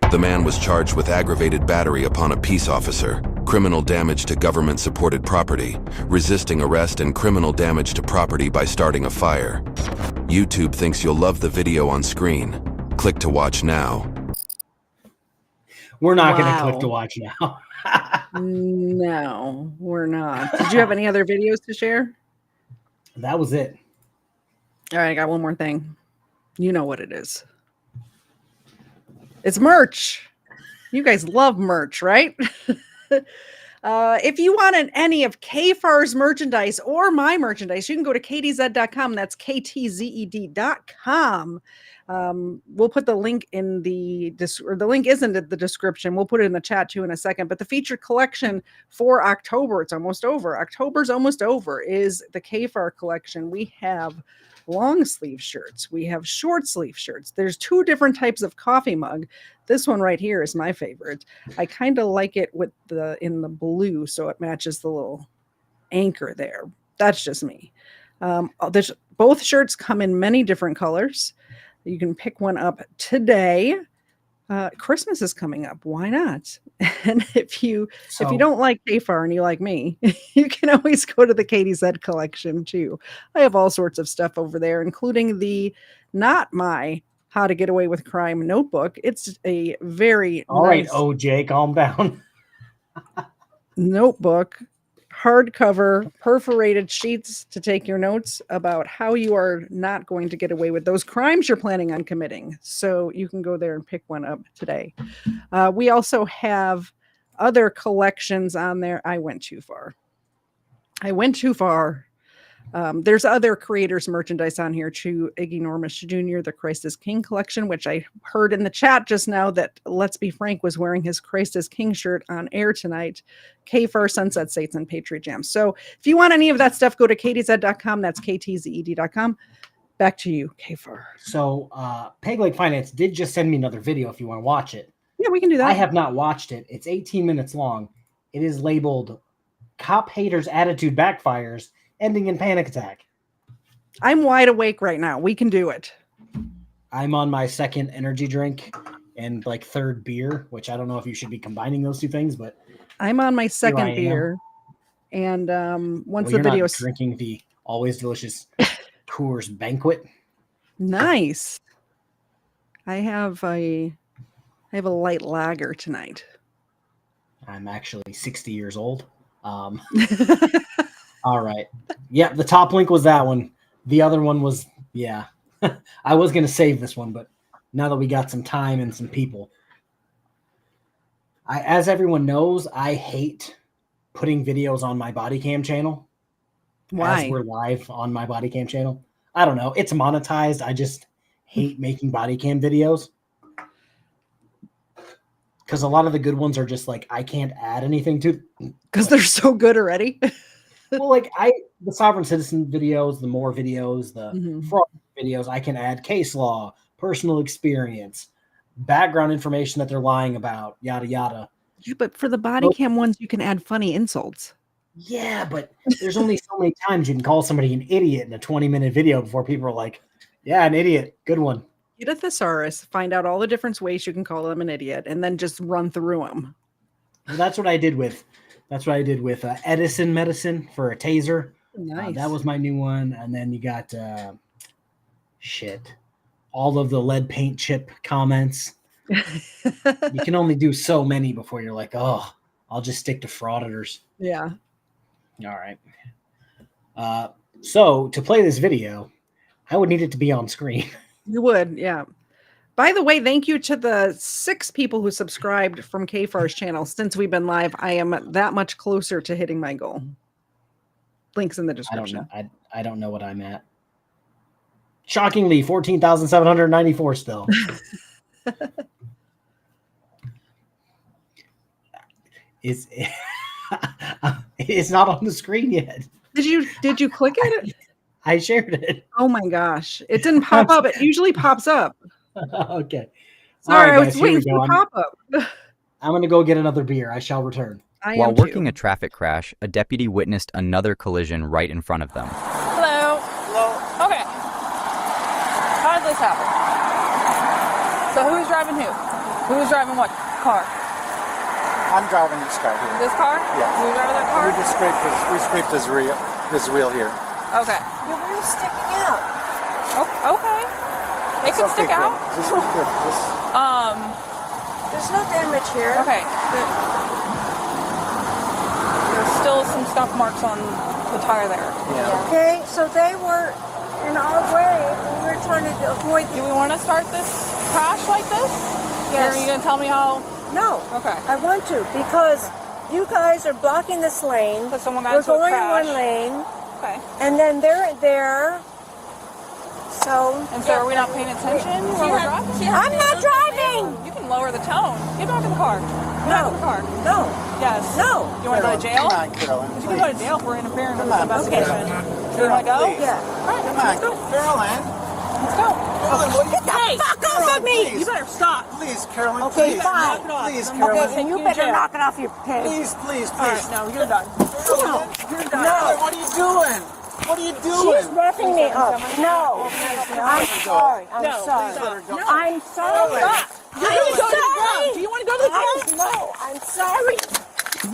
The man was charged with aggravated battery upon a peace officer, criminal damage to government-supported property, resisting arrest, and criminal damage to property by starting a fire. YouTube thinks you'll love the video on screen. Click to watch now. We're not going to click to watch now. No, we're not. Did you have any other videos to share? That was it. All right, I got one more thing. You know what it is. It's merch. You guys love merch, right? If you want any of KFARR's merchandise or my merchandise, you can go to KTZed.com. That's KTZed.com. We'll put the link in the link isn't in the description. We'll put it in the chat too in a second. But the featured collection for October, it's almost over. October's almost over, is the KFARR collection. We have long sleeve shirts. We have short sleeve shirts. There's two different types of coffee mug. This one right here is my favorite. I kind of like it with in the blue, so it matches the little anchor there. That's just me. Both shirts come in many different colors. You can pick one up today. Christmas is coming up. Why not? And if you don't like KFARR and you like me, you can always go to the KTZed collection too. I have all sorts of stuff over there, including the not my How to Get Away with Crime notebook. It's a very all nice right, OJ, calm down. notebook, hardcover, perforated sheets to take your notes about how you are not going to get away with those crimes you're planning on committing. So you can go there and pick one up today. We also have other collections on there. I went too far. There's other creators' merchandise on here too. Iggy Normus Jr., the Christ is King collection, which I heard in the chat just now that Let's Be Frank was wearing his Christ is King shirt on air tonight. KFARR, Sunset States, and Patriot Jam. So if you want any of that stuff, go to KTZed.com. That's KTZed.com. Back to you, KFARR. So Peg Leg Finance did just send me another video if you want to watch it. Yeah, we can do that. I have not watched it. It's 18 minutes long. It is labeled Cop haters' attitude backfires, ending in panic attack. I'm wide awake right now. We can do it. I'm on my second energy drink and like third beer, which I don't know if you should be combining those two things, but I'm on my here I second am. beer. And once Well, the you're video not drinking the always delicious Coors Banquet. Nice. I have a light lager tonight. I'm actually 60 years old. All right. Yeah, the top link was that one. The other one was, yeah. I was going to save this one, but now that we got some time and some people. As everyone knows, I hate putting videos on my Bodycam channel. Why? As we're live on my Bodycam channel. I don't know. It's monetized. I just hate making Bodycam videos. Because a lot of the good ones are just like, I can't add anything to. Because they're so good already. Well, like the Sovereign Citizen videos, the more videos, the fraud videos, I can add case law, personal experience, background information that they're lying about, yada, yada. Yeah, but for the Bodycam ones, you can add funny insults. Yeah, but there's only so many times you can call somebody an idiot in a 20-minute video before people are like, yeah, an idiot. Good one. Get a thesaurus, find out all the different ways you can call them an idiot, and then just run through them. Well, that's what I did with Edison medicine for a taser. Nice. That was my new one. And then you got all of the lead paint chip comments. You can only do so many before you're like, oh, I'll just stick to frauditors. Yeah. All right. So to play this video, I would need it to be on screen. You would, yeah. By the way, thank you to the 6 people who subscribed from KFARR's channel. Since we've been live, I am that much closer to hitting my goal. Links in the description. I don't know what I'm at. Shockingly, 14,794 still. It's not on the screen yet. Did you click it? I shared it. Oh my gosh. It didn't pop up. It usually pops up. Okay. Sorry, All right, I was guys, waiting for the pop up. I'm going to go get another beer. I shall return. While working a traffic crash, a deputy witnessed another collision right in front of them. Hello. Hello. Okay. How did this happen? So who's driving who? Who's driving what car? I'm driving this car here. This car? Yes. You driving that car? We scraped this wheel here. Okay. Your wheel's sticking out. Oh, okay. It can stick out. This is good. There's no damage here. Okay. There's still some scuff marks on the tire there. Yeah. Okay, so they were in our way. We were trying to avoid. Do we want to start this crash like this? Yes. Or are you going to tell me how? No. Okay. I want to because you guys are blocking this lane. So someone got We're into a going in crash. one lane. Okay. And then they're there. So. And so are we not paying attention while we're driving? I'm not driving. You can lower the tone. Get back in the car. Get back in the car. No. Yes. No. You want to go to jail? Come on, Carolyn. You can go to jail for interfering with the investigation. You want to go? Yeah. All right, Come let's on, go. Carolyn. Let's go. Carolyn, what are you doing? Hey, fuck off of me! You better stop. Please, Carolyn. Okay, please. fine. Please, Carolyn. Okay, and you better knock it off your peg. Please, please, All right, please. no, you're done. No. You're done. Carolyn, what are you doing? What are you doing? She's roughing me up. No. I'm sorry. I'm No, sorry. please let her go. I'm sorry. Stop. You need to go to the ground. Do you want to go to the ground? No, I'm sorry.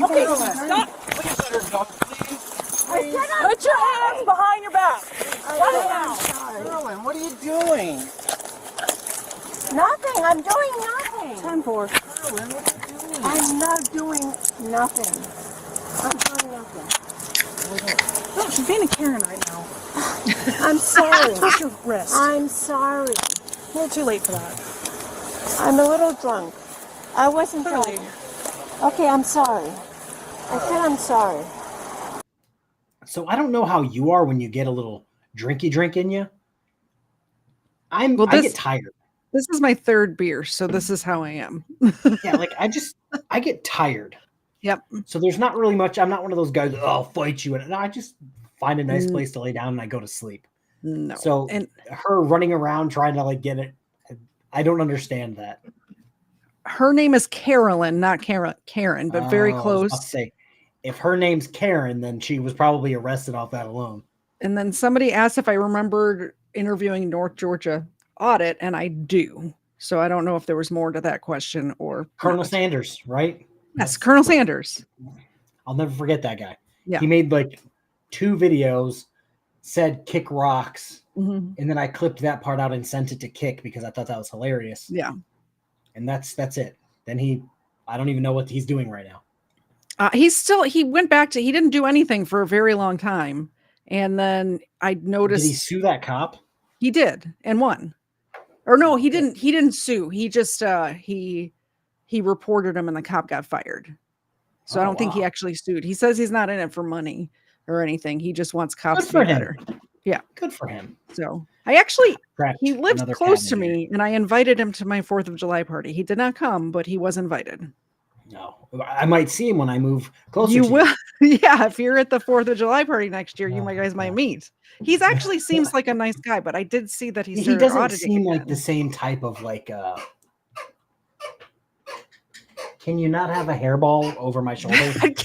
Okay, stop. Please let her go, please. Put your hands behind your back. Right now. Carolyn, what are you doing? Nothing. I'm doing nothing. 10-4. Carolyn, what are you doing? I'm not doing nothing. I'm doing nothing. No, she's being a Karen right now. I'm sorry. Push your wrist. I'm sorry. A little too late for that. I'm a little drunk. I wasn't Clearly. drunk. Okay, I'm sorry. I said I'm sorry. So I don't know how you are when you get a little drinky drink in you. I get tired. This is my 3rd beer, so this is how I am. Yeah, like I get tired. Yep. So there's not really much. I'm not one of those guys, I'll fight you. And I just find a nice place to lay down and I go to sleep. No. So her running around trying to like get it, I don't understand that. Her name is Carolyn, not Karen, but very I was close. about to say, if her name's Karen, then she was probably arrested off that alone. And then somebody asked if I remembered interviewing North Georgia audit, and I do. So I don't know if there was more to that question or Colonel not. Sanders, right? Yes, Colonel Sanders. I'll never forget that guy. Yeah. He made like 2 videos, said kick rocks, Mhm. and then I clipped that part out and sent it to Kick because I thought that was hilarious. Yeah. And that's it. Then I don't even know what he's doing right now. He went back to, he didn't do anything for a very long time. And then I noticed. Did he sue that cop? He did and won. Or no, he didn't sue. He just, he reported him and the cop got fired. So I don't think he actually sued. He says he's not in it for money or anything. He just wants cops to be better. Yeah. Good for him. So I actually, Cracked he lives another close to cat in me and I invited him to my 4th of July party. He did not come, but he was invited. No, I might see him when I move closer. You to will. Yeah. If you're at the 4th of July party next year, you guys might meet. He's actually seems like a nice guy, but I did see that he doesn't auditing seem again. like the same type of like, can you not have a hairball over my shoulder?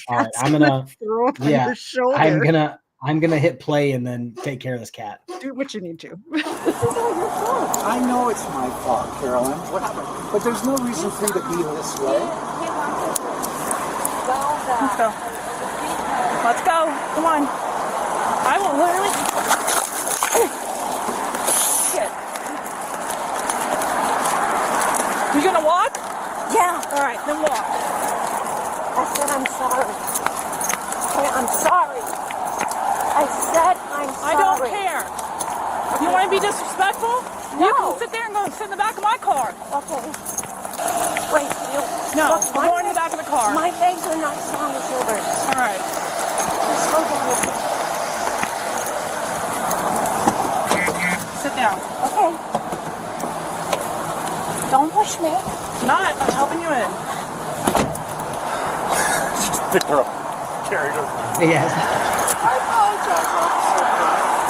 All right, I'm gonna throw it on your shoulder. I'm gonna hit play and then take care of this cat. Do what you need to. I know it's my fault, Carolyn. But there's no reason for you to be this way. Let's go. Let's go. Come on. I will literally. Shit. You gonna walk? Yeah. All right, then walk. I said I'm sorry. Okay, I'm sorry. I said I'm sorry. I don't care. Okay. You want to be disrespectful? No. You can sit there and go sit in the back of my car. Okay. Wait, you. No, look, I'm going in the back of the car. My legs are not strong as yours. All right. Just slow down a bit. Sit down. Okay. Don't push me. Not. I'm helping you in. Pick her up. Carry her. Yes. I apologize, officer.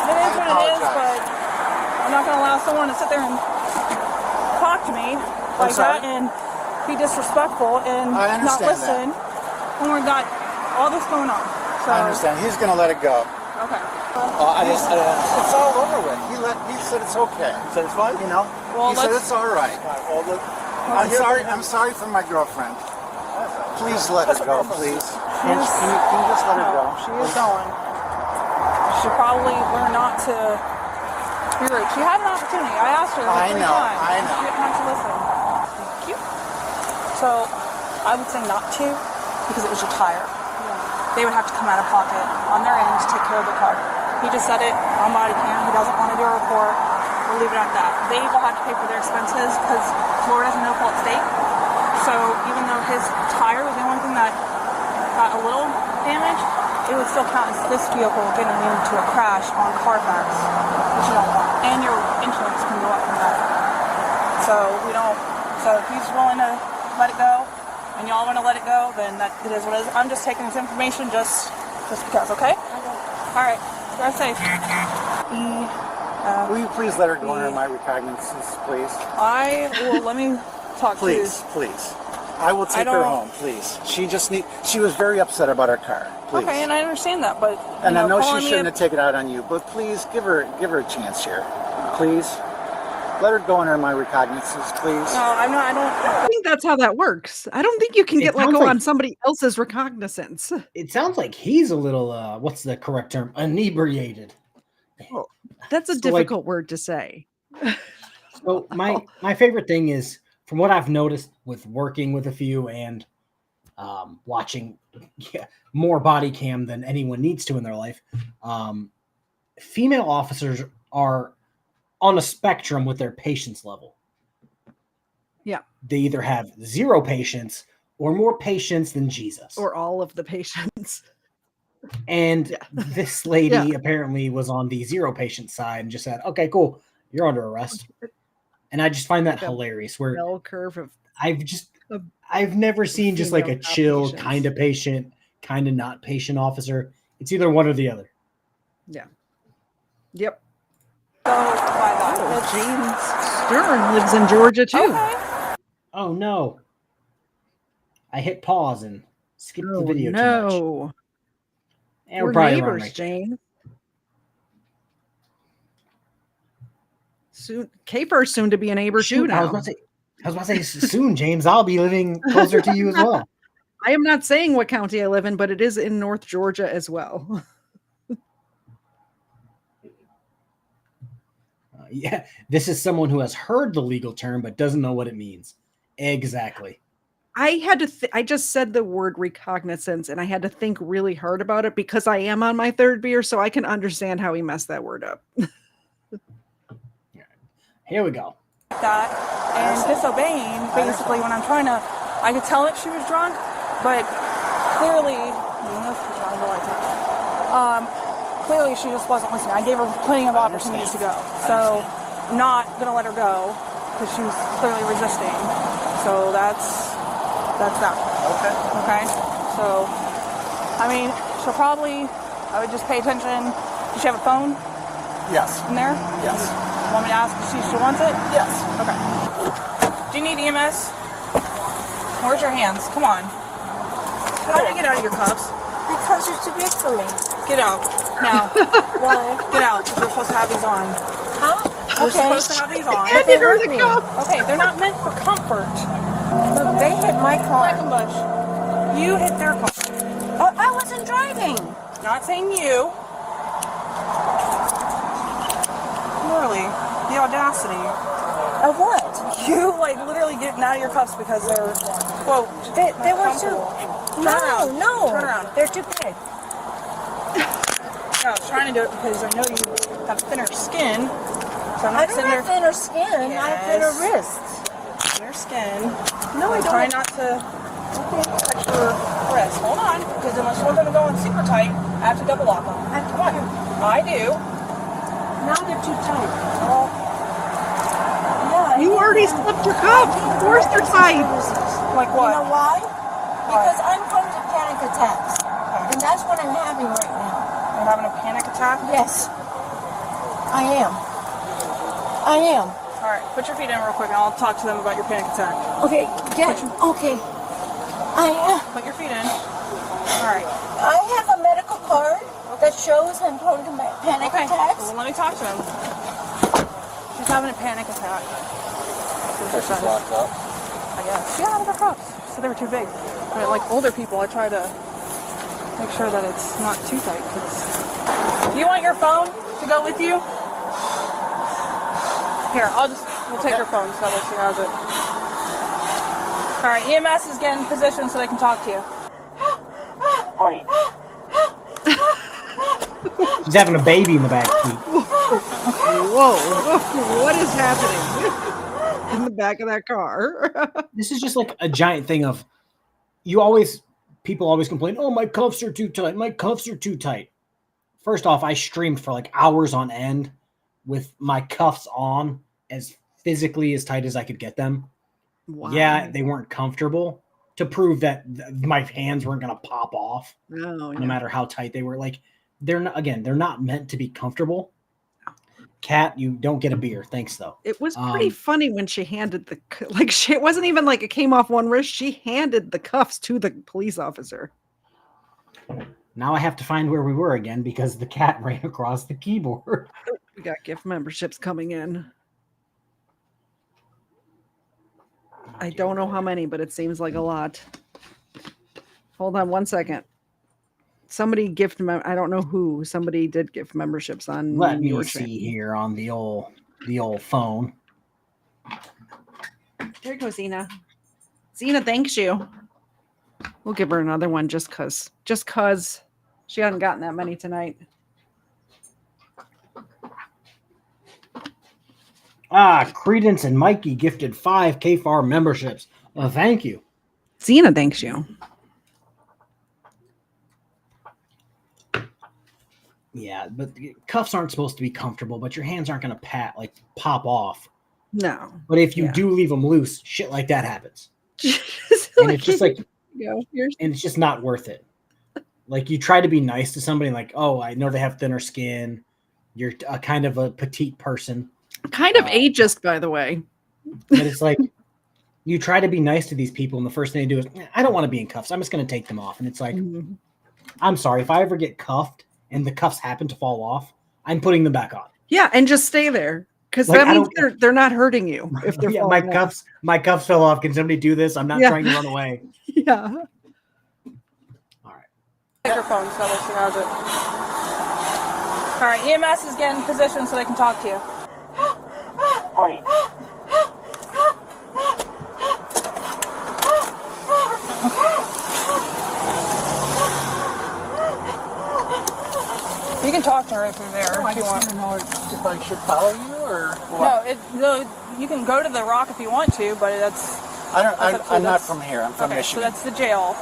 It is what it is, but I'm not going to allow someone to sit there and talk to me like that and be disrespectful and I not understand listen when we've got all this going on. So, I understand. He's going to let it go. Okay. It's all over with. He said it's okay. He said it's fine? You know? Well, he said it's all right. I'm sorry for my girlfriend. Please let her go, please. Can you just let her go? She is going. She should probably learn not to be rude. She had an opportunity. I asked her like 3 times. I know. She didn't want to listen. Thank you. So I would say not to because it was your tire. They would have to come out of pocket on their end to take care of the car. He just said it on Bodycam. He doesn't want to do a report. We'll leave it at that. They will have to pay for their expenses because Florida's a no-fault state. So even though his tire was the only thing that got a little damage, it would still count as this vehicle getting into a crash on Carfax, which you don't want. And your insurance can go up from that. So we don't. So if he's willing to let it go, and y'all want to let it go, then that it is what it is. I'm just taking this information just because, okay? All right. Drive safe. Will you please let her go under my recognizance, please? I will. Let me talk to you. Please. I will take her home, please. She was very upset about her car. Please. Okay, and I understand that, but and I know calling she me shouldn't have taken it out on you, but please give her a chance here. Please. Let her go under my recognizance, please. No, I'm not. I don't think that's how that works. I don't think you can get let go on somebody else's recognizance. It sounds like he's a little, what's the correct term? Inebriated. Oh, that's a difficult word to say. So my favorite thing is, from what I've noticed with working with a few and watching more body cam than anyone needs to in their life, female officers are on a spectrum with their patience level. Yeah. They either have 0 patience or more patience than Jesus. Or all of the patients. And this lady apparently was on the 0 patient side and just said, okay, cool, you're under arrest. And I just find that hilarious. Where bell curve of I've never seen just like a chill, kind of patient, kind of not patient officer. It's either one or the other. Yeah. Yep. James Stern lives in Georgia too. Okay. Oh no. I hit pause and skipped the video too much. And We're probably neighbors, right. Jane. Soon, KFARR's soon to be a neighbor too Shoot, I was now. about to say soon, James. I'll be living closer to you as well. I am not saying what county I live in, but it is in North Georgia as well. Yeah, this is someone who has heard the legal term but doesn't know what it means. Exactly. I had to. I just said the word recognizance, and I had to think really hard about it because I am on my third beer, so I can understand how he messed that word up. Here we go. That and disobeying, basically, when I'm trying to, I could tell that she was drunk, but clearly, clearly she just wasn't listening. I gave her plenty of opportunities to go, so I'm not gonna let her go because she was clearly resisting. So that's that. Okay. Okay. So, I mean, she'll probably. I would just pay attention. Does she have a phone Yes. in there? Yes. Want me to ask if she wants it? Yes. Okay. Do you need EMS? Where's your hands? Come on. How do you get out of your cuffs? Because you're too big for me. Get out. Now. Why? Get out. You're supposed to have these on. Huh? You're Okay. supposed to have these on. And it hurt me. Okay, they're not meant for comfort. Look, they hit my car. Breckenbush, you hit their car. Oh, I wasn't driving. Not saying you. Literally, the audacity. Of what? You, like, literally getting out of your cuffs because they're, quote, They were too. Turn around. No. Turn around. They're too big. I was trying to do it because I know you have thinner skin. So I'm I not don't sitting have there. thinner skin. I have thinner Yes. wrists. Thinner skin. No, I don't. Try not to touch your wrist. Hold on, because unless you want them to go in super tight, I have to double lock them. Come on. I do. Now they're too tight. Well, Yeah. You already slipped your cuffs. Of course they're tight. like what? You know why? Because I'm prone to panic attacks. And that's what I'm having right now. You're having a panic attack? Yes. I am. All right, put your feet in real quick, and I'll talk to them about your panic attack. Okay, okay. Put your feet in. All right. I have a medical card that shows I'm prone to panic attacks. Well, let me talk to him. She's having a panic attack. She's locked up. I guess. Yeah, out of her cuffs. So they were too big. But like older people, I try to make sure that it's not too tight. Do you want your phone to go with you? Here, we'll take her phone so that she has it. All right, EMS is getting in position so they can talk to you. She's having a baby in the back seat. Whoa. What is happening in the back of that car? This is just like a giant thing of people always complain, oh, my cuffs are too tight. My cuffs are too tight. First off, I streamed for like hours on end with my cuffs on as physically as tight as I could get them. Wow. Yeah, they weren't comfortable to prove that my hands weren't going to pop off No matter how tight they were. Like they're not meant to be comfortable. Kat, you don't get a beer. Thanks though. It was pretty funny when she handed it wasn't even like it came off one wrist. She handed the cuffs to the police officer. Now I have to find where we were again because the cat ran across the keyboard. We got gift memberships coming in. I don't know how many, but it seems like a lot. Hold on one second. Somebody I don't know who. Somebody did gift memberships on. Let me your see channel. here on the old phone. There you go, Zena. Zena, thanks you. We'll give her another one just cause she hadn't gotten that many tonight. Credence and Mikey gifted 5 KFARR memberships. Well, thank you. Zena, thanks you. Yeah, but cuffs aren't supposed to be comfortable, but your hands aren't going to pop off. No. But if you do leave them loose, shit like that happens. And it's just like, and it's just not worth it. Like you try to be nice to somebody like, oh, I know they have thinner skin. You're a kind of a petite person. Kind of ageist, by the way. But it's like, you try to be nice to these people, and the first thing they do is, I don't want to be in cuffs. I'm just going to take them off. And it's like, I'm sorry, if I ever get cuffed and the cuffs happen to fall off, I'm putting them back on. Yeah, and just stay there. Because Like, that means they're not hurting you if they're Yeah, falling off. my cuffs fell off. Can somebody do this? I'm not trying to run away. Yeah. Take her phone so that she has it. All right, EMS is getting in position so they can talk to you. You can talk to her if you're there if you want. I know if I should follow you or what? No, you can go to the Rock if you want to, but I'm not from here. I'm from okay, Michigan. so that's the jail.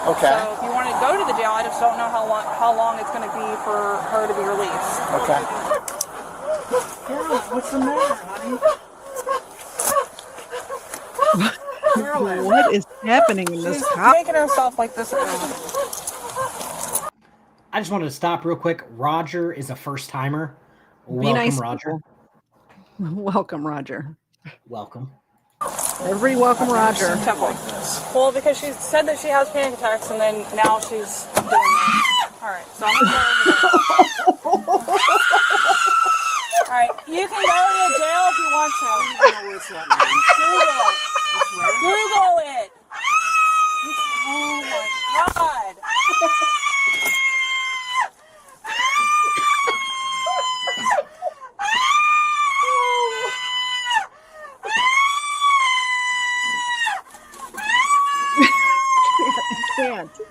Okay. So if you want to go to the jail, I just don't know how long it's going to be for her to be released. Okay. Carol, what's the matter, honey? What is happening in this She's house? making herself like this. I just wanted to stop real quick. Roger is a first timer. Be Welcome, nice, Roger. people. Welcome, Roger. Welcome. Everybody welcome Roger. Temple. Well, because she said that she has panic attacks, and then now she's doing that. All right, so I'm going to go over there. All right, you can go to jail if you want to. Google it. Oh my God. I can't. See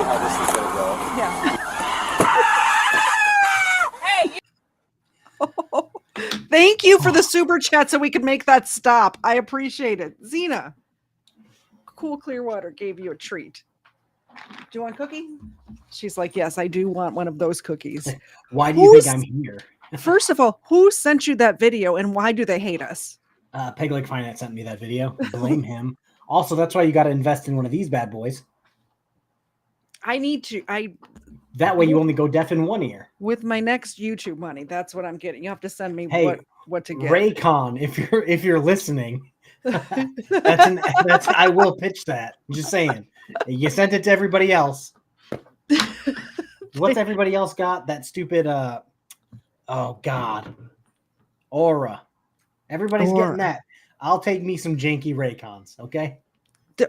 how this is gonna go. Yeah. Thank you for the super chat so we could make that stop. I appreciate it. Xena, Cool Clearwater gave you a treat. Do you want a cookie? She's like, yes, I do want one of those cookies. Why do you think I'm here? First of all, who sent you that video and why do they hate us? Peg Leg Finance sent me that video. Blame him. Also, that's why you got to invest in one of these bad boys. I need to. That way you only go deaf in one ear. With my next YouTube money, that's what I'm getting. You have to send me Hey, what to get. Raycon, if you're listening, that's I will pitch that. I'm just saying. You sent it to everybody else. What's everybody else got? That stupid oh God. Aura. Everybody's getting that. I'll take me some janky Raycons, okay?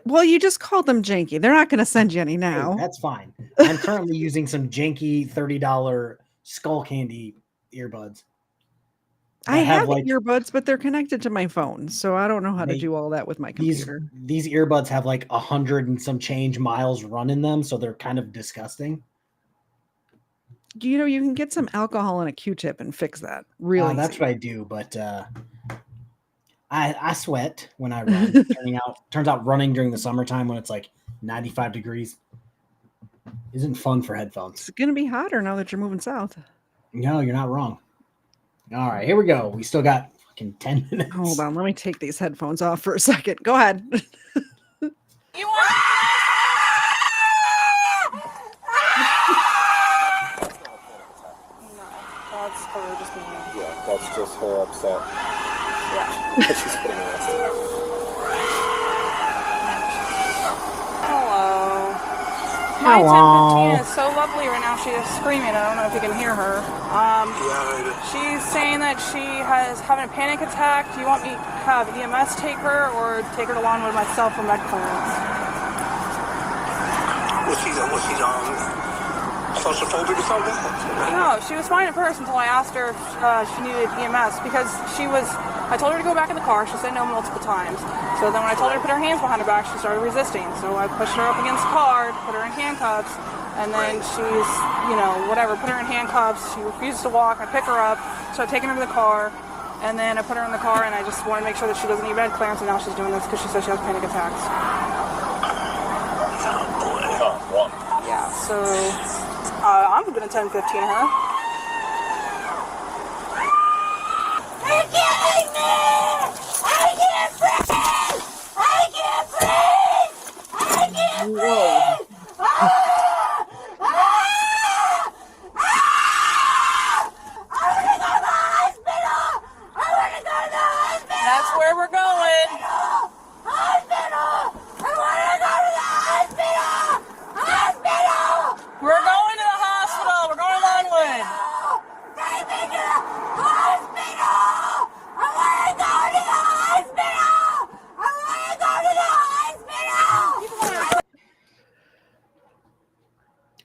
Well, you just called them janky. They're not going to send you any now. Hey, that's fine. I'm currently using some janky $30 skull candy earbuds. I have earbuds, but they're connected to my phone, so I don't know how to do all that with my computer. These earbuds have like 100 and some change miles run in them, so they're kind of disgusting. You know, you can get some alcohol and a Q-tip and fix that. Really, that's what I do, but I sweat when I run. Turns out running during the summertime when it's like 95 degrees isn't fun for headphones. It's going to be hotter now that you're moving south. No, you're not wrong. All right, here we go. We still got fucking 10 minutes. Hold on, let me take these headphones off for a second. Go ahead. You want? That's her just being. Yeah, that's just her upset. Yeah. She's getting arrested. Hello. My 1015 is so lovely right now. She is screaming. I don't know if you can hear her. She's saying that she is having a panic attack. Do you want me to have EMS take her or take her to Longwood myself for med clearance? Was she claustrophobic or something? No, she was fine at first until I asked her if she needed EMS because I told her to go back in the car. She said no multiple times. So then when I told her to put her hands behind her back, she started resisting. So I pushed her up against the car, put her in handcuffs, and then she's, put her in handcuffs. She refuses to walk. I pick her up, so I've taken her to the car, and then I put her in the car, and I just want to make sure that she doesn't need bed clearance, and now she's doing this because she says she has panic attacks. Yeah, so I'm going to 10-15 her. I can't breathe! I can't breathe! I can't That's where we're going. We're going to the hospital. We're going to Longwood.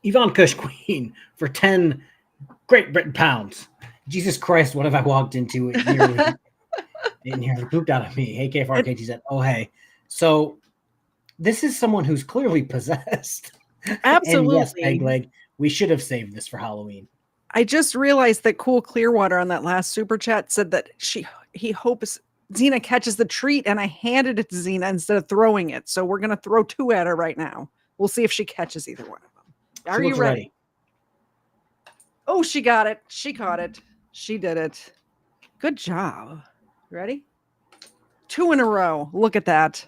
Yvonne Kush Queen for 10 Great Britain pounds. Jesus Christ, what have I walked into? It nearly pooped out of me. Hey, KFARR, KTZed. Oh, hey. So this is someone who's clearly possessed. Absolutely. And yes, Pegleg, we should have saved this for Halloween. I just realized that Cool Clearwater on that last super chat said that he hopes Xena catches the treat, and I handed it to Xena instead of throwing it. So we're going to throw 2 at her right now. We'll see if she catches either one of them. Are you ready? Oh, she got it. She caught it. She did it. Good job. Ready? 2 in a row. Look at that.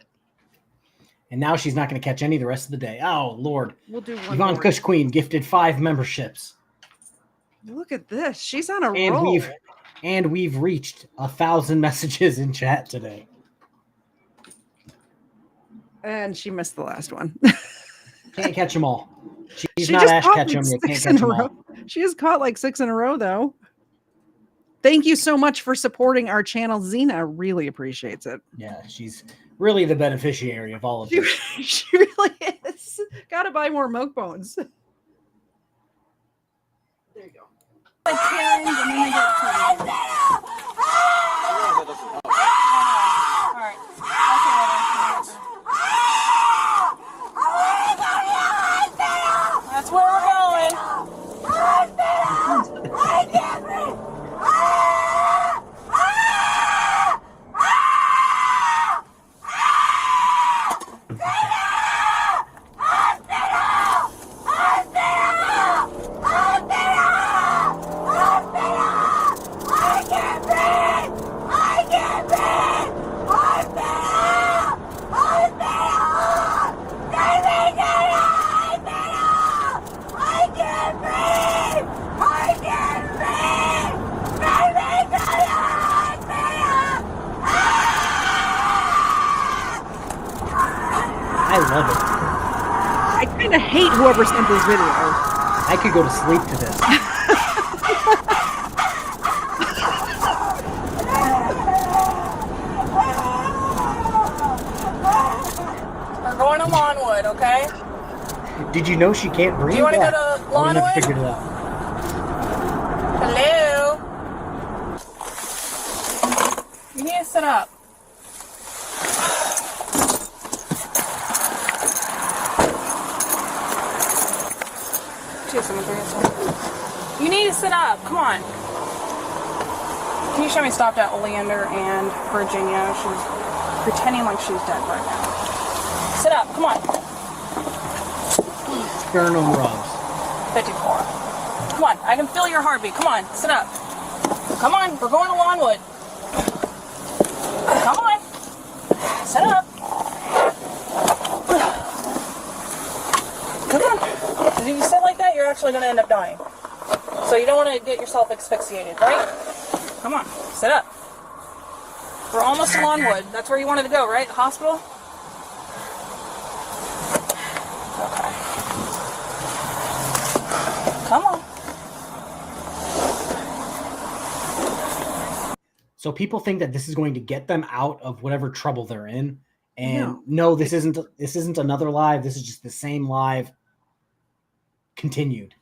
And now she's not going to catch any the rest of the day. Oh, Lord. We'll do one Yvonne more. Kush Queen gifted 5 memberships. Look at this. She's on a roll. We've reached 1,000 messages in chat today. And she missed the last one. Can't catch them all. She's She not just Ash caught Ketchum. like You can't 6 catch in a them row. all. She has caught like 6 in a row, though. Thank you so much for supporting our channel. Xena really appreciates it. Yeah, she's really the beneficiary of all of this. She really is. Gotta buy more milk bones. There you go. Like Karen's, and then they get to All right. That's where we're going. I love it. I kind of hate whoever sent this video. I could go to sleep to this. We're going to Lawnwood, okay? Did you know she can't breathe? Do you want to go to I wouldn't Lawnwood? have figured it out. Hello? You need to sit up. You need to sit up. Come on. Can you show me stopped at Oleander and Virginia? She's pretending like she's dead right now. Sit up. Come on. Sternum rubs. 54. Come on. I can feel your heartbeat. Come on. Sit up. Come on. We're going to Lawnwood. Come on. Sit up. Come on. If you sit like that, you're actually going to end up dying. So you don't want to get yourself asphyxiated, right? Come on. Sit up. We're almost to Lawnwood. That's where you wanted to go, right? The hospital? Okay. Come on. So people think that this is going to get them out of whatever trouble they're in. And no, this isn't another live. This is just the same live continued.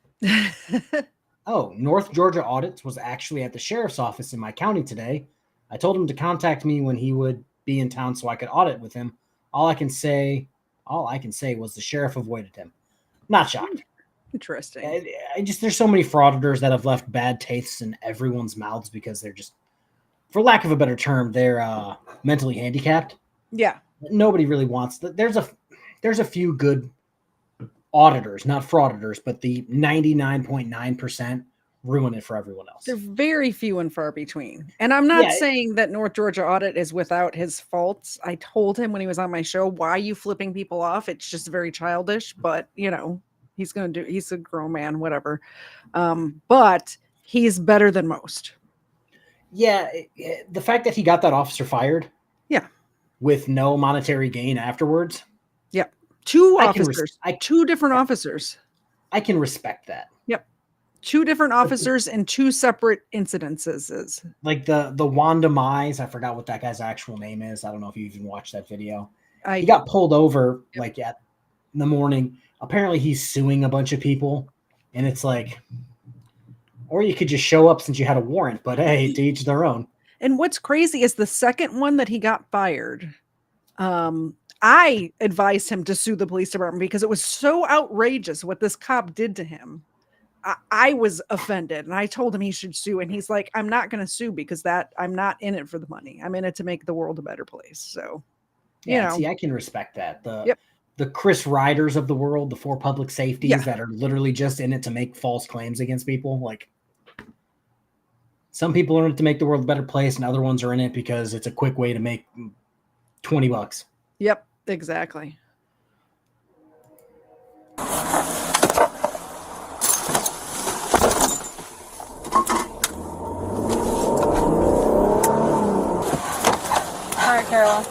Oh, North Georgia Audits was actually at the sheriff's office in my county today. I told him to contact me when he would be in town so I could audit with him. All I can say was the sheriff avoided him. Not shocked. Interesting. There's so many frauditors that have left bad tastes in everyone's mouths because they're just, for lack of a better term, they're mentally handicapped. Yeah. Nobody really wants that. There's a few good auditors, not frauditors, but the 99.9% ruin it for everyone else. They're very few and far between. And I'm not Yeah, saying that North Georgia audit is without his faults. I told him when he was on my show, why are you flipping people off? It's just very childish, but he's a grown man, whatever. But he's better than most. Yeah, the fact that he got that officer fired. Yeah. With no monetary gain afterwards. Yeah. Two different officers. I can respect that. Yep. Two different officers in two separate incidences. Like the Wanda Mize, I forgot what that guy's actual name is. I don't know if you even watched that video. He got pulled over in the morning. Apparently he's suing a bunch of people. And it's like, or you could just show up since you had a warrant, but hey, to each their own. And what's crazy is the second one that he got fired. I advised him to sue the police department because it was so outrageous what this cop did to him. I was offended and I told him he should sue. And he's like, I'm not going to sue because I'm not in it for the money. I'm in it to make the world a better place. So, see, I can respect that. The Chris Ryders of the world, the 4 public safeties that are literally just in it to make false claims against people. Like, some people are in it to make the world a better place and other ones are in it because it's a quick way to make $20. Yep, exactly. All right, Carolyn.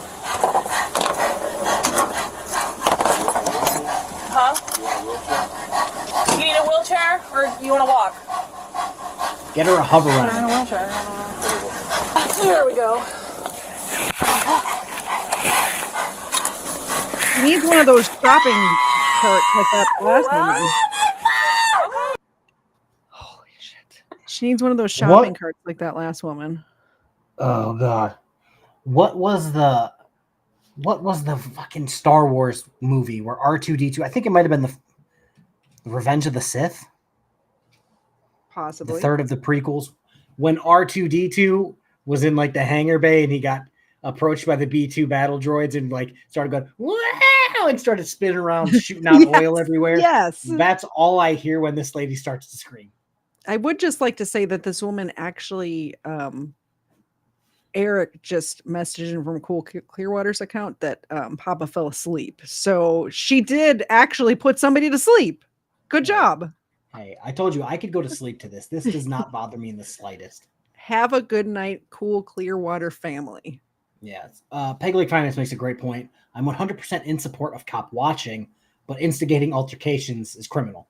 Huh? You need a wheelchair or you want to walk? Get her a hover Put her in round. a wheelchair. There we go. He needs one of those shopping carts like that last woman. Holy shit. She needs one of those shopping carts like that last woman. Oh God. What was the fucking Star Wars movie where R2-D2, I think it might have been the Revenge of the Sith? Possibly. The third of the prequels. When R2-D2 was in like the hangar bay and he got approached by the B2 battle droids and like started going, wow, and started spinning around, shooting out oil everywhere. Yes. That's all I hear when this lady starts to scream. I would just like to say that this woman actually, Eric just messaged him from Cool Clearwater's account that Papa fell asleep. So she did actually put somebody to sleep. Good job. Hey, I told you I could go to sleep to this. This does not bother me in the slightest. Have a good night, Cool Clearwater family. Yes. Peg Leg Finance makes a great point. I'm 100% in support of cop watching, but instigating altercations is criminal.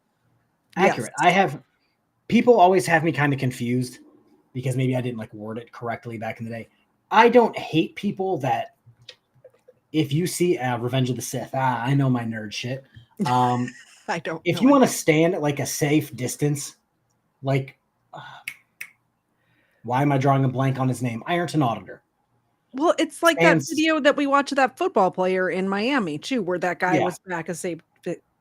Accurate. Yes. People always have me kind of confused because maybe I didn't like word it correctly back in the day. I don't hate people that if you see Revenge of the Sith, I know my nerd shit. I don't. If you want to stand at like a safe distance, like, why am I drawing a blank on his name? Ironton Auditor. Well, it's like that video that we watched of that football player in Miami too, where that guy was back a safe.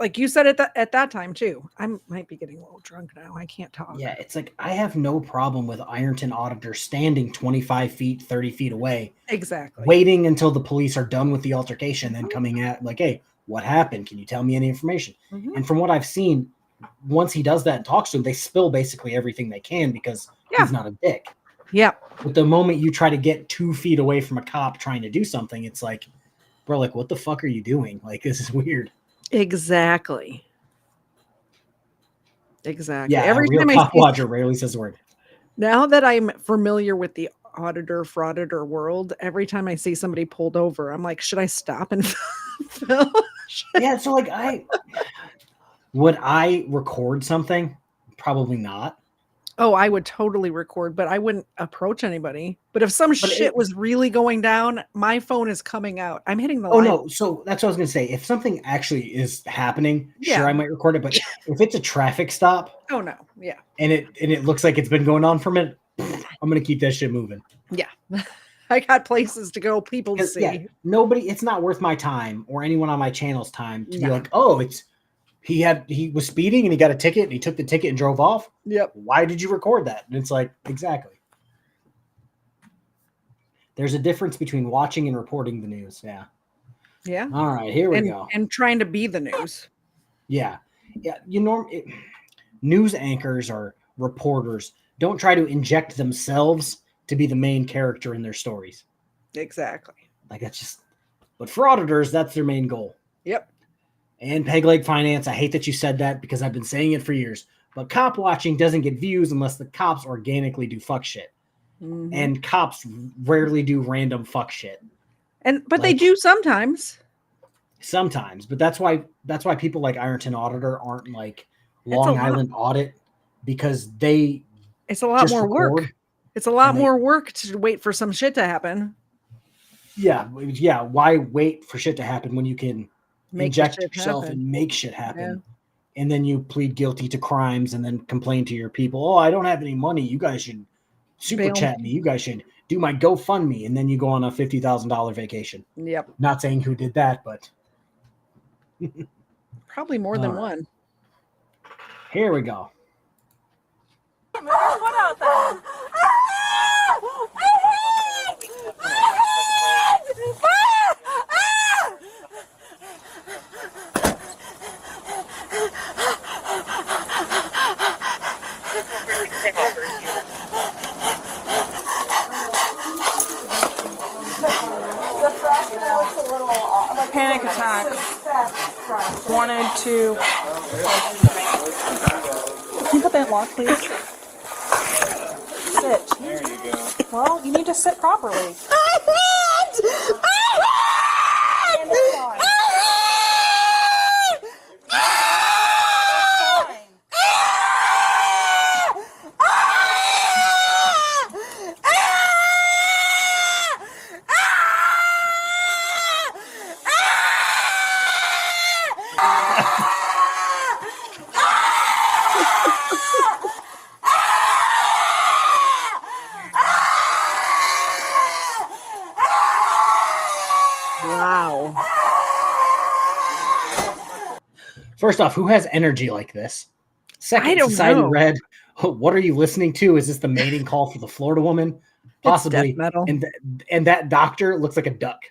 Like you said at that time too. I might be getting a little drunk now. I can't talk. Yeah, it's like I have no problem with Ironton Auditor standing 25 feet, 30 feet away. Exactly. Waiting until the police are done with the altercation, then coming at like, hey, what happened? Can you tell me any information? Mm-hmm. And from what I've seen, once he does that and talks to him, they spill basically everything they can because he's not a dick. Yeah. But the moment you try to get 2 feet away from a cop trying to do something, it's like, bro, like, what the fuck are you doing? Like, this is weird. Exactly. Yeah. Every time cop watcher rarely says a word. Now that I'm familiar with the frauditor world, every time I see somebody pulled over, I'm like, should I stop and film? Yeah. So like would I record something? Probably not. Oh, I would totally record, but I wouldn't approach anybody. But if some shit was really going down, my phone is coming out. I'm hitting the line. No. So that's what I was going to say. If something actually is happening, sure, I might record it. But if it's a traffic stop. Oh, no. Yeah. And it looks like it's been going on for a minute, I'm going to keep that shit moving. Yeah. I got places to go, people to see. Yeah, it's not worth my time or anyone on my channel's time to be like, oh, he was speeding and he got a ticket and he took the ticket and drove off. Yep. Why did you record that? And it's like, exactly. There's a difference between watching and reporting the news. Yeah. Yeah. All right, here we go. And trying to be the news. Yeah. Yeah. News anchors are reporters don't try to inject themselves to be the main character in their stories. Exactly. Like that's just, but for auditors, that's their main goal. Yep. And peg leg finance, I hate that you said that because I've been saying it for years. But cop watching doesn't get views unless the cops organically do fuck shit. Mhm. And cops rarely do random fuck shit. But they do sometimes. Sometimes, but that's why people like Ironton Auditor aren't like Long Island Audit, because it's a lot more work. It's a lot more work to wait for some shit to happen. Yeah. Why wait for shit to happen when you can inject yourself and make shit happen? Yeah. And then you plead guilty to crimes and then complain to your people. Oh, I don't have any money. You guys should super chat me. You guys should do my GoFundMe. And then you go on a $50,000 vacation. Yep. Not saying who did that, but probably more than one. Here we go. What out there? Panic attack. Wanted to. Can you put that lock, please? Sit. There you go. Well, you need to sit properly. Wow. First off, who has energy like this? Second, I don't Society know. Red, what are you listening to? Is this the mating call for the Florida woman? Possibly. Death metal. And that doctor looks like a duck.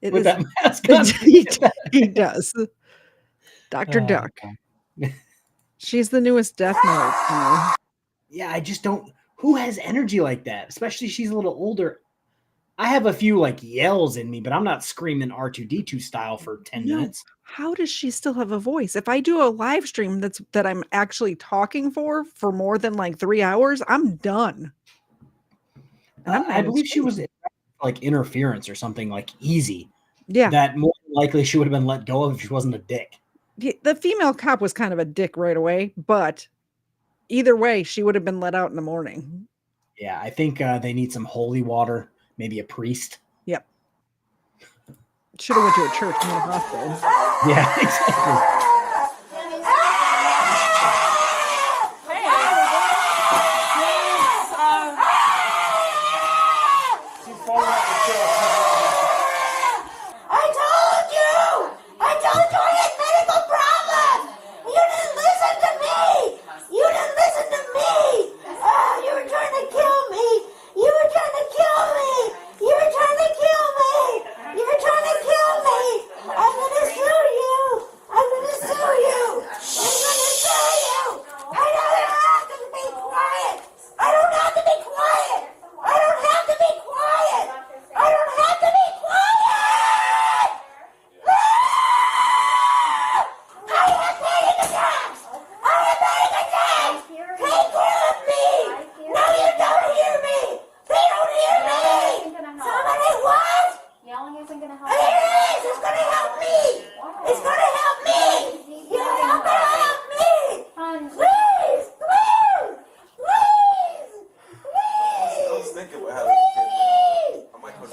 It with is- that mask on. he does. Dr. Duck. She's the newest death metal singer. Yeah, I just don't. Who has energy like that? Especially she's a little older. I have a few like yells in me, but I'm not screaming R2D2 style for 10 minutes. How does she still have a voice? If I do a live stream that I'm actually talking for more than like 3 hours, I'm done. And I'm I believe she was like interference or something like easy. Yeah. That more than likely she would have been let go of if she wasn't a dick. The female cop was kind of a dick right away, but either way, she would have been let out in the morning. Yeah, I think they need some holy water, maybe a priest. Yep. Should have went to a church, not a hospital. Yeah, exactly. I told you I had medical problems! You didn't listen to me! You didn't listen to me! You were trying to kill me! You were trying to kill me! You were trying to kill me! You were trying to kill me! I'm gonna sue you! I'm gonna sue you! I'm gonna sue you! I don't have to be quiet! I don't have to be quiet! I don't have to be quiet! I don't have to be quiet! I am paying attacks! I am paying attacks! Take care of me! No, you don't hear me! They don't hear me! Somebody what? Yelling isn't gonna help. It is! It's gonna help me! It's gonna help me! You're not gonna help me! Please! Please! Please! I was thinking about having a kid. I might go to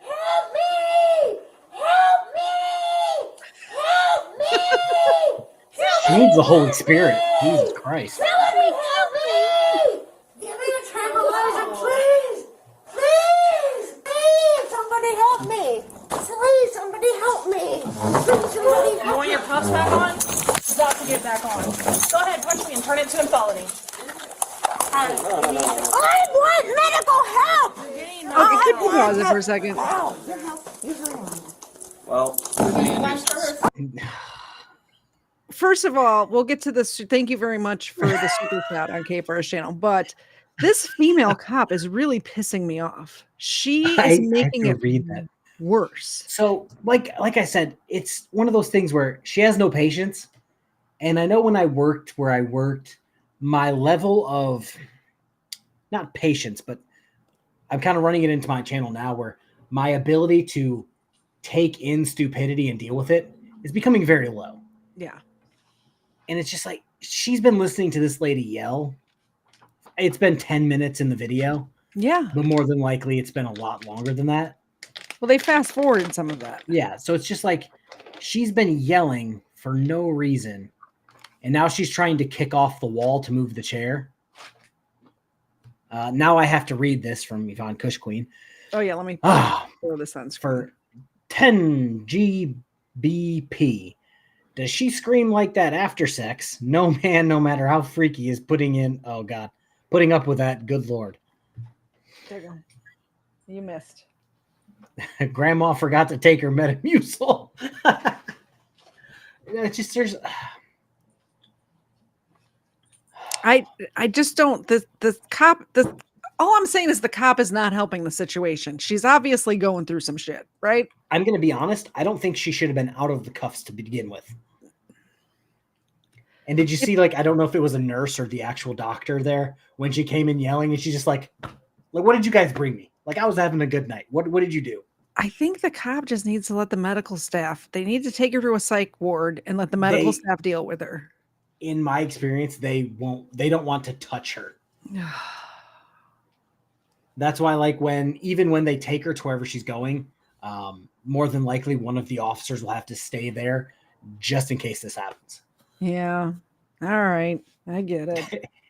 Help me! Help me! Help me! She needs the Holy Spirit. Jesus Christ. Somebody help me! Give me a tranquilizer, please! Please! Please! Somebody help me! Please, somebody help me! Please, somebody You help want me! your puffs back on? It's about to get back on. Go ahead, punch me and turn it to a felony. I want medical help! Okay, can you pause it for a second? Well, first of all, we'll get to this. Thank you very much for the super chat on KFARR's channel. But this female cop is really pissing me off. She is making it read that worse. So, like I said, it's one of those things where she has no patience. And I know when I worked where I worked, my level of not patience, but I'm kind of running it into my channel now where my ability to take in stupidity and deal with it is becoming very low. Yeah. And it's just like, she's been listening to this lady yell. It's been 10 minutes in the video. Yeah. But more than likely, it's been a lot longer than that. Well, they fast forwarded some of that. Yeah. So it's just like, she's been yelling for no reason. And now she's trying to kick off the wall to move the chair. Now I have to read this from Yvonne Kush Queen. Oh, yeah. Let me throw this on for 10 GBP. Does she scream like that after sex? No man, no matter how freaky, is putting up with that. Good Lord. There you go. You missed. Grandma forgot to take her Metamucil. It's just, I just don't. The cop. All I'm saying is the cop is not helping the situation. She's obviously going through some shit, right? I'm going to be honest. I don't think she should have been out of the cuffs to begin with. And did you see, like, I don't know if it was a nurse or the actual doctor there when she came in yelling, and she's just like, what did you guys bring me? Like, I was having a good night. What did you do? I think the cop just needs to let the medical staff. They need to take her to a psych ward and let the medical staff deal with her. In my experience, they don't want to touch her. That's why, like, even when they take her to wherever she's going, more than likely one of the officers will have to stay there just in case this happens. Yeah. All right. I get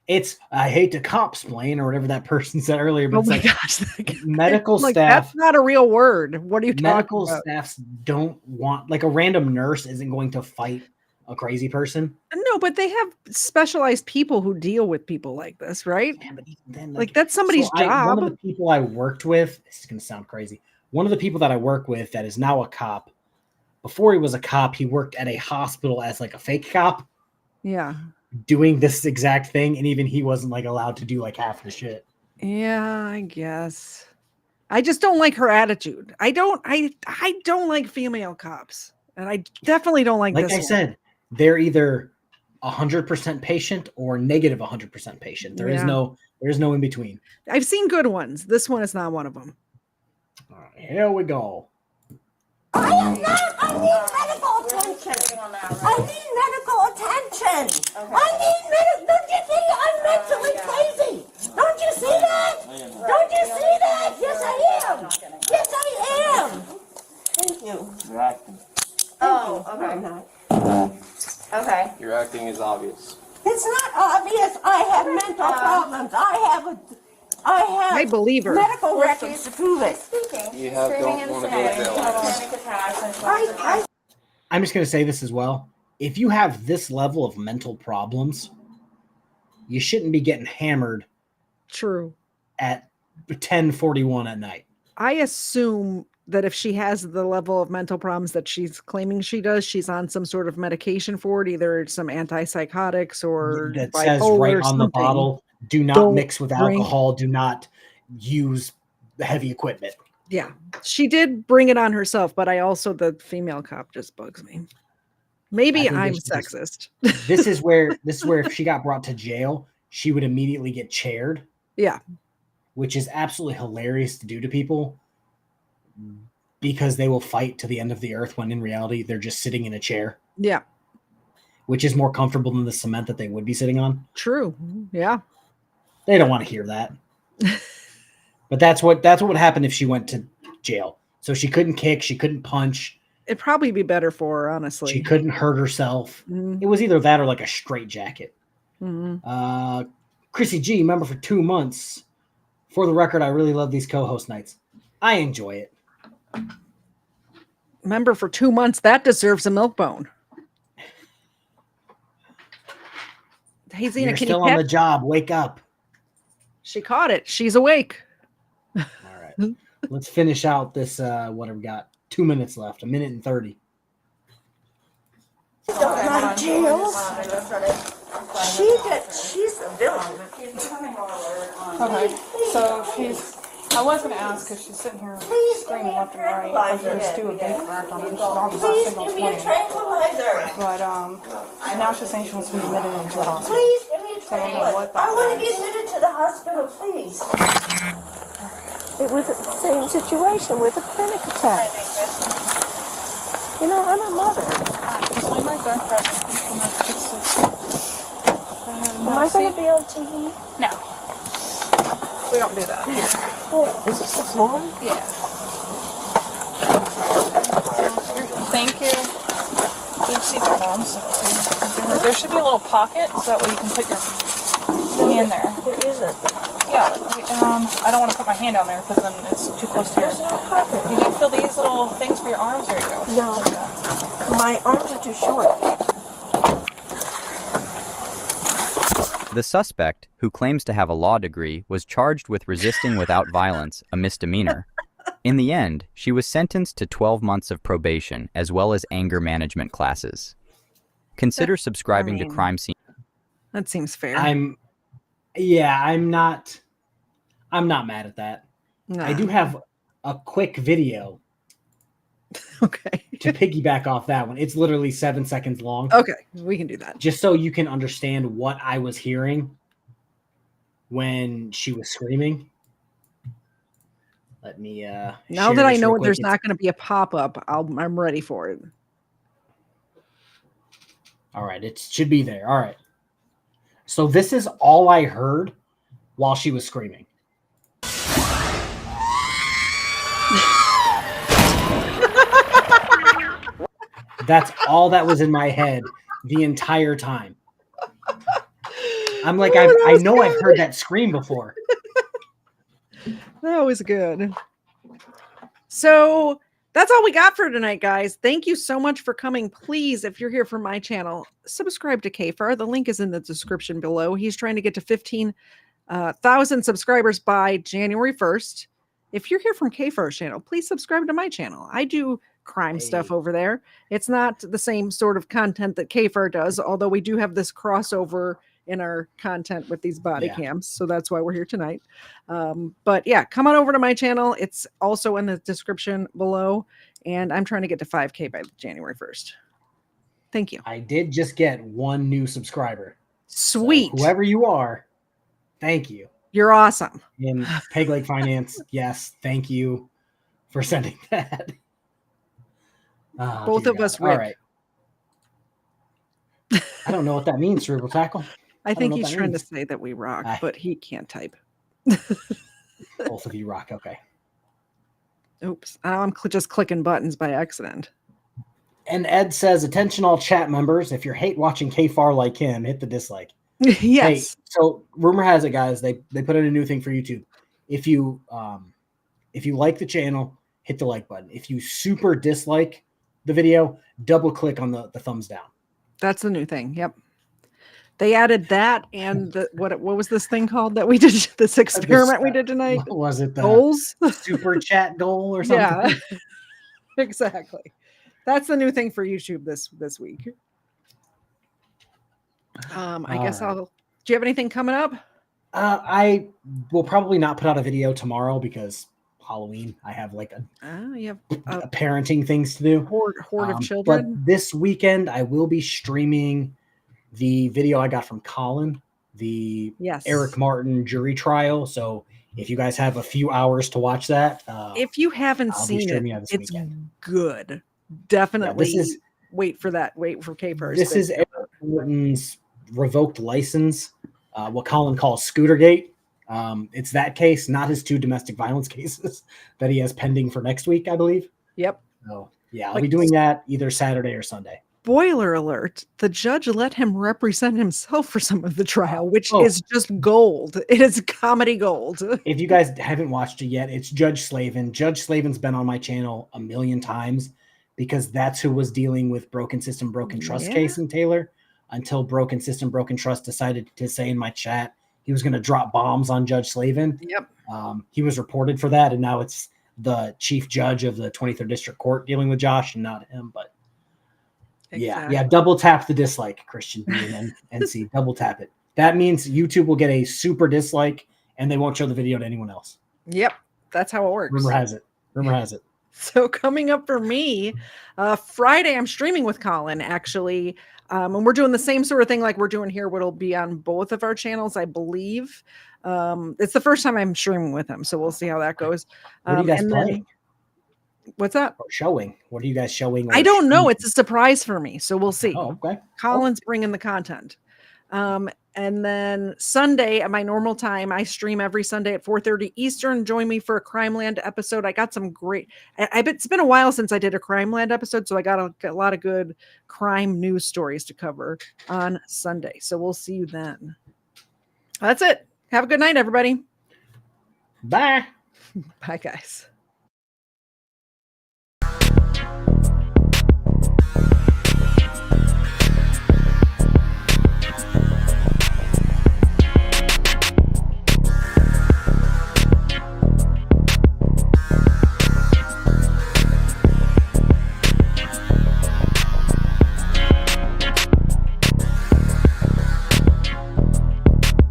it. I hate to cop-splain or whatever that person said earlier, but oh it's my like gosh, medical like, staff. That's not a real word. What are you talking about? Medical staffs don't want, like, a random nurse isn't going to fight a crazy person. No, but they have specialized people who deal with people like this, right? Yeah, but even then, like that's somebody's job. One of the people I worked with, this is going to sound crazy. One of the people that I work with that is now a cop, before he was a cop, he worked at a hospital as like a fake cop. Yeah. Doing this exact thing. And even he wasn't like allowed to do like half the shit. Yeah, I guess. I just don't like her attitude. I don't like female cops. And I definitely don't like this. Like I said, they're either 100% patient or negative 100% patient. There's no in between. I've seen good ones. This one is not one of them. All right, here we go. I need medical attention. I need medical attention. Don't you see I'm mentally crazy? Don't you see that? Don't you see that? Yes, I am. Yes, I am. Thank you. You're acting. Oh, okay. Okay. Your acting is obvious. It's not obvious. I have mental problems. I believe her. Medical records to prove it. You don't want to go to jail. I'm just going to say this as well. If you have this level of mental problems, you shouldn't be getting hammered. True. At 10:41 at night. I assume that if she has the level of mental problems that she's claiming she does, she's on some sort of medication for it, either some antipsychotics or that says right on the bottle, do not mix with alcohol, do not use heavy equipment. Yeah, she did bring it on herself, but the female cop just bugs me. Maybe I'm sexist. This is where if she got brought to jail, she would immediately get chaired. Yeah. Which is absolutely hilarious to do to people because they will fight to the end of the earth when in reality they're just sitting in a chair. Yeah. Which is more comfortable than the cement that they would be sitting on. True. Yeah. They don't want to hear that. But that's what would happen if she went to jail. So she couldn't kick, she couldn't punch. It'd probably be better for her, honestly. She couldn't hurt herself. Mm-hmm. It was either that or like a straight jacket. Mm-hmm. Chrissy G, member for 2 months. For the record, I really love these co-host nights. I enjoy it. Member for 2 months, that deserves a milk bone. Hey, Zena, You're can still you on the job. Wake up. She caught it. She's awake. All right. Let's finish out this, what have we got? 2 minutes left. 1 minute and 30. Don't like jail. She's a villain. Okay, so I was going to ask because she's sitting here screaming left and right. I was going to do a big rack on her. She's on the signal Give me a 20. tranquilizer. But, and now she's saying she wants to be admitted into the hospital. Please give me a So I don't know what tranquilizer. I that want to is. be admitted to the hospital, please. It was the same situation with a panic attack. You know, I'm a mother. Just leave right there. Am I going to be on TV? No. We don't do that here. Oh, is this the floor? Yeah. Thank you. There's seats are long, so there should be a little pocket so that way you can put your hand there. There isn't. Yeah. I don't want to put my hand down there because then it's too close to your. You need to feel these little things for your arms. There you go. No. My arms are too short. The suspect, who claims to have a law degree, was charged with resisting without violence, a misdemeanor. In the end, she was sentenced to 12 months of probation, as well as anger management classes. Consider subscribing to Crime Scene. That seems fair. I'm not mad at that. Nah. I do have a quick video. Okay. To piggyback off that one. It's literally 7 seconds long. Okay, we can do that. Just so you can understand what I was hearing when she was screaming. Let me now that I know there's not going to be a pop-up, I'm ready for it. All right, it should be there. All right. So this is all I heard while she was screaming. That's all that was in my head the entire time. I'm like, I know I've heard that scream before. That was good. So that's all we got for tonight, guys. Thank you so much for coming. Please, if you're here from my channel, subscribe to KFARR. The link is in the description below. He's trying to get to 15,000 subscribers by January 1st. If you're here from KFARR's channel, please subscribe to my channel. I do crime stuff over there. It's not the same sort of content that KFARR does, although we do have this crossover in our content with these body cams. So that's why we're here tonight. But yeah, come on over to my channel. It's also in the description below. And I'm trying to get to 5K by January 1st. Thank you. I did just get one new subscriber. Sweet. So whoever you are, thank you. You're awesome. And Peg Leg Finance, yes, thank you for sending that. Both of God. us rip. All right. I don't know what that means, Cerebral Tackle. I think he's trying to say that we rock, but he can't type. Both of you rock. Okay. Oops. I'm just clicking buttons by accident. And Ed says, attention all chat members. If you hate watching KFARR like him, hit the dislike. Yes. Hey, so rumor has it, guys, they put in a new thing for YouTube. If you like the channel, hit the like button. If you super dislike the video, double click on the thumbs down. That's the new thing. Yep. They added that and what was this thing called that we did, this experiment we did tonight? What was it? The goals? Super chat goal or something? Yeah. Exactly. That's the new thing for YouTube this week. I guess right. do you have anything coming up? I will probably not put out a video tomorrow because Halloween. I have like you have parenting things to do. Horde of children. But this weekend I will be streaming the video I got from Colin, the Eric Martin jury trial. So if you guys have a few hours to watch that, if you haven't seen it, it's good. Definitely wait for that. Wait for KFARR. This is Eric Martin's revoked license, what Colin calls Scootergate. It's that case, not his 2 domestic violence cases that he has pending for next week, I believe. Yep. So yeah, I'll be doing that either Saturday or Sunday. Spoiler alert, the judge let him represent himself for some of the trial, which is just gold. It is comedy gold. If you guys haven't watched it yet, it's Judge Slavin. Judge Slavin's been on my channel a million times because that's who was dealing with Broken System, Broken Trust case in Taylor until Broken System, Broken Trust decided to say in my chat he was going to drop bombs on Judge Slavin. Yep. He was reported for that, and now it's the chief judge of the 23rd District Court dealing with Josh and not him, but Yeah. Double tap the dislike, Christian B and NC. Double tap it. That means YouTube will get a super dislike, and they won't show the video to anyone else. Yep, that's how it works. Rumor has it. So coming up for me, Friday, I'm streaming with Colin, actually. And we're doing the same sort of thing like we're doing here, what'll be on both of our channels, I believe. It's the first time I'm streaming with him, so we'll see how that goes. What are you guys playing? What's that? Or showing? What are you guys showing? I don't know. It's a surprise for me, so we'll see. Oh, okay. Colin's bringing the content. And then Sunday at my normal time, I stream every Sunday at 4:30 Eastern. Join me for a Crimeland episode. I got some great. It's been a while since I did a Crimeland episode, so I got a lot of good crime news stories to cover on Sunday. So we'll see you then. That's it. Have a good night, everybody. Bye. Bye, guys.